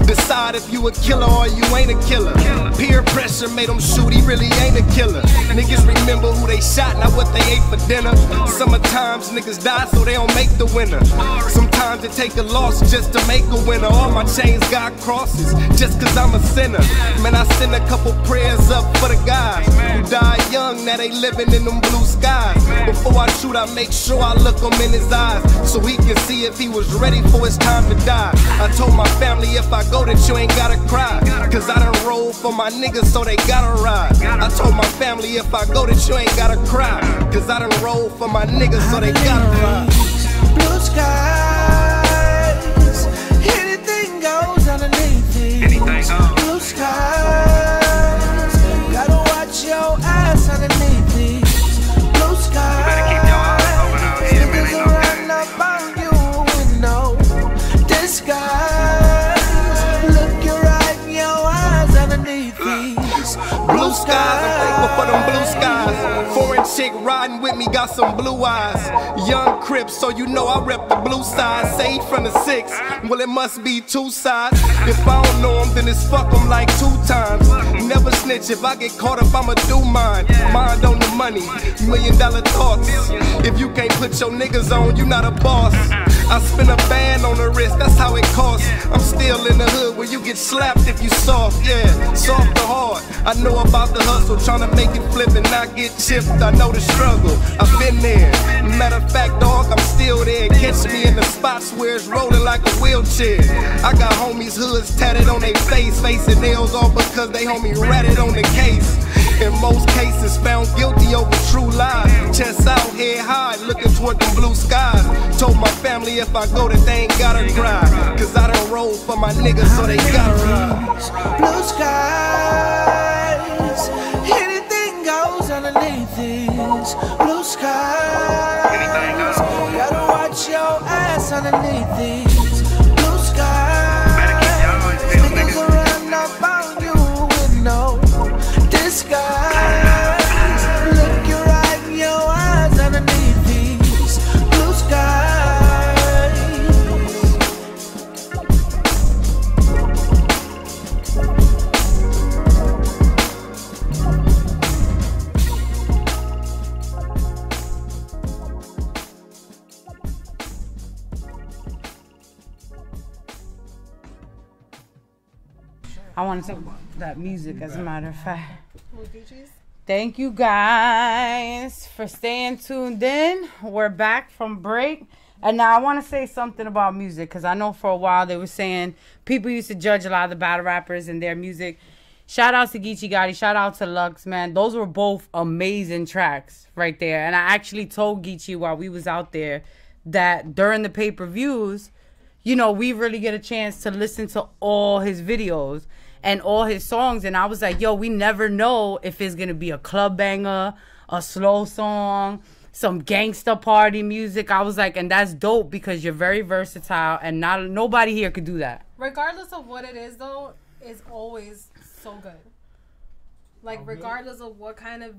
S8: Decide if you a killer or you ain't a killer. Peer pressure made him shoot, he really ain't a killer. Niggas remember who they shot, not what they ate for dinner. Sometimes niggas die so they don't make the winner. Sometimes it take a loss just to make a winner. All my chains got crosses just cause I'm a sinner. Man, I send a couple prayers up for the guys who died young, now they living in them blue skies. Before I shoot, I make sure I look him in his eyes so he can see if he was ready for his time to die. I told my family if I go that you ain't gotta cry, cause I done roll for my niggas so they gotta ride. I told my family if I go that you ain't gotta cry, cause I done roll for my niggas so they gotta ride.
S9: Blue skies, anything goes underneath these. Blue skies, gotta watch your ass underneath these. Blue skies, niggas will run up on you with no disguise. Look you right in your eyes underneath these.
S8: Blue skies, I'm thankful for them blue skies. Foreign chick riding with me got some blue eyes. Young Crip, so you know I rep the blue side. Saved from the 6, well it must be 2 sides. If I don't know them, then it's fuck them like 2 times. Never snitch, if I get caught up, I'ma do mine. Mind on the money, $1 million thoughts. If you can't put your niggas on, you not a boss. I spin a band on the wrist, that's how it costs. I'm still in the hood where you get slapped if you soft, yeah. Soft or hard, I know about the hustle. Tryna make it flip and not get chipped, I know the struggle. I've been there, matter of fact, dog, I'm still there. Catch me in the spots where it's rolling like a wheelchair. I got homies hoods tatted on their face, facing nails off because they homie ratted on the case. In most cases, was found guilty over true lies. Chest out, head high, looking toward the blue skies. Told my family if I go that they ain't gotta cry, cause I done rolled for my niggas, so they gotta rise.
S9: Blue skies, anything goes underneath these blue skies. Gotta watch your ass underneath these blue skies. Niggas will run up on you with no disguise. Look you right in your eyes underneath these blue skies.
S2: I want to talk about that music, as a matter of fact. Thank you guys for staying tuned in. We're back from break. And now I want to say something about music, because I know for a while they were saying people used to judge a lot of the battle rappers and their music. Shout out to Geechee Gotti. Shout out to Lux, man. Those were both amazing tracks right there. And I actually told Geechee while we was out there that during the pay-per-views, you know, we really get a chance to listen to all his videos and all his songs. And I was like, yo, we never know if it's going to be a club banger, a slow song, some gangsta party music. I was like, and that's dope because you're very versatile and nobody here could do that.
S1: Regardless of what it is, though, it's always so good. Like, regardless of what kind of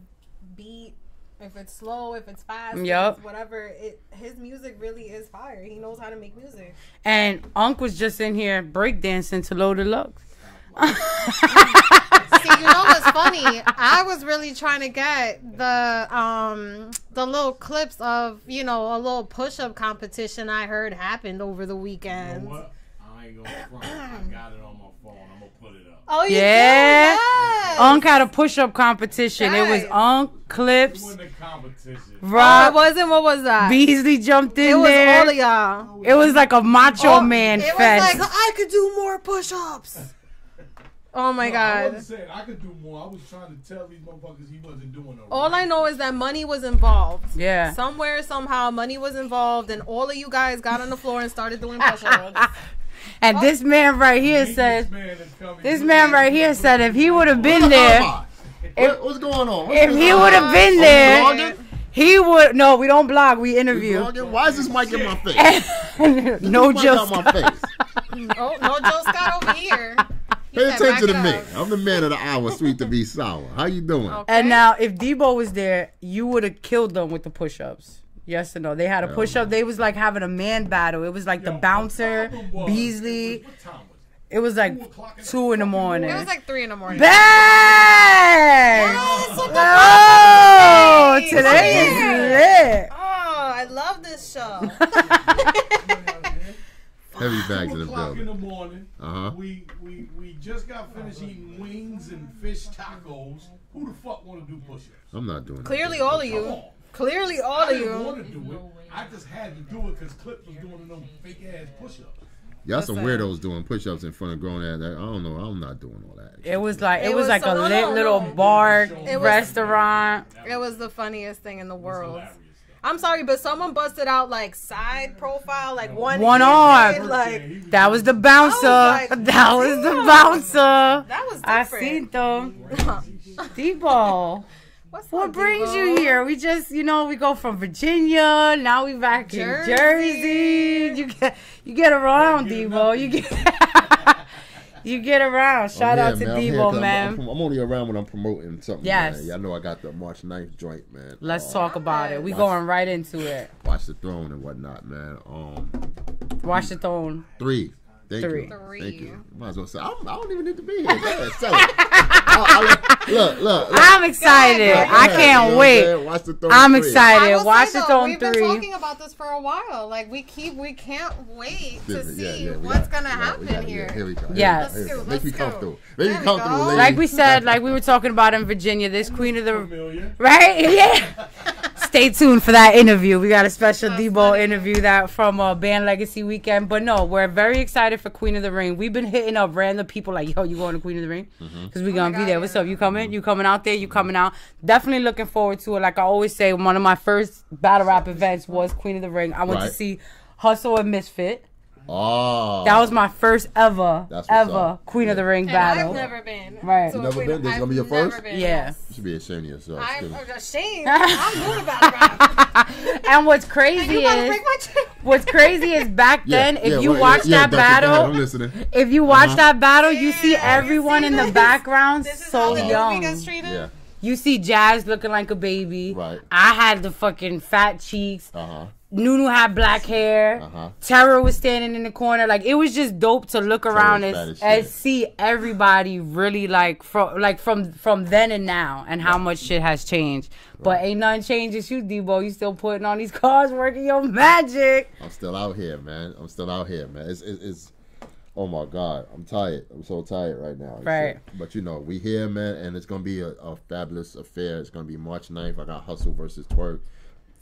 S1: beat, if it's slow, if it's fast,
S2: yep,
S1: if it's whatever, his music really is fire. He knows how to make music.
S2: And Unc was just in here breakdancing to Loaded Lux.
S1: See, you know what's funny? I was really trying to get the little clips of, you know, a little push-up competition I heard happened over the weekend.
S3: You know what? I ain't gonna front. I got it on my phone. I'm gonna put it up.
S1: Oh, you
S2: yeah.
S1: did? Yes.
S2: Unc had a push-up competition. Yes. It was Unc, Clips,
S3: It wasn't a competition.
S2: Rob.
S1: It wasn't. What was that?
S2: Beasley jumped in
S1: It was
S2: there.
S1: all of y'all.
S2: It was like a macho man
S1: it
S2: fest.
S1: It was like, I could do more push-ups. Oh my God.
S3: I wasn't saying I could do more. I was trying to tell these motherfuckers he wasn't doing no.
S1: All I know is that money was involved.
S2: Yeah.
S1: Somewhere, somehow, money was involved, and all of you guys got on the floor and started doing push-ups.
S2: And this man right here said, if he would have been there,
S4: what's going on?
S2: If he would have been there, he would. No, we don't blog. We interview.
S4: Why is this mic in my face?
S2: No Joe
S4: Scott.
S1: Oh, no Joe Scott over here.
S4: Pay attention to me. I'm the man of the hour, sweet to be sour. How you doing?
S1: Okay.
S2: And now, if Debo was there, you would have killed them with the push-ups. Yes or no? They had a push-up. They was like having a man battle. It was like the bouncer, Beasley.
S3: What time was
S2: it was like 2 in the morning.
S1: It was like 3 in the morning.
S2: Bang!
S1: Oh,
S2: today is lit.
S1: Oh, I love this show.
S4: Heavy bags in the
S3: 2 o'clock
S4: building.
S3: in the morning. We just got finished eating wings and fish tacos. Who the fuck want to do push-ups?
S4: I'm not doing
S1: Clearly,
S4: that.
S1: all of you. Clearly, all of you.
S3: I didn't want to do it. I just had to do it because Clips was doing them fake ass push-ups.
S4: Y'all some weirdos doing push-ups in front of grown ass. I don't know. I'm not doing all that.
S2: It was like a lit little bar restaurant.
S1: It was the funniest thing in the world. I'm sorry, but someone busted out like side profile, like one
S2: arm.
S1: Like
S2: that was the bouncer.
S1: Like,
S2: that was the bouncer.
S1: That was
S2: I
S1: different.
S2: seen them. Debo. What brings you here? We just, you know, we go from Virginia. Now we back in Jersey. You get around, Debo. You get around. Shout out to Debo, man.
S4: I'm only around when I'm promoting something.
S2: Yes.
S4: Man. Y'all know I got the March 9th joint, man.
S2: Let's talk about it. We going right into it.
S4: Watch the Throne and whatnot, man.
S2: Watch the Throne.
S4: 3. Thank you.
S1: 3.
S4: Thank you. Might as well say, I don't even need to be here. Go ahead, sell it. Look.
S2: I'm excited. I can't wait.
S4: Watch the Throne.
S2: I'm excited. Watch the Throne 3.
S1: We've been talking about this for a while. Like we can't wait to see what's gonna happen here.
S4: Here we go.
S2: Yes.
S4: Make me comfortable. Make me comfortable, lady.
S2: Like we said, like we were talking about in Virginia, this queen of the right, yeah. stay tuned for that interview. We got a special Debo interview that from Band Legacy Weekend. But no, we're very excited for Queen of the Ring. We've been hitting up random people like, yo, you going to Queen of the Ring? Because we're going to be there. What's up? You coming? You coming out there? You coming out? Definitely looking forward to it. Like I always say, one of my first battle rap events was Queen of the Ring. I went to see Hustle and Misfit.
S10: Oh,
S2: that was my first ever Queen of the Ring battle.
S1: I've never been.
S2: Right.
S10: You never been? This is gonna be your first?
S2: Yeah.
S10: You should be ashamed of yourself.
S1: I'm ashamed. I'm good about rap.
S2: And what's crazy is back then, if you watch that battle, if you watch that battle, you see everyone in the background so young.
S10: Yeah.
S2: You see Jazz looking like a baby.
S10: Right.
S2: I had the fucking fat cheeks. Nunu had black hair. Terror was standing in the corner. Like it was just dope to look around and see everybody really from then and now and how much shit has changed. But ain't nothing changed with you, Debo. You still putting on these cars, working your magic.
S10: I'm still out here, man. It's oh my God, I'm tired. I'm so tired right now.
S2: Right.
S10: But you know, we here, man, and it's gonna be a fabulous affair. It's gonna be March 9th. I got Hustle versus Twerk.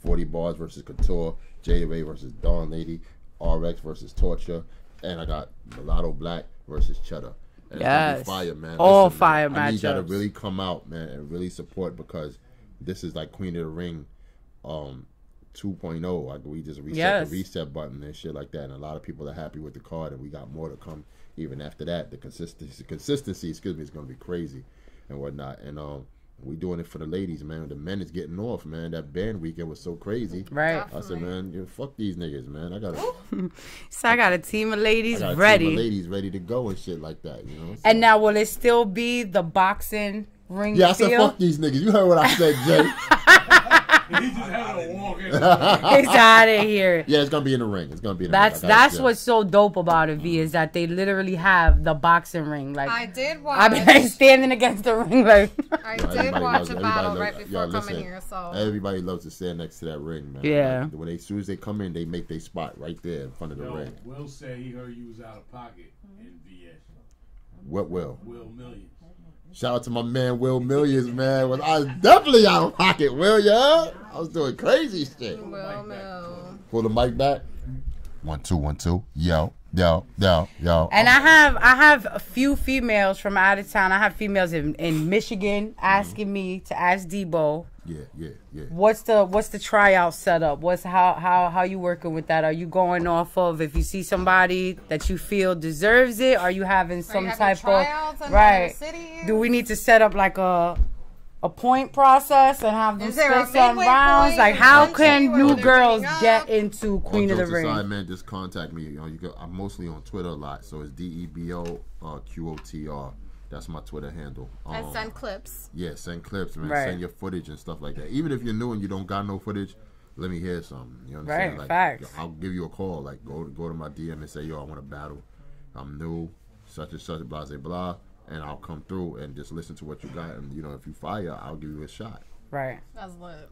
S10: 40 Bars versus Qotr, J-Ray versus Dawn Lady, RX versus Torture, and I got Mulatto Black versus Cheddar. And
S2: yes.
S10: Fire, man.
S2: All
S10: Listen,
S2: fire
S10: man,
S2: matchups.
S10: I need y'all to really come out, man, and really support because this is like Queen of the Ring 2.0. Like we just reset the reset button and shit like that. And a lot of people are happy with the card, and we got more to come even after that. The consistency, excuse me, is going to be crazy and whatnot. And we doing it for the ladies, man. The men is getting off, man. That band weekend was so crazy.
S2: Right.
S1: Definitely.
S10: I said, man, fuck these niggas, man.
S2: So I got a team of ladies
S10: ready. Team of ladies ready to go and shit like that, you know. So.
S2: And now will it still be the boxing ring?
S10: Yeah, I said fuck these niggas. You heard what I said, Jay.
S3: He just had to walk in.
S2: He's out of here.
S10: Yeah, it's gonna be in the ring. It's gonna be in the ring.
S2: That's what's so dope about it, V, is that they literally have the boxing ring. Like
S1: I did watch.
S2: I've been standing against the ring like.
S1: I did watch a battle right before coming here. So
S10: everybody loves to stand next to that ring, man.
S2: Yeah.
S10: Like, as soon as they come in, they make their spot right there in front of the ring.
S3: Will said he heard you was out of pocket in VS.
S10: What Will?
S3: Will Millions.
S10: Shout out to my man Will Millions, man. I was definitely out of pocket, Will, yeah. I was doing crazy shit.
S1: Will.
S10: Pull the mic back. 1 2 1 2. Yo.
S2: And I have a few females from out of town. I have females in Michigan asking me to ask Debo.
S10: Yeah.
S2: What's the tryout setup? How you working with that? Are you going off of if you see somebody that you feel deserves it? Are you having some type of right? Do we need to set up like a point process and have them split some rounds? Like how can new girls get into Queen of the Ring?
S10: Aside, man, just contact me. I'm mostly on Twitter a lot, so it's DEBO QOTR. That's my Twitter handle.
S1: And send clips.
S10: Yeah, send clips, man.
S2: Right.
S10: Send your footage and stuff like that. Even if you're new and you don't got no footage, let me hear something. You understand?
S2: Right,
S10: like,
S2: facts.
S10: I'll give you a call. Like, go to my DM and say, yo, I want to battle. I'm new, such and such, blah, blah, blah. And I'll come through and just listen to what you got. And, if you fire, I'll give you a shot.
S2: Right.
S1: That's lit.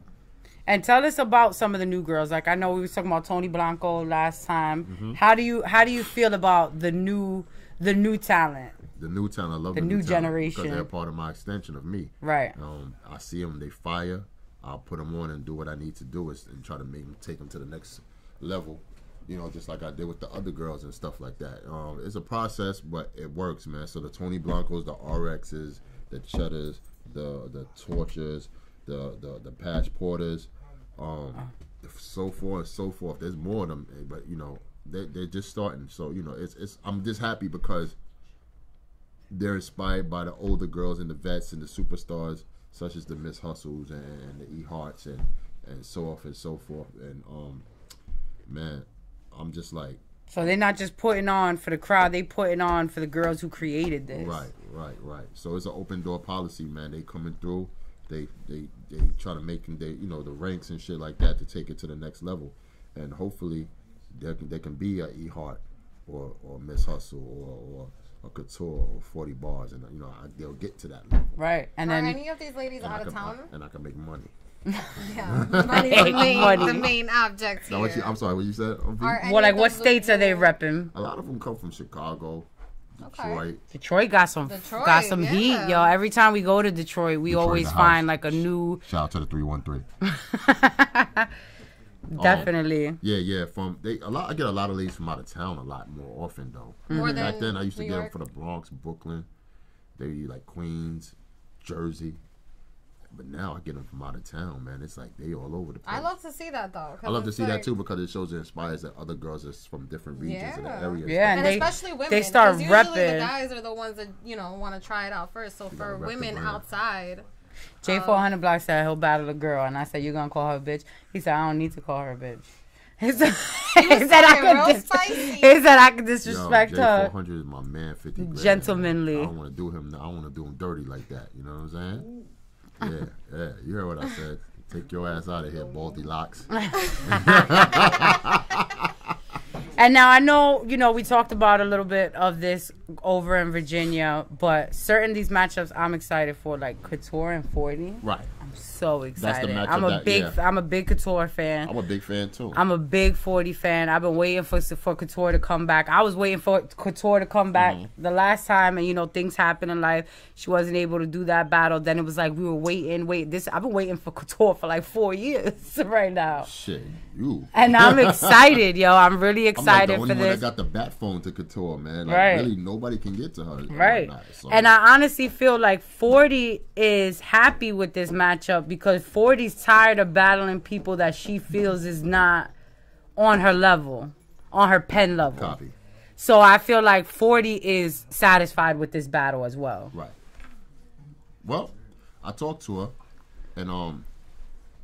S2: And tell us about some of the new girls. Like, I know we were talking about Tony Blanco last time. How do you feel about the new talent?
S10: The new talent, I love
S2: the new generation
S10: because they're part of my extension of me.
S2: Right.
S10: I see them, they fire. I'll put them on and do what I need to do and try to take them to the next level. Just like I did with the other girls and stuff like that. It's a process, but it works, man. So the Tony Blancos, the RXs, the Cheddars, the Tortures, the Patch Porters, so forth. There's more of them, but they're just starting. So I'm just happy because they're inspired by the older girls and the vets and the superstars, such as the Miss Hustles and the E Hearts and so off and so forth. And man, I'm just like.
S2: So they're not just putting on for the crowd; they putting on for the girls who created this.
S10: Right. So it's an open door policy, man. They coming through. They try to make the ranks and shit like that to take it to the next level, and hopefully they can be a E Heart or Miss Hustle or a Qotr or 40 Bars, and they'll get to that level.
S2: Right. And
S1: Are
S2: then
S1: any of these ladies out of town?
S10: And I can make money.
S1: Yeah, money is the main object here.
S10: I'm sorry, what you said?
S2: What states are they repping?
S10: A lot of them come from Chicago, Detroit.
S2: Detroit got some heat, yo. Every time we go to Detroit, we always find like a new.
S10: Shout out to the 313.
S2: Definitely.
S10: Yeah. I get a lot of leads from out of town a lot more often though.
S1: More than
S10: back then, I used to
S1: New
S10: get them
S1: York?
S10: for the Bronx, Brooklyn. They like Queens, Jersey. But now I get them from out of town, man. It's like they all over the place.
S1: I love to see that though.
S10: I love to see that too because it shows and inspires that other girls is from different regions in the area.
S2: Yeah,
S1: and especially women.
S2: They start
S1: usually
S2: repping.
S1: the guys are the ones that want to try it out first. So for women outside,
S2: J400 Block said he'll battle a girl, and I said you're gonna call her a bitch. He said I don't need to call her a bitch. He said I could disrespect her.
S10: J400 is my man, 50 grand.
S2: Gentlemanly.
S10: I don't want to do him. I want to do him dirty like that. You know what I'm saying? Yeah. You heard what I said. Take your ass out of here, baldy locks.
S2: And now I know, we talked about a little bit of this over in Virginia, but certain these matchups I'm excited for, like Qotr and 40.
S10: Right.
S2: I'm so excited.
S10: That's the
S2: I'm a big Qotr fan.
S10: I'm a big fan too.
S2: I'm a big 40 fan. I've been waiting for Qotr to come back. I was waiting for Qotr to come back the last time, and things happen in life. She wasn't able to do that battle. Then it was like we were waiting. I've been waiting for Qotr for like 4 years right now.
S10: Shit, you.
S2: And I'm excited, yo. I'm really excited
S10: I'm like the only
S2: for
S10: one
S2: this.
S10: that got the bat phone to Qotr, man. Like,
S2: right.
S10: Really, nobody can get to her.
S2: Right.
S10: So.
S2: And I honestly feel like 40 is happy with this matchup because 40's tired of battling people that she feels is not on her level, on her pen level.
S10: Copy.
S2: So I feel like 40 is satisfied with this battle as well.
S10: Right. Well, I talked to her, and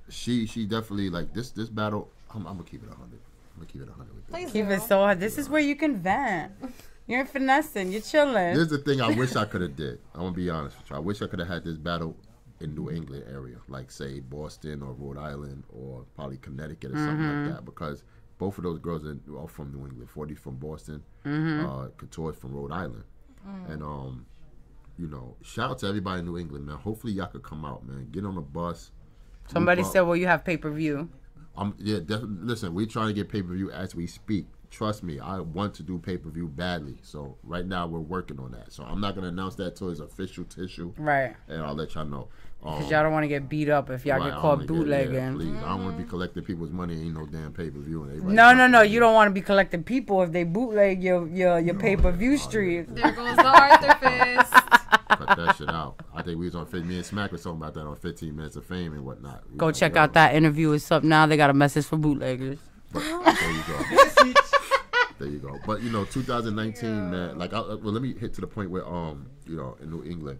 S10: she definitely like this battle. I'm gonna keep it 100. I'm gonna keep it 100 with this.
S2: Keep it so hard. This is where you can vent. You're finessing. You're chilling.
S10: Here's the thing I wish I could have did. I'm going to be honest with you. I wish I could have had this battle in New England area, like, say, Boston or Rhode Island or probably Connecticut or something like that, because both of those girls are from New England. 40's from Boston. Qotr from Rhode Island. And, shout out to everybody in New England, man. Hopefully y'all could come out, man. Get on a bus.
S2: Somebody said, well, you have pay-per-view.
S10: Listen, we're trying to get pay-per-view as we speak. Trust me, I want to do pay-per-view badly. So right now we're working on that. So I'm not gonna announce that till it's official tissue.
S2: Right.
S10: And I'll let y'all know.
S2: Because y'all don't want to get beat up if y'all get caught bootlegging.
S10: Please, I don't want to be collecting people's money. Ain't no damn pay-per-view.
S2: No. You don't want to be collecting people if they bootleg your pay-per-view stream.
S1: There goes the Arthur fist.
S10: Cut that shit out. I think we was on me and Smack was talking about that on 15 Minutes of Fame and whatnot.
S2: Go check out that interview. It's up now. They got a message for bootleggers.
S10: But, there you go. There you go. But 2019, man. Like, let me hit to the point where in New England,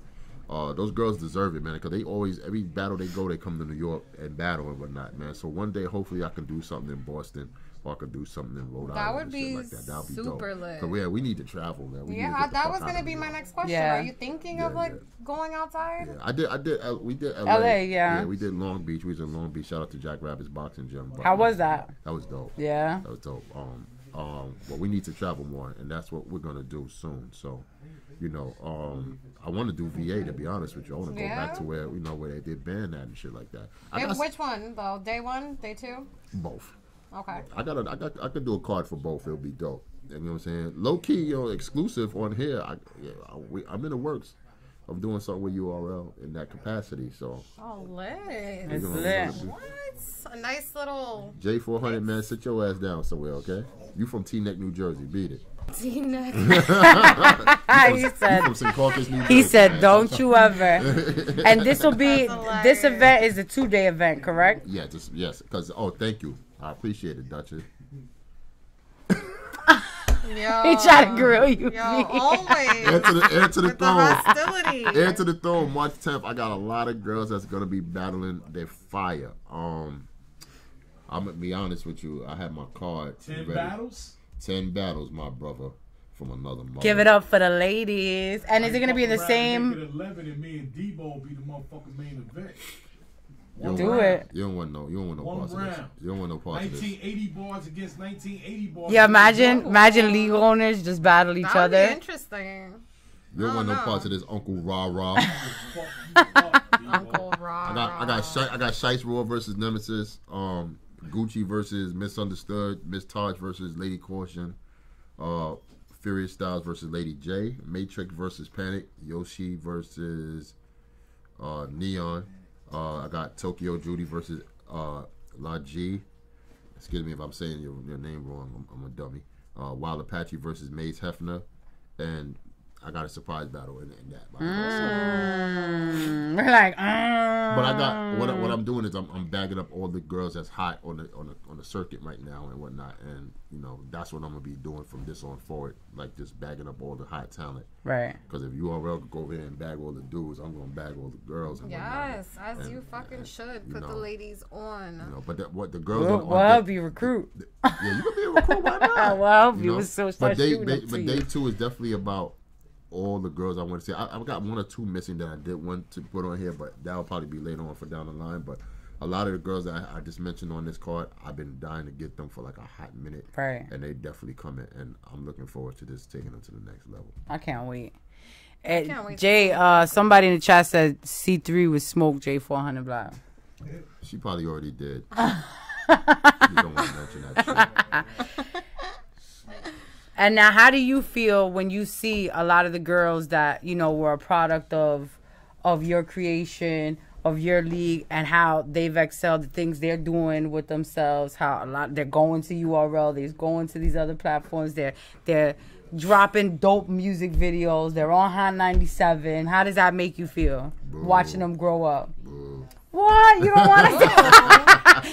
S10: those girls deserve it, man. Because they always, every battle they go, they come to New York and battle and whatnot, man. So one day, hopefully, I can do something in Boston. Or I could do something in Rhode Island.
S1: That would be
S10: like that. That'd be
S1: super
S10: dope.
S1: lit.
S10: Cause we need to travel, man.
S1: That was gonna be my next question.
S2: Yeah.
S1: Are you thinking of going outside?
S10: Yeah, we did LA.
S2: Yeah,
S10: we did Long Beach. We was in Long Beach. Shout out to Jack Rabbit's boxing gym. But,
S2: how was that?
S10: That was dope.
S2: Yeah,
S10: that was dope. But we need to travel more, and that's what we're gonna do soon. So, I want to do VA. To be honest with you, I want to go back to where where they did ban that and shit like that.
S1: Which one though? Day 1, day 2?
S10: Both.
S1: Okay.
S10: I could do a card for both. It'll be dope. You know what I'm saying? Low key, exclusive on here. I'm in the works of doing something with URL in that capacity. So.
S1: Oh, lit.
S2: It's lit.
S1: What? A nice little.
S10: J400, man, sit your ass down somewhere, okay? You from Teaneck, New Jersey? Beat it.
S1: Teaneck.
S2: He said, "Don't you ever." And this event is a 2-day event, correct?
S10: Yeah, yes. Because thank you. I appreciate it, Duchess.
S2: He tried to grill you.
S1: Always.
S10: Air to the throne.
S1: Hostility.
S10: Air to the throne. March 10th. I got a lot of girls that's gonna be battling their fire. I'm gonna be honest with you. I have my card.
S3: 10
S10: ready.
S3: battles.
S10: 10 battles, my brother, from another mother.
S2: Give it up for the ladies. And is it gonna be the same?
S3: 11 and me and Debo be the motherfucking main event.
S2: Do it.
S10: You don't want no parts of this. You don't want no parts of this.
S3: 1980 bars against 1980 bars.
S2: Yeah, imagine league owners just battle each other.
S1: That would be interesting.
S10: You don't want no parts of this Uncle Rah Rah.
S1: Uncle Rah.
S10: I got Shice Raw versus Nemesis. Gucci versus Misunderstood. Miss Taj versus Lady Caution. Furious Styles versus Lady J. Matrix versus Panic. Yoshi versus Neon. I got Tokyo Judy versus La G. Excuse me if I'm saying your name wrong. I'm a dummy. Wild Apache versus Maze Hefner. And I got a surprise battle in that.
S2: We're like,
S10: But I got what I'm doing is I'm bagging up all the girls that's hot on the circuit right now and whatnot, and you know that's what I'm gonna be doing from this on forward, like just bagging up all the hot talent.
S2: Right.
S10: Because if URL could go over here and bag all the dudes, I'm gonna bag all the girls. And
S1: yes,
S10: whatnot.
S1: as you fucking should. Put the ladies on.
S10: You know, but what the girls
S2: we'll help you recruit.
S10: Yeah, you can be a recruit. Why not?
S2: We'll help you.
S10: But day 2 is definitely about all the girls I want to see. I've got 1 or 2 missing that I did want to put on here, but that'll probably be later on for down the line. But a lot of the girls that I just mentioned on this card, I've been dying to get them for like a hot minute.
S2: Right.
S10: And they definitely coming, and I'm looking forward to this taking them to the next level.
S2: I can't wait. Jay, somebody in the chat said C3 was smoke J400 Block.
S10: She probably already did. You don't want to mention that shit.
S2: And now, how do you feel when you see a lot of the girls that, you know, were a product of your creation, of your league, and how they've excelled, the things they're doing with themselves, how a lot they're going to URL, they're going to these other platforms, they're dropping dope music videos, they're on Hot 97. How does that make you feel?
S10: Boo.
S2: Watching them grow up?
S10: Boo.
S2: What? You don't want to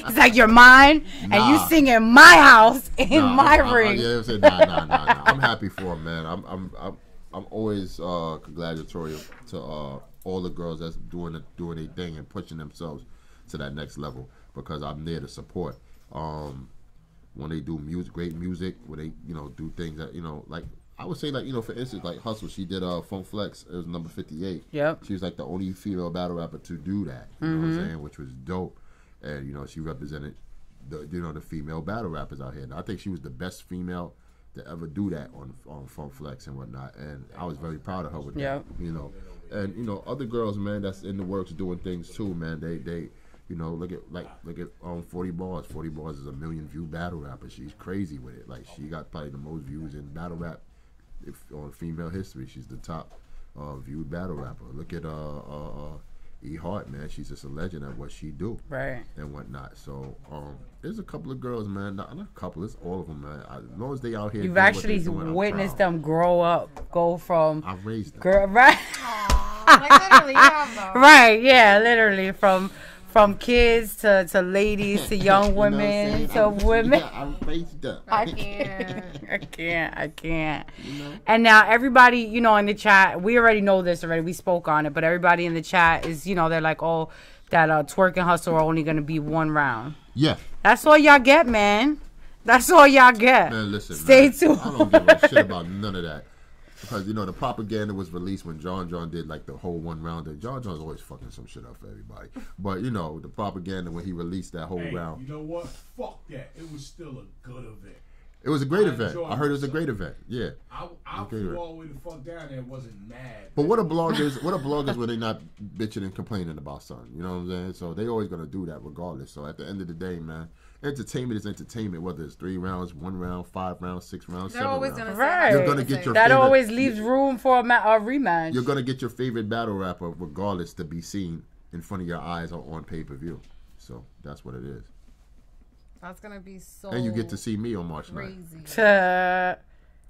S2: It's like you're mine, and you sing in my house, in my ring.
S10: Nah. I'm happy for him, man. I'm always congratulatory to all the girls that's doing their thing and pushing themselves to that next level, because I'm there to support. When they do great music, when they do things that like. I would say, like, for instance, like Hustle, she did Funk Flex. It was number 58.
S2: Yep.
S10: She was like the only female battle rapper to do that. You know what I'm saying? Which was dope. And she represented the female battle rappers out here. And I think she was the best female to ever do that on Funk Flex and whatnot. And I was very proud of her with that. And other girls, man, that's in the works doing things too, man. They look at 40 Bars. 40 Bars is a 1 million view battle rapper. She's crazy with it. Like, she got probably the most views in battle rap on female history. She's the top viewed battle rapper. Look at E Hart, man. She's just a legend at what she do,
S2: right,
S10: and whatnot. So there's a couple of girls, man. Not a couple. It's all of them, man. As long as they out here,
S2: you've actually witnessed them grow up, go from.
S10: I've raised them,
S2: girl, right?
S1: Like literally,
S2: right? Yeah, literally from kids to ladies to young women to women.
S10: Yeah, I'm raised up.
S2: I can't. And now everybody, in the chat, we already know this already. We spoke on it, but everybody in the chat is, they're like, oh, that Twerk and Hustle are only going to be 1 round.
S10: Yeah.
S2: That's all y'all get, man. That's all y'all get.
S10: Man, listen.
S2: Stay tuned.
S10: I don't give a shit about none of that. Because, the propaganda was released when John did, like, the whole 1 rounder. John's always fucking some shit up for everybody. But, the propaganda when he released that whole round.
S3: You know what? Fuck that. It was still a good event.
S10: It was a great event. I heard it was a great event. Yeah.
S3: I flew all the way the fuck down there and wasn't mad.
S10: But what are bloggers when they not bitching and complaining about something? You know what I'm saying? So they always going to do that regardless. So at the end of the day, man, entertainment is entertainment, whether it's 3 rounds, 1 round, 5 rounds, 6 rounds, 7 rounds.
S2: Right.
S10: You're gonna get your
S2: that
S10: favorite,
S2: always leaves room for a rematch.
S10: You're gonna get your favorite battle rapper regardless to be seen in front of your eyes or on pay-per-view. So that's what it is.
S1: That's gonna be so.
S10: And you get to see me on March
S1: 9th.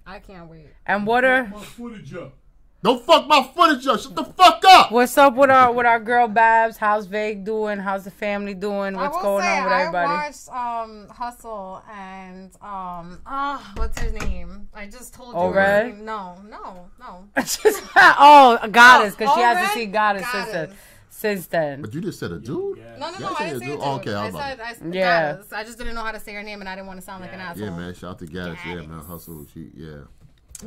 S1: I can't wait.
S2: And what are?
S3: My footage up.
S10: Don't fuck my footage up. Shut the fuck up.
S2: What's up with our girl Babs? How's Vague doing? How's the family doing? What's going on with everybody?
S1: I watched Hustle and what's her name? I just told you.
S2: Red?
S1: Her name. No.
S2: Goddess, because she hasn't seen Goddess since then.
S10: But you just said a dude?
S1: No, I didn't say a dude.
S10: Oh, okay,
S1: I said
S2: yeah.
S1: Goddess. I just didn't know how to say her name and I didn't want to sound like an asshole.
S10: Yeah, man. Shout out to Goddess. Yeah, man. Hustle.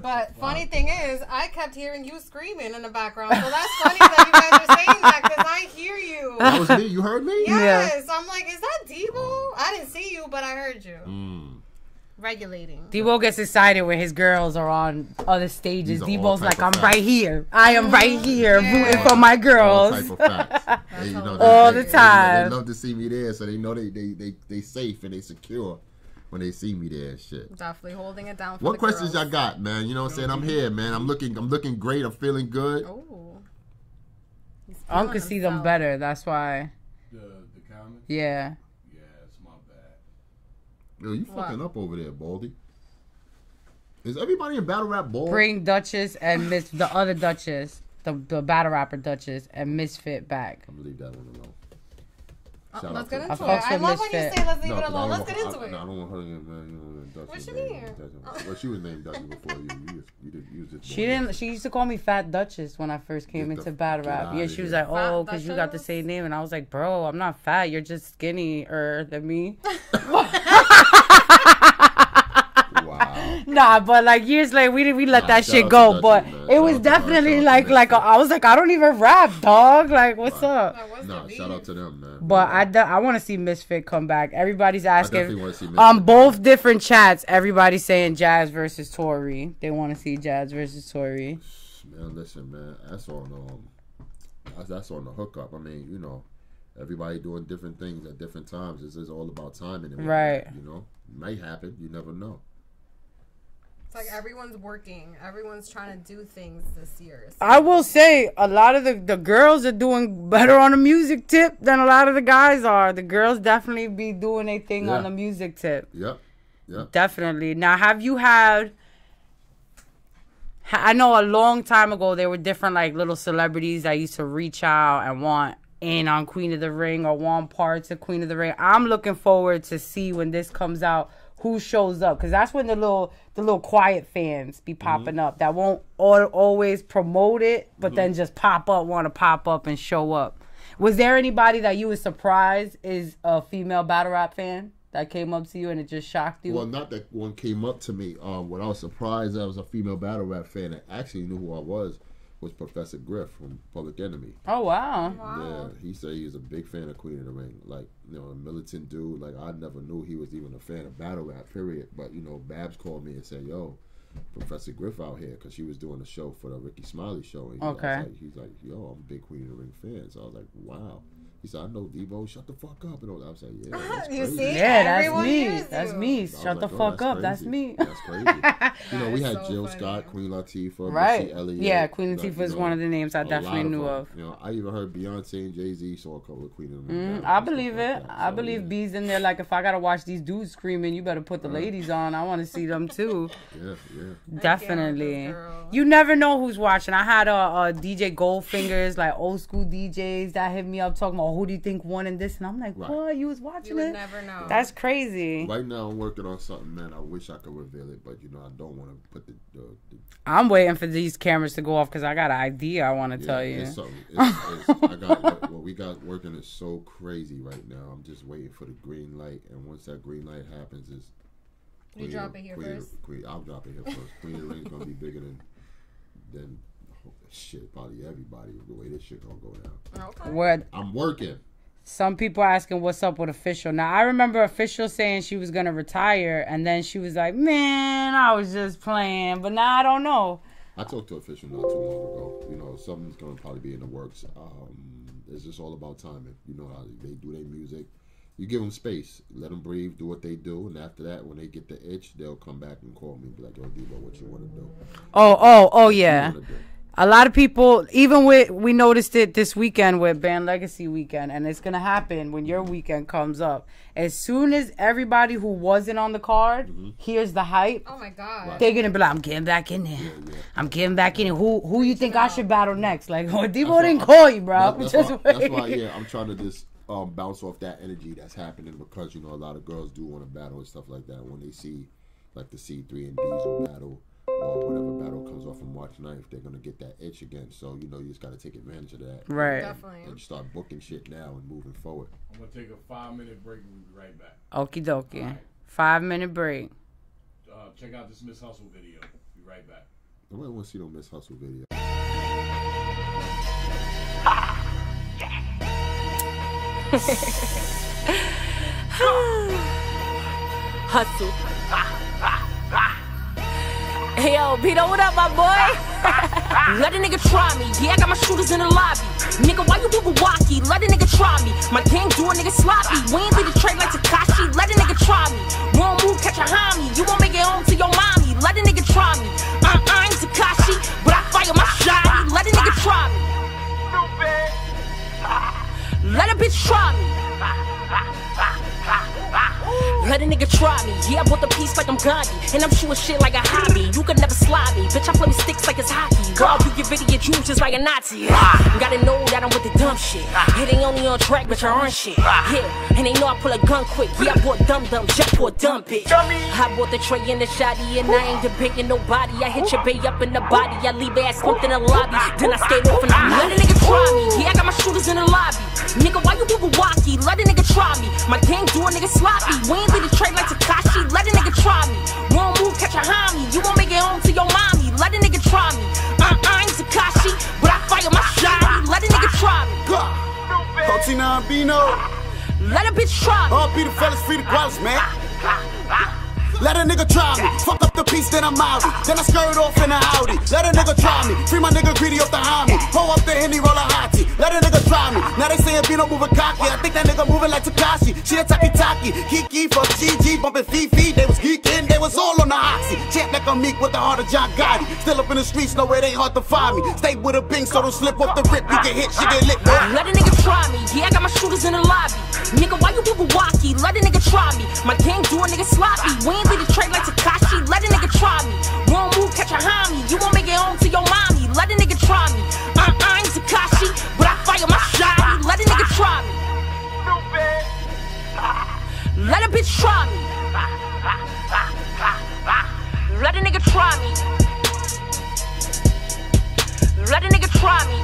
S1: But funny thing is, I kept hearing you screaming in the background. So that's funny that you guys are saying that because I hear you.
S10: That was me? You heard me?
S1: Yes. Yeah. I'm like, is that Debo? I didn't see you, but I heard you. Regulating.
S2: Debo gets excited when his girls are on other stages. Debo's like, I'm right here. I am right here rooting for my girls.
S10: All type of facts.
S2: All the time.
S10: They love to see me there, so they know they safe and they secure. when they see me there and shit.
S1: Definitely holding it down for
S10: What
S1: the
S10: questions
S1: girls.
S10: y'all got, man? You know what I'm saying? I'm here, man. I'm looking great. I'm feeling good.
S1: Oh.
S2: I can see them better. That's why.
S3: The comments?
S2: Yeah.
S3: Yeah, it's my bad.
S10: Yo, you fucking up over there, Baldy. Is everybody in battle rap bald?
S2: Bring Duchess and the other Duchess, the battle rapper Duchess, and Misfit back.
S10: I'm gonna leave that one alone.
S1: Let's get into it.
S2: I
S1: I love when you say let's leave it
S10: I
S1: alone.
S10: don't
S1: Let's get into it.
S10: No, I don't want her to get man.
S1: What you mean?
S10: Well, she was named Duchess before you just
S2: She didn't. She used to call me Fat Duchess when I first came into battle rap. Yeah, she was like, "Oh, because you got the same name," and I was like, "Bro, I'm not fat. You're just skinnier than me."
S10: Wow.
S2: Nah, but like years later, we let that shit go. But it was definitely like I was like, I don't even rap, dog. Like, what's up?
S10: No, shout out to them, man.
S2: But I want to see Misfit come back. Everybody's asking
S10: wanna see Misfit
S2: on both different chats. Everybody's saying Jazz versus Tory. They want to see Jazz versus Tory.
S10: Man, listen, man. That's on the hookup. I mean, you know, everybody doing different things at different times. This is all about timing, and
S2: right?
S10: You know, it might happen. You never know.
S1: It's like everyone's working. Everyone's trying to do things this year. So.
S2: I will say a lot of the girls are doing better on the music tip than a lot of the guys are. The girls definitely be doing their thing on the music tip.
S10: Yep.
S2: Definitely. Now, have you had... I know a long time ago there were different like little celebrities that used to reach out and want in on Queen of the Ring or want parts of Queen of the Ring. I'm looking forward to see when this comes out who shows up, because that's when the little quiet fans be popping up that won't always promote it, but then just want to pop up and show up. Was there anybody that you was surprised is a female battle rap fan that came up to you and it just shocked you?
S10: Well, not that one came up to me. What I was surprised that was a female battle rap fan that actually knew who I was Professor Griff from Public Enemy.
S2: Oh, wow.
S10: Yeah, he said he was a big fan of Queen of the Ring. Like, you know, a militant dude. Like, I never knew he was even a fan of battle rap, period. But, you know, Babs called me and said, yo, Professor Griff out here, because she was doing a show for the Ricky Smiley show. And he's like, yo, I'm a big Queen of the Ring fan. So I was like, wow. He said, I know Devo, shut the fuck up. And I was like, yeah, that's crazy.
S1: You see?
S2: Yeah, that's me. That's me. Shut the fuck up. That's me.
S10: That's crazy. You know, we had so Jill Scott, Queen Latifah,
S2: right?
S10: Missy Elliott.
S2: Yeah, Queen Latifah is one of the names I definitely knew of.
S10: You know, I even heard Beyonce and Jay-Z saw a couple of Queen of the Ring.
S2: I believe it. I believe B's in there. Like, if I gotta watch these dudes screaming, you better put the ladies on. I want to see them too.
S10: Yeah.
S2: Definitely. You never know who's watching. I had a DJ Goldfingers, like old school DJs that hit me up talking about who do you think won in this, and I'm like, what? You was watching it?
S1: You would never know.
S2: That's crazy.
S10: Right now, I'm working on something, man. I wish I could reveal it, but you know, I don't want to put the
S2: I'm waiting for these cameras to go off because I got an idea I want to tell you.
S10: What we got working is so crazy right now. I'm just waiting for the green light, and once that green light happens,
S1: you drop it here first.
S10: I'll drop it here first. Queen of the Ring's gonna be bigger than shit, probably everybody. The way this shit gonna go down.
S2: Okay.
S10: I'm working.
S2: Some people are asking what's up with Official. Now, I remember Official saying she was going to retire, and then she was like, man, I was just playing. But now I don't know.
S10: I talked to Official not too long ago. You know, something's going to probably be in the works. It's just all about timing. You know how they do their music. You give them space. Let them breathe, do what they do. And after that, when they get the itch, they'll come back and call me and be like, yo, Devo, what you want to do?
S2: Oh, yeah. A lot of people, even we noticed it this weekend with Band Legacy weekend, and it's going to happen when your weekend comes up. As soon as everybody who wasn't on the card hears the hype,
S1: oh my God,
S2: they're going to be like, I'm getting back in there. I'm getting back in there. Who you think I should battle next? Like, Devo didn't call you, bro.
S10: That's why, I'm trying to just bounce off that energy that's happening, because, you know, a lot of girls do want to battle and stuff like that when they see, like, the C3 and Diesel battle. Or whatever battle comes off from March 9th, they're going to get that itch again. So, you know, you just got to take advantage of that.
S2: Right.
S1: Definitely.
S10: And start booking shit now and moving forward.
S3: I'm going to take a 5-minute break and we'll be right back.
S2: Okie dokie.
S3: Right.
S2: 5-minute break.
S3: Check out this Miss Hustle video. Be right back.
S10: Nobody want to see no Miss Hustle video.
S7: Hustle. Hey, yo, Pito, what up, my boy? Let a nigga try me. Yeah, I got my shooters in the lobby. Nigga, why you Google Wacky? Let a nigga try me. My gang do a nigga sloppy. We ain't lead the trade like Takashi. Let a nigga try me. We don't move
S11: Let a nigga try me. I ain't Takashi, but I fire my shot. Let a nigga try me. Let a bitch try me. Let a nigga try me. Yeah, I bought the piece like I'm Gandhi, and I'm shooting shit like a hobby. You could never slide me, bitch. I play with sticks like it's hockey. Girl, you give idiot dreams just like a Nazi. You gotta know that I'm with the dumb shit. It ain't only on track, bitch. I earn shit. Yeah, and they know I pull a gun quick. Yeah, I bought dumb, just for a dumb bitch. I bought the tray and the shotty, and I ain't debating nobody. I hit your bay up in the body. I leave ass slumped in the lobby. Then I skate off and I let a nigga try me. Yeah, I got my shooters in the lobby. Nigga, why you people wacky? Let a nigga try me. My gang do a nigga sloppy. We ain't the trade like Takashi, let a nigga try me. Wrong move, catch a homie. You won't make it home to your mommy. Let a nigga try me. I ain't Takashi, but I fire my shot. Let a nigga try me.
S12: Cotina Bino.
S11: Let a bitch try me.
S12: All be the fellas, free the gualas, man. Let a nigga try me. Fuck up the piece, then I'm out. Then I skirt off in a Audi. Let a nigga try me. Free my nigga greedy off the homie. Pull up the Henny, roll a hottie. Let a nigga try me. Now they saying Bino moving cocky. I think that nigga moving like Takashi. She a taki-taki. Kiki, fuck GG, bumping Fifi. They was geeking, they was all on the oxy. Champ like a meek with the heart of John Gotti. Still up in the streets, know it ain't hard to find me. Stay with a bing, so don't slip off the rip. You get hit, she get lit, boy.
S11: Let a nigga try me. Yeah, I got my shooters in the lobby. Nigga, why you people wacky? Let a nigga try me. My gang do a nigga sloppy. We ain't be the trade like Takashi. Let a nigga try me. Wrong move, catch a homie. You won't make it home to your mommy. Let a nigga try me. I ain't Takashi, but I fire my shot. Let a nigga try me. Let a bitch try me. Let a nigga try me. Let a nigga try me.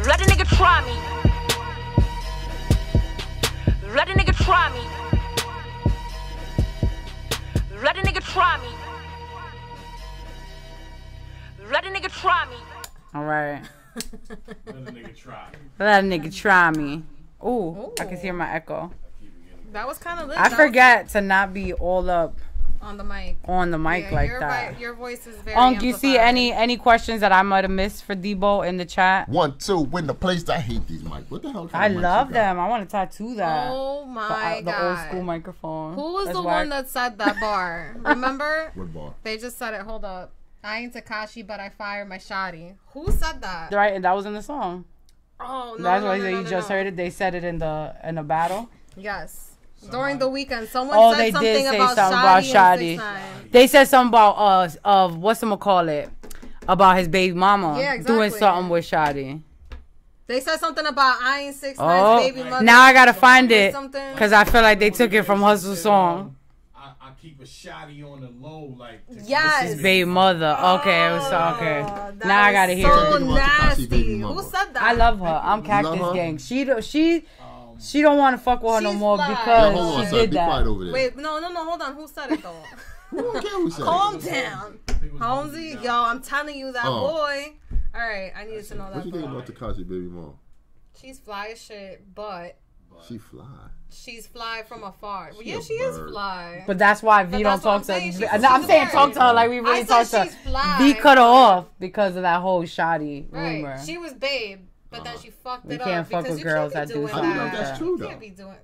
S11: Let a nigga try me. Let a nigga try me. Let a nigga try me. Let a nigga try me.
S2: All right.
S3: Let a nigga try.
S2: Let a nigga try me. Ooh, I can hear my echo.
S1: That was kind of lit.
S2: I forget to not be all up
S1: on the mic.
S2: On the mic like that.
S1: Your voice is very
S2: you see any questions that I might have missed for Debo in the chat?
S10: 1, 2, win the place. I hate these mics. What the hell?
S2: I love them. I want to tattoo that.
S1: Oh my god.
S2: The old school microphone.
S1: Who was the one that said that bar? Remember?
S10: What bar?
S1: They just said it. Hold up. I ain't Takashi, but I fire my shotty. Who said that?
S2: Right, and that was in the song.
S1: Oh no.
S2: That's why you just heard it. They said it in the battle.
S1: Yes. During the weekend, someone said something about
S2: Shotty. They said something about whatchamacallit, about his baby mama doing something with Shotty.
S1: They said something about I ain't 6ix9ine's baby mother.
S2: Now I gotta find it because I feel like they took it from Hustle's song.
S3: I keep a Shotty on the low, like
S1: yes,
S2: his baby mother. Okay, okay. Now I gotta hear
S1: so
S2: it.
S1: nasty. Who said that?
S2: I love her. I'm Cactus Gang. She don't want to fuck with her no more because she did that.
S1: Wait, no, hold on. Who said it though? Calm down, Holmesy. Yo, I'm telling you that boy. All right, I needed to know that.
S10: What you think about Tekashi baby mom?
S1: She's fly as shit, but
S10: she fly.
S1: She's fly from afar. Well, yeah, she is fly.
S2: But that's why V don't talk to her. I'm saying talk to her like we really talk to her. V cut her off because of that whole Shotty rumor.
S1: Right. She was babe. But then she fucked it up.
S2: We can't fuck with girls that do
S10: How you know that's true, though?
S1: You can't be doing.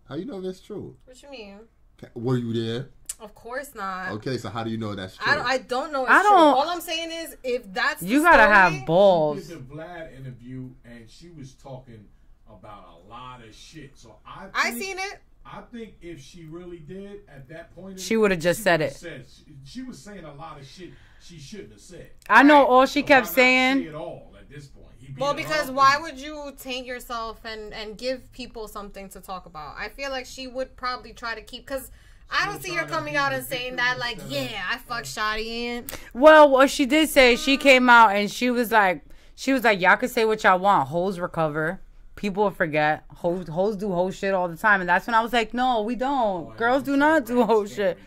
S10: How you know that's true?
S1: What you mean?
S10: Were you there?
S1: Of course not.
S10: Okay, so how do you know that's true?
S1: I don't know it's true. All I'm saying is, if that's
S2: you gotta have balls.
S3: She did the Vlad interview, and she was talking about a lot of shit. So
S1: I seen it.
S3: I think if she really did at that point,
S2: she would have just said it.
S3: She was saying a lot of shit she shouldn't have said.
S2: I know all she kept saying.
S3: Say it all at this point.
S1: Well, because why would you taint yourself and give people something to talk about? I feel like she would probably try to keep, because I don't see her coming out and saying that, like, yeah, I fucked Shotty in.
S2: Well, what she did say, she came out and she was like, y'all can say what y'all want. Hoes recover. People will forget. Hoes do hoe shit all the time. And that's when I was like, no, we don't. Girls do not do hoe shit.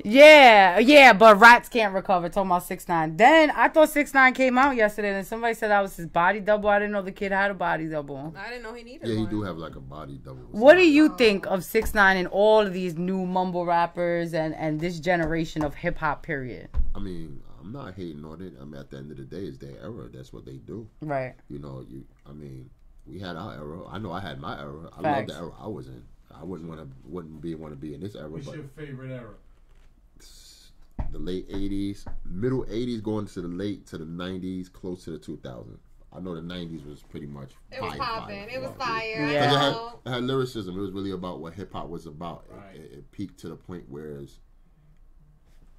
S2: Yeah, but rats can't recover. Talking about 6ix9ine. Then I thought 6ix9ine came out yesterday, and somebody said that was his body double. I didn't know the kid had a body double.
S1: I didn't know he needed
S10: one.
S1: Yeah,
S10: he do have like a body double.
S2: What do you think of 6ix9ine and all of these new mumble rappers and this generation of hip hop period?
S10: I mean, I'm not hating on it. I mean, at the end of the day, it's their era. That's what they do.
S2: Right.
S10: You know, we had our era. I know I had my era. I love the era I was in. I wouldn't want to be in this era.
S3: What's your favorite era?
S10: the late 80s, middle 80s going to the 90s, close to the 2000s. I know the 90s was pretty much
S1: It was popping. It was fire.
S10: Yeah. It had lyricism. It was really about what hip hop was about.
S3: Right.
S10: It peaked to the point where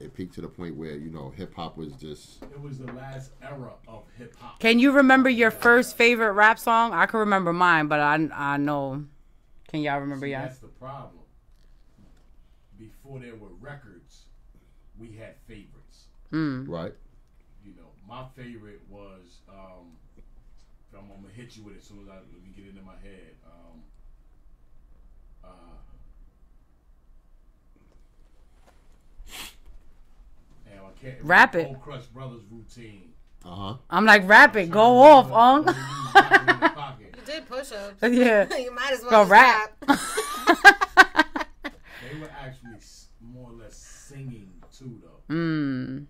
S10: you know, hip hop was just.
S3: It was the last era of hip hop.
S2: Can you remember your first favorite rap song? I can remember mine, but I know. Can y'all remember yours?
S3: That's the problem. Before there were records, we had favorites.
S10: Right.
S3: You know, my favorite was. I'm gonna hit you with it as soon as let me get it in my head. I can't
S2: rap it.
S3: Old Crush Brothers routine.
S2: I'm like, rap it. Go off, on.
S1: You did push-ups.
S2: Yeah.
S1: You might as well
S2: go rap.
S3: They were actually more or less singing too, though.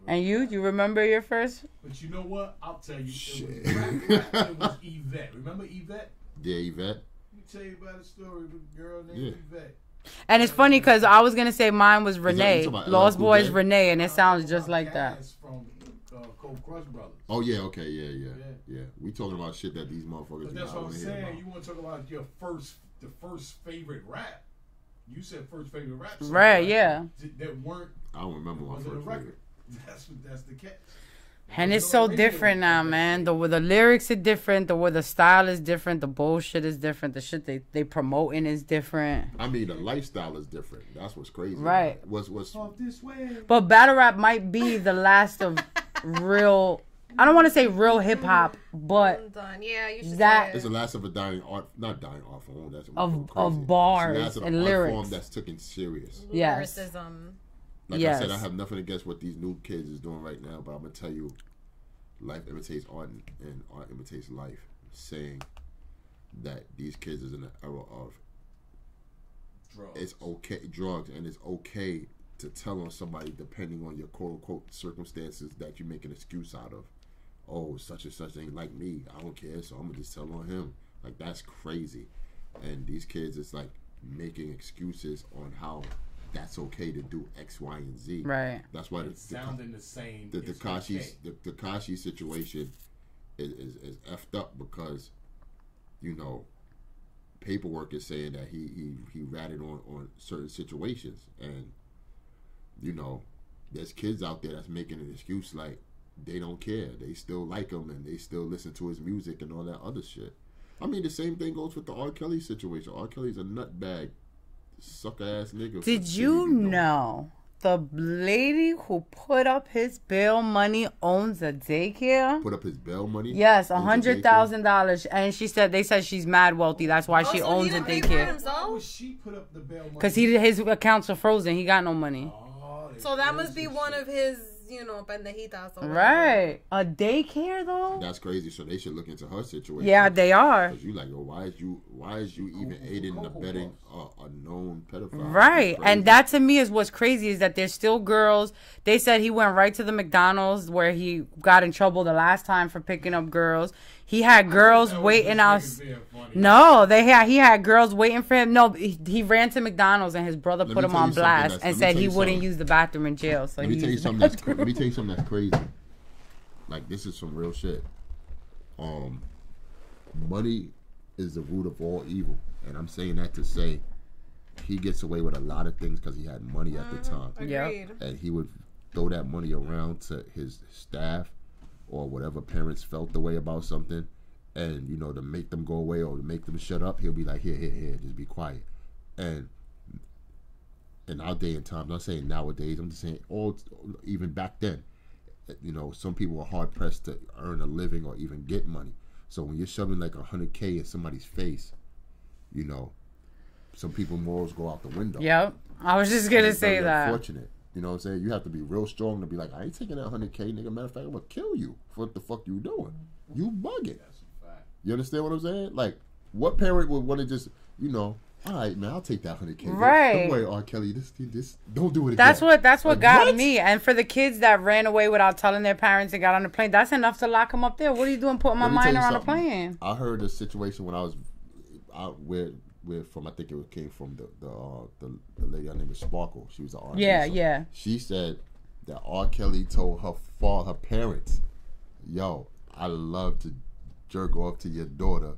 S2: And you remember your first?
S3: But you know what? I'll tell you. It was Yvette. Remember Yvette?
S10: Yeah, Yvette.
S3: Let me tell you about a story of a girl named Yvette.
S2: And it's funny because I was gonna say mine was Renee, Lost Boys
S10: Day?
S2: Renee, and it sounds just like that.
S3: From Cold Crush Brothers.
S10: Oh yeah, okay, yeah. We talking about shit that these motherfuckers.
S3: But that's what I'm saying.
S10: About.
S3: You want to talk about the first favorite rap? You said first favorite rap song,
S2: right? Yeah.
S3: That weren't.
S10: I don't remember my first favorite.
S3: That's the catch.
S2: And it's so different now, man. The lyrics are different. The style is different. The bullshit is different. The shit they promoting is different.
S10: I mean, the lifestyle is different. That's what's crazy.
S2: Right.
S10: What's
S3: this way?
S2: But battle rap might be the last of real. I don't want to say real hip hop, but
S1: yeah, you should
S2: that
S10: it's the last of a dying art, not dying art form. That's
S2: of bars
S10: of
S2: and lyrics.
S10: Form that's taken serious.
S2: Yes.
S10: Like I said, I have nothing against what these new kids is doing right now, but I'm gonna tell you, life imitates art and art imitates life. Saying that these kids is in an era of
S3: drugs.
S10: It's okay, drugs, and it's okay to tell on somebody depending on your quote unquote circumstances that you make an excuse out of. Oh, such and such ain't like me. I don't care, so I'm gonna just tell on him. Like that's crazy. And these kids, it's like making excuses on how that's okay to do X, Y, and Z.
S2: Right.
S10: That's why
S3: sounding the same.
S10: The Tekashi situation is effed up because, you know, paperwork is saying that he ratted on certain situations, and you know, there's kids out there that's making an excuse like they don't care, they still like him and they still listen to his music and all that other shit. I mean, the same thing goes with the R. Kelly situation. R. Kelly's a nutbag, sucker ass nigga.
S2: Did you know the lady who put up his bail money owns a daycare?
S10: Put up his bail money?
S2: Yes, $100,000, and they said she's mad wealthy. That's why she owns a daycare.
S3: How would she put up the bail money?
S2: Because his accounts are frozen. He got no money.
S1: So that must be one of his, pendejitas.
S2: Right. A daycare though?
S10: That's crazy. So they should look into her situation.
S2: Yeah, they are.
S10: Because you like, yo, why is you even aiding and abetting a known pedophile?
S2: Right. And that to me is what's crazy is that there's still girls. They said he went right to the McDonald's where he got in trouble the last time for picking up girls. He had girls waiting out. No, he had girls waiting for him. No, he ran to McDonald's and his brother put him on blast and said he wouldn't use the bathroom in jail. So
S10: let me tell you something that's crazy. Like, this is some real shit. Money is the root of all evil, and I'm saying that to say he gets away with a lot of things because he had money at the time.
S1: Agreed.
S10: And he would throw that money around to his staff or whatever parents felt the way about something, and you know, to make them go away or to make them shut up, he'll be like, here, just be quiet. And in our day and time, I'm not saying nowadays, I'm just saying even back then, you know, some people were hard pressed to earn a living or even get money. So when you're shoving like $100K in somebody's face, you know, some people's morals go out the window.
S2: Yep, I was just gonna say that.
S10: Unfortunate. You know what I'm saying? You have to be real strong to be like, I ain't taking that $100K, nigga. Matter of fact, I'm gonna kill you for what the fuck you doing. You bugging.
S3: That's a fact.
S10: You understand what I'm saying? Like, what parent would want to just, you know, all right, man, I'll take that $100K.
S2: Right.
S10: Don't worry, R. Kelly, this don't do it again.
S2: That's what like, got
S10: what?
S2: me. And for the kids that ran away without telling their parents and got on the plane, that's enough to lock them up there. What are you doing putting my minor on a plane?
S10: I heard a situation when I was out where from I think it came from the lady. Her name was Sparkle. She was an R&B.
S2: Yeah.
S10: She said that R. Kelly told her parents, "Yo, I love to jerk off to your daughter."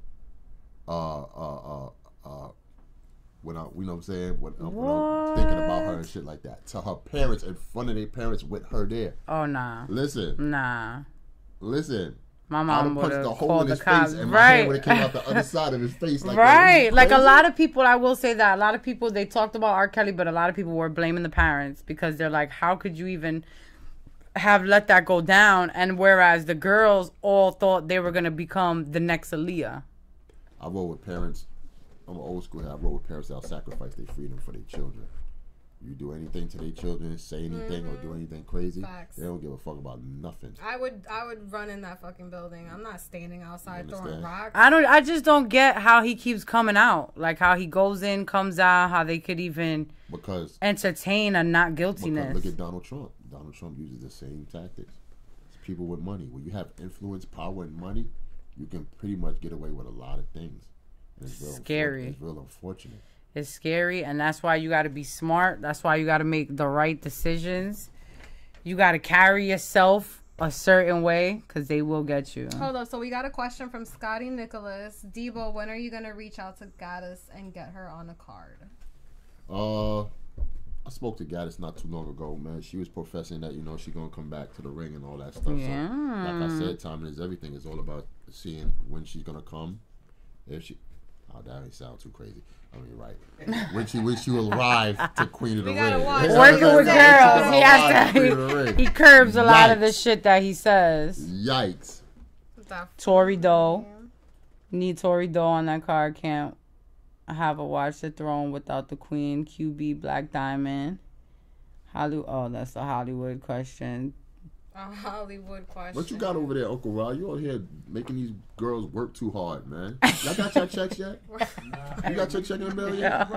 S10: When I, you know what I'm saying? When I'm thinking about her and shit like that. To her parents, in front of their parents with her there.
S2: Oh, nah.
S10: Listen.
S2: My mom would have called the cops.
S10: And my hand would have came out the other side of his face. Like,
S2: right. Like a lot of people, I will say that. A lot of people, they talked about R. Kelly, but a lot of people were blaming the parents because they're like, how could you even have let that go down? And whereas the girls all thought they were going to become the next Aaliyah.
S10: I roll with parents. I'm an old school. I roll with parents that'll sacrifice their freedom for their children. You do anything to their children, say anything or do anything crazy, they don't give a fuck about nothing.
S1: I would run in that fucking building. I'm not standing outside throwing rocks.
S2: I just don't get how he keeps coming out. Like how he goes in, comes out, how they could even entertain a not guiltiness.
S10: Look at Donald Trump. Donald Trump uses the same tactics. It's people with money. When you have influence, power, and money, you can pretty much get away with a lot of things. And it's
S2: scary.
S10: It's real unfortunate.
S2: It's scary, and that's why you got to be smart. That's why you got to make the right decisions. You got to carry yourself a certain way, because they will get you.
S1: Hold up. So we got a question from Scotty Nicholas. Debo, when are you going to reach out to Gaddis and get her on a card?
S10: I spoke to Gaddis not too long ago, man. She was professing that, you know, she's going to come back to the ring and all that stuff.
S2: Yeah.
S10: So, like I said, timing is everything. It's all about seeing when she's going to come. If she... Oh, that ain't sound too crazy. I mean, right. When she will arrive to Queen of the Ring.
S2: Working with girls, he curbs a lot of the shit that he says.
S10: Yikes.
S2: Tory Doe. Need Tory Doe on that card. Can't have a Watch the Throne without the Queen. QB Black Diamond. Oh, that's a Hollywood question.
S1: A Hollywood question.
S10: What you got over there, Uncle Rod? You out here making these girls work too hard, man. Y'all got your checks yet? You got your check in the mail yet?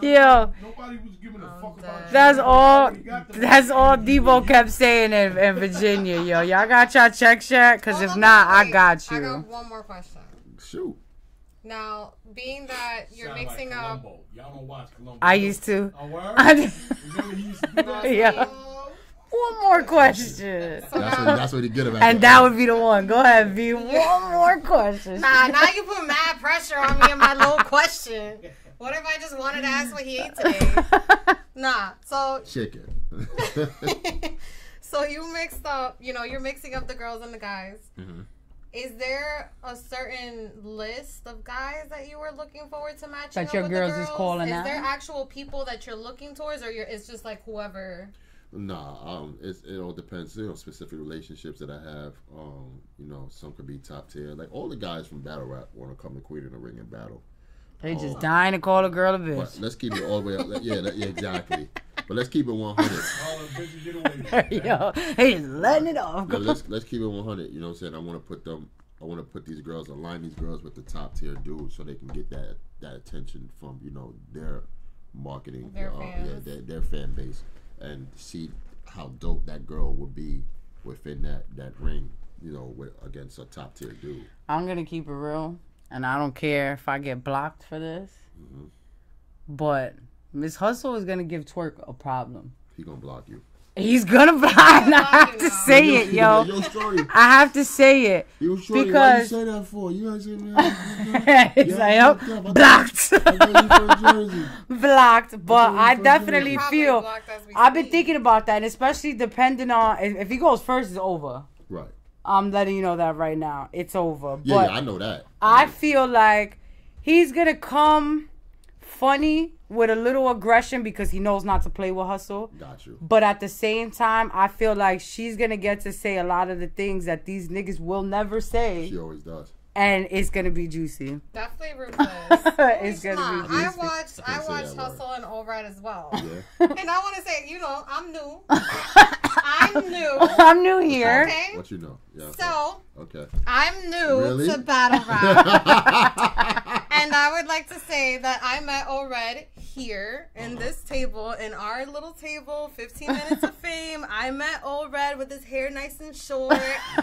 S2: Yeah.
S3: Nobody was giving a fuck about
S2: That's all Debo kept saying in Virginia, yo. Y'all got your checks yet? Because if not, I got you.
S1: I got one more question.
S10: Shoot.
S1: Now, being that you're mixing up...
S3: Y'all don't watch Columbo.
S2: I used to.
S3: Oh, word?
S2: Yeah. One more question.
S10: That's what he get about.
S2: And that would be the one. Go ahead, V. One more question.
S1: Nah, now you put mad pressure on me and my little question. What if I just wanted to ask what he ate today? Nah, so...
S10: Chicken.
S1: So you mixed up, you know, you're mixing up the girls and the guys.
S10: Mm-hmm.
S1: Is there a certain list of guys that you were looking forward to matching
S2: that
S1: up
S2: your
S1: with
S2: girls
S1: the girls?
S2: is calling out?
S1: Is there actual people that you're looking towards, or it's just like whoever...
S10: Nah, it all depends. You know, specific relationships that I have. You know, some could be top tier. Like all the guys from Battle Rap want to come to Queen of the Ring and battle.
S2: They just dying to call a girl a bitch.
S10: But let's keep it all the way up. Yeah, exactly. But let's keep it 100.
S2: Yo, he just letting it off.
S10: Let's keep it 100. You know what I'm saying? I want to put these girls, align these girls with the top tier dudes, so they can get that attention from, you know, their marketing, their fan base. And see how dope that girl would be within that ring, you know, against a top tier dude.
S2: I'm gonna keep it real, and I don't care if I get blocked for this.
S10: Mm-hmm.
S2: But Miss Hustle is gonna give Twerk a problem.
S10: He gonna block you.
S2: He's gonna block. I have to say it, yo. I have to say it
S10: because
S2: why you
S10: say that for? You ain't say
S2: it's like blocked. Blocked. But I definitely feel I've been thinking about that, and especially depending on if he goes first, it's over.
S10: Right.
S2: I'm letting you know that right now. It's over.
S10: Yeah, I know that.
S2: I feel like he's gonna come funny with a little aggression because he knows not to play with Hustle.
S10: Got you.
S2: But at the same time, I feel like she's going to get to say a lot of the things that these niggas will never say.
S10: She always does.
S2: And it's going to be juicy.
S1: Definitely ruthless.
S2: It's going to be juicy.
S1: I watched Hustle and All Right as well.
S10: Yeah.
S1: And I want to say, you know, I'm new.
S2: I'm new here.
S1: Okay.
S10: What you know? Yeah.
S1: So,
S10: okay.
S1: I'm new to Battle Rap. And I would like to say that I met O-Red here in this table, in our little table, 15 minutes of fame. I met Old Red with his hair nice and short,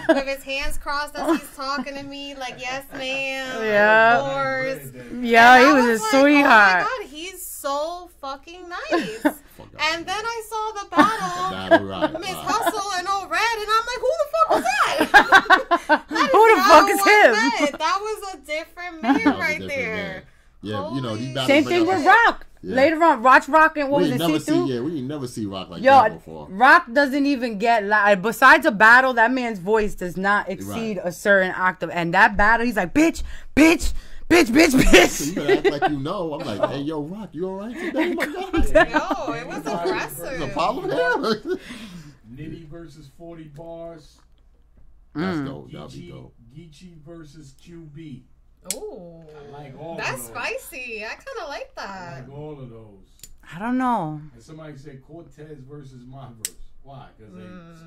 S1: with his hands crossed as he's talking to me, like, yes, ma'am.
S2: Yeah.
S1: Of course.
S2: Yeah, he was a
S1: like,
S2: sweetheart.
S1: Oh my God, he's so fucking nice. And then I saw the battle, Miss Hustle and Old Red, and I'm like, who the fuck was that?
S2: Who the fuck is him?
S1: That was a different man right there.
S10: Yeah, you know, these
S2: same thing with Rock.
S10: Yeah.
S2: Later on, Rock and what was it?
S10: We ain't never see Rock like that before.
S2: Rock doesn't even get besides a battle, that man's voice does not exceed a certain octave. And that battle, he's like, bitch.
S10: So you better act like you know. I'm like, hey, yo, Rock, you all right today? My God.
S1: Yo, it was aggressive.
S10: There's a problem here.
S3: Nitty versus 40 bars.
S10: That's dope. That'll be dope.
S3: Geechee versus QB.
S1: Ooh,
S3: I like all
S1: that's
S3: of those.
S1: Spicy. I kind of like that.
S3: I like all of those.
S2: I don't know.
S3: And somebody said Cortez versus Monverse. Why? Because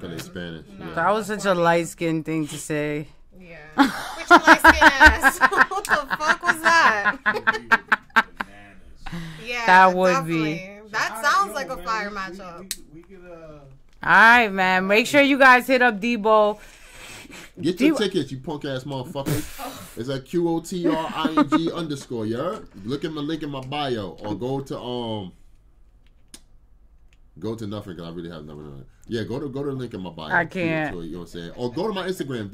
S10: they're Spanish.
S2: Yeah. That was such a light skinned thing to say.
S1: Yeah. Which light skin ass? What the fuck was that? Yeah,
S2: that would
S1: definitely.
S2: be.
S1: That sounds like a fire matchup.
S3: We could,
S2: all right, man. Make sure you guys hit up Debo.
S10: Get your tickets, you punk ass motherfucker. It's at QOTRING_, you heard? Look at my link in my bio, or go to nothing, because I really have nothing. Yeah, go to the link in my bio.
S2: I can't.
S10: You know what I'm saying? Or go to my Instagram.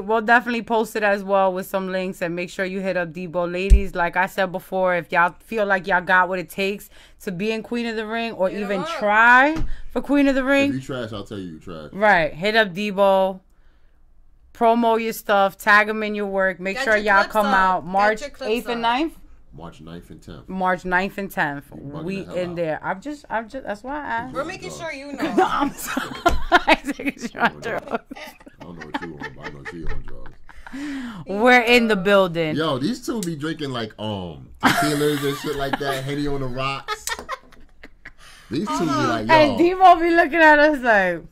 S2: We'll definitely post it as well with some links, and make sure you hit up Debo. Ladies, like I said before, if y'all feel like y'all got what it takes to be in Queen of the Ring, or even try for Queen of the Ring.
S10: If you trash, I'll tell you trash.
S2: Right. Hit up Debo. Promo your stuff. Tag them in your work. Make sure y'all come out March 8th and 9th.
S10: March 9th and 10th.
S2: March 9th and 10th. We in there. I'm just, that's why I asked.
S1: We're making sure you know.
S2: I'm sorry. I don't know
S10: what you want, but I know she on drugs.
S2: We're in the building.
S10: Yo, these two be drinking like tequilas and shit like that. Henny on the rocks. These two be like, yo.
S2: And Demo be looking at us like.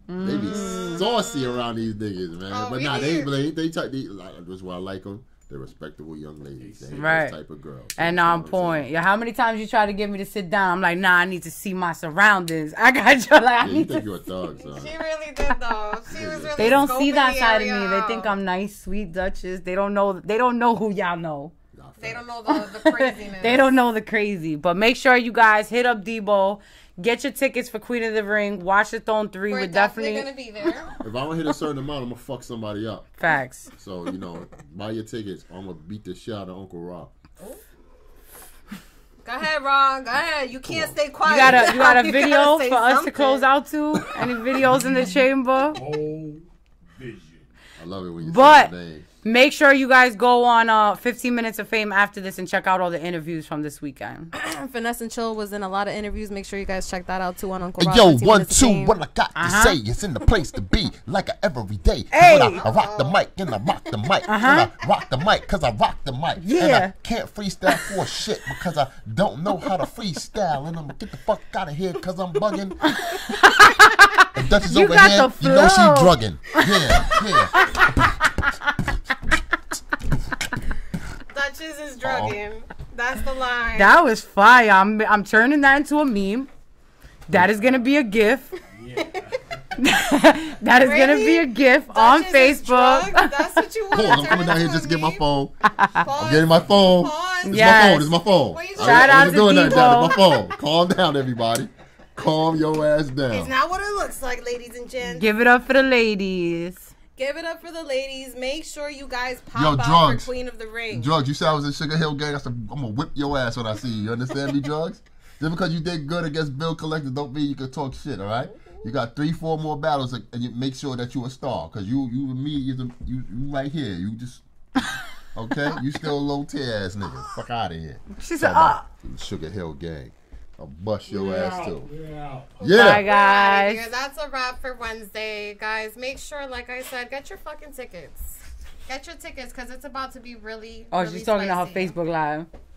S10: They be saucy around these niggas, man. But nah, they that's why I like them. They're respectable young ladies. They ain't those type of girls.
S2: And on point. Yeah, how many times you try to get me to sit down? I'm like, nah, I need to see my surroundings. I got you. Like,
S10: you think you're a thug, son.
S1: She really did though. She was really.
S2: They don't see that side of me. They think I'm nice, sweet Duchess. They don't know who y'all know.
S1: They don't know the craziness.
S2: They don't know the crazy. But make sure you guys hit up Debo. Get your tickets for Queen of the Ring. Watch the Throne 3. We're definitely
S1: gonna be there.
S10: If I don't hit a certain amount, I'm gonna fuck somebody up.
S2: Facts.
S10: So, you know, buy your tickets. I'm gonna beat the shit out of Uncle Rob.
S1: Go ahead, Ron. Go ahead. You can't stay quiet.
S2: You got a video for us to close out to? Any videos in the chamber?
S10: I love it when you say the name.
S2: Make sure you guys go on 15 Minutes of Fame after this and check out all the interviews from this weekend.
S1: Finesse and Chill was in a lot of interviews. Make sure you guys check that out too on Uncle Rob.
S13: Yo, 1, 2, what I got to say is in the place to be like every day. Hey. When I rock the mic and I rock the mic. And I rock the mic because I rock the mic.
S2: Yeah.
S13: And I can't freestyle for shit because I don't know how to freestyle. And I'm going to get the fuck out of here because I'm bugging. And Duchess over here, you know she drugging. Yeah.
S1: Duchess is drugging. That's the line.
S2: That was fire. I'm turning that into a meme. That is gonna be a GIF. Yeah. That is gonna be a GIF on Facebook.
S1: That's what you want.
S10: I'm coming down here just to get my phone. I'm getting my phone. This is my phone.
S2: Shout out to Debo.
S10: It's my phone. Calm down, everybody. Calm your ass down.
S1: It's not what it looks like, ladies and gents.
S2: Give it up for the ladies.
S1: Give it up for the ladies. Make sure you guys pop out for Queen of the Ring.
S10: Drugs, you said I was in Sugar Hill gang. I'm going to whip your ass when I see you. You understand me, Drugs? Just because you did good against Bill Collector don't mean you can talk shit, all right? You got 3-4 more battles and you make sure that you a star. Because you and me, you right here. You just, okay? You still a low tier ass nigga. Fuck out of here.
S2: She said,
S10: Sugar Hill gang. I'll bust your ass too.
S2: Yeah. Bye, guys.
S1: Yeah, that's a wrap for Wednesday, guys. Make sure, like I said, get your fucking tickets. Get your tickets because it's about to be really.
S2: Oh, she's talking to her Facebook Live.